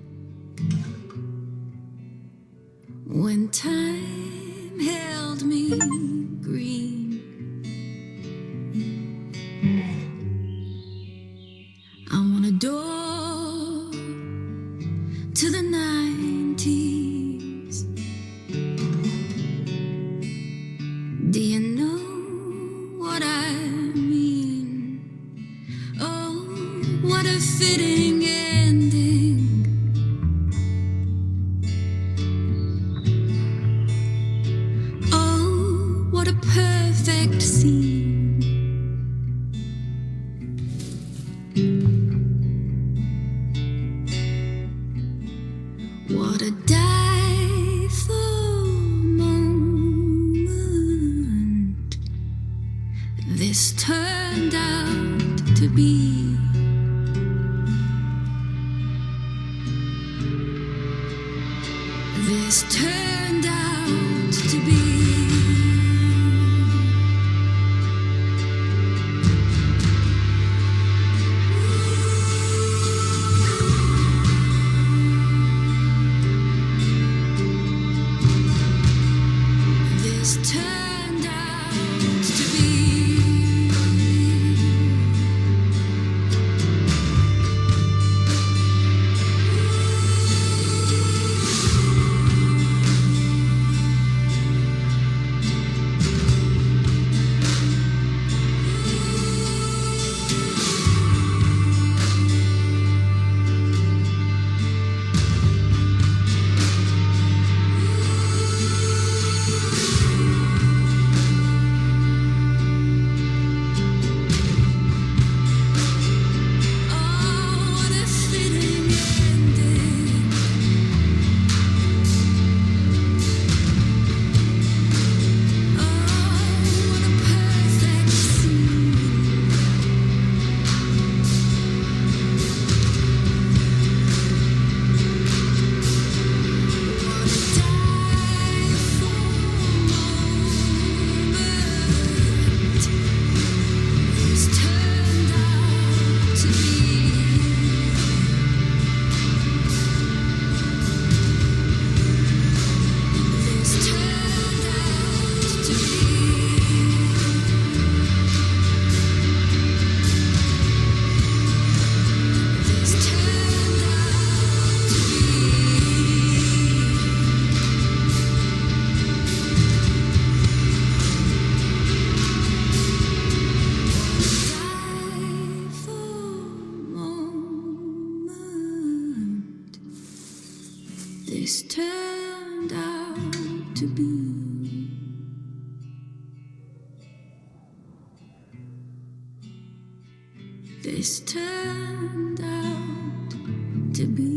when time held me green. I want a door to the 90s. Do you know what I mean? Oh, what a fitting ending. Oh, what a perfect scene. What a die for moment this turned out to be. This turned out to be. This turned out to be. This turned out to be. this turned out to be.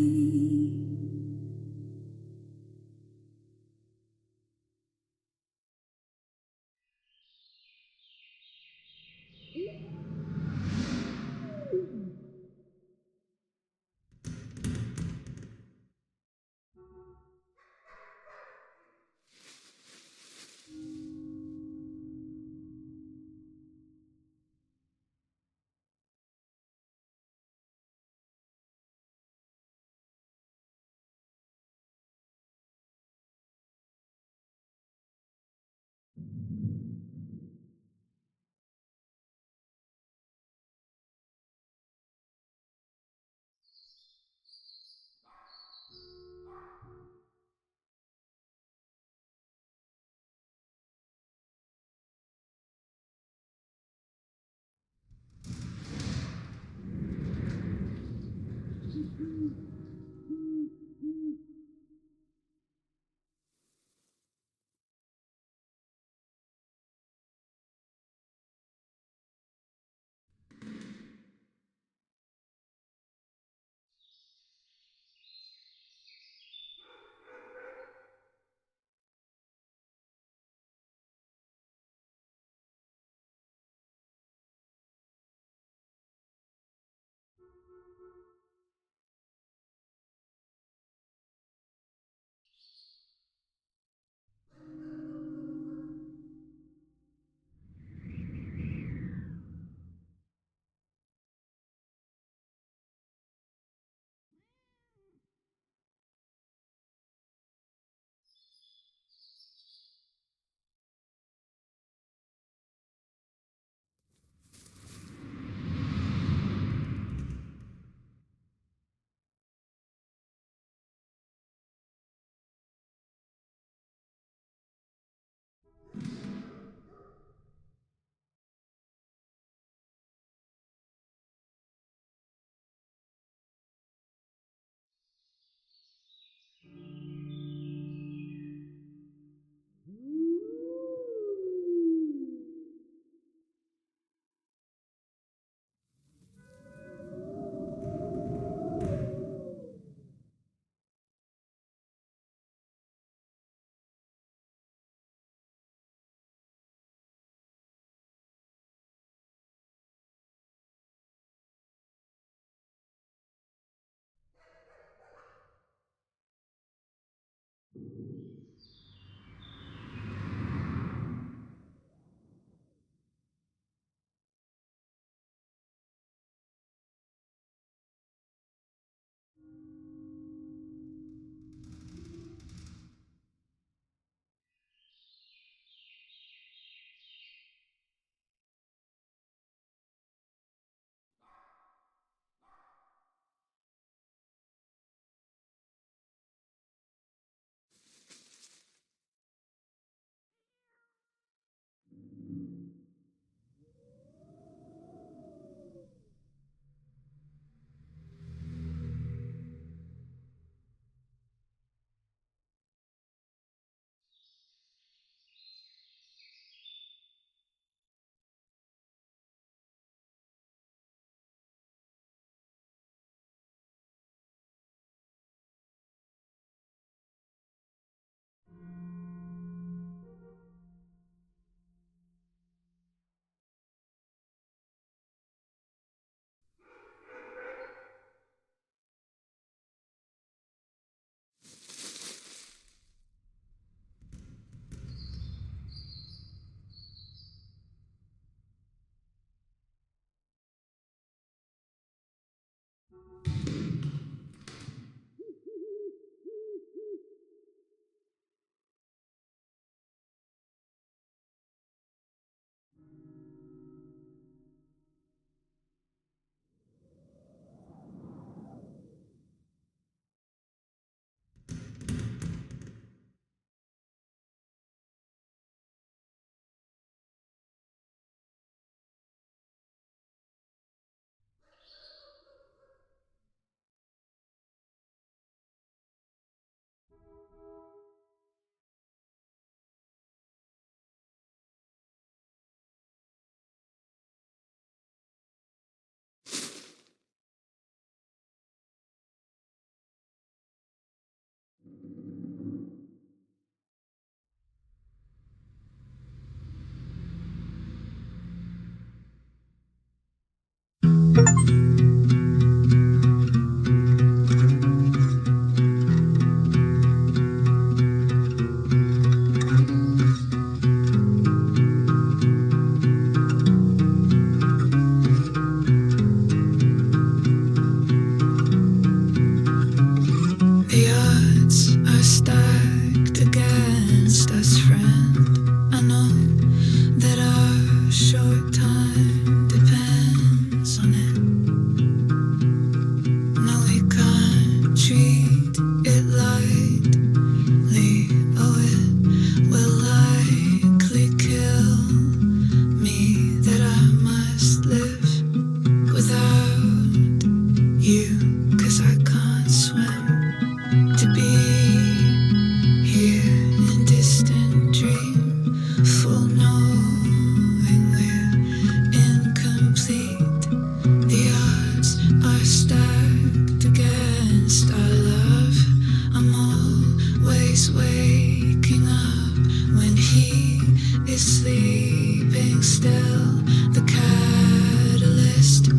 standing still, the catalyst.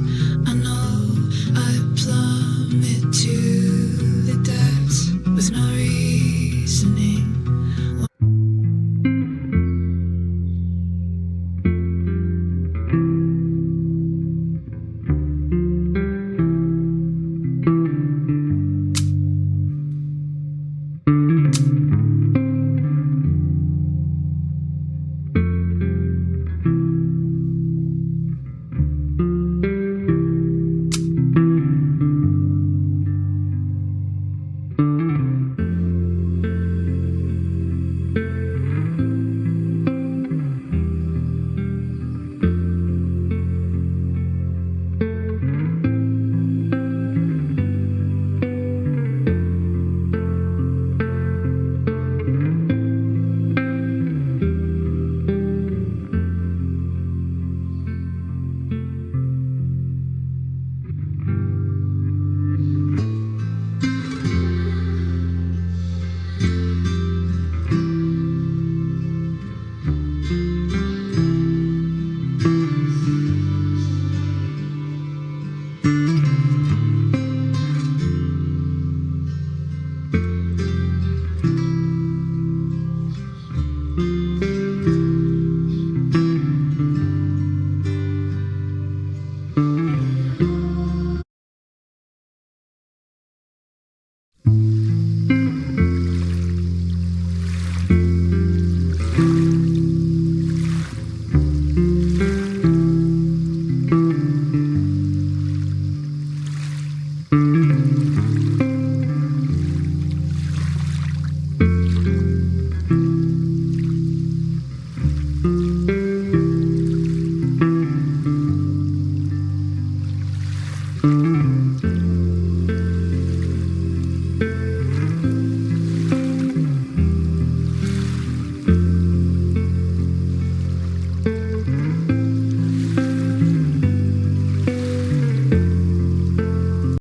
I know I plummet to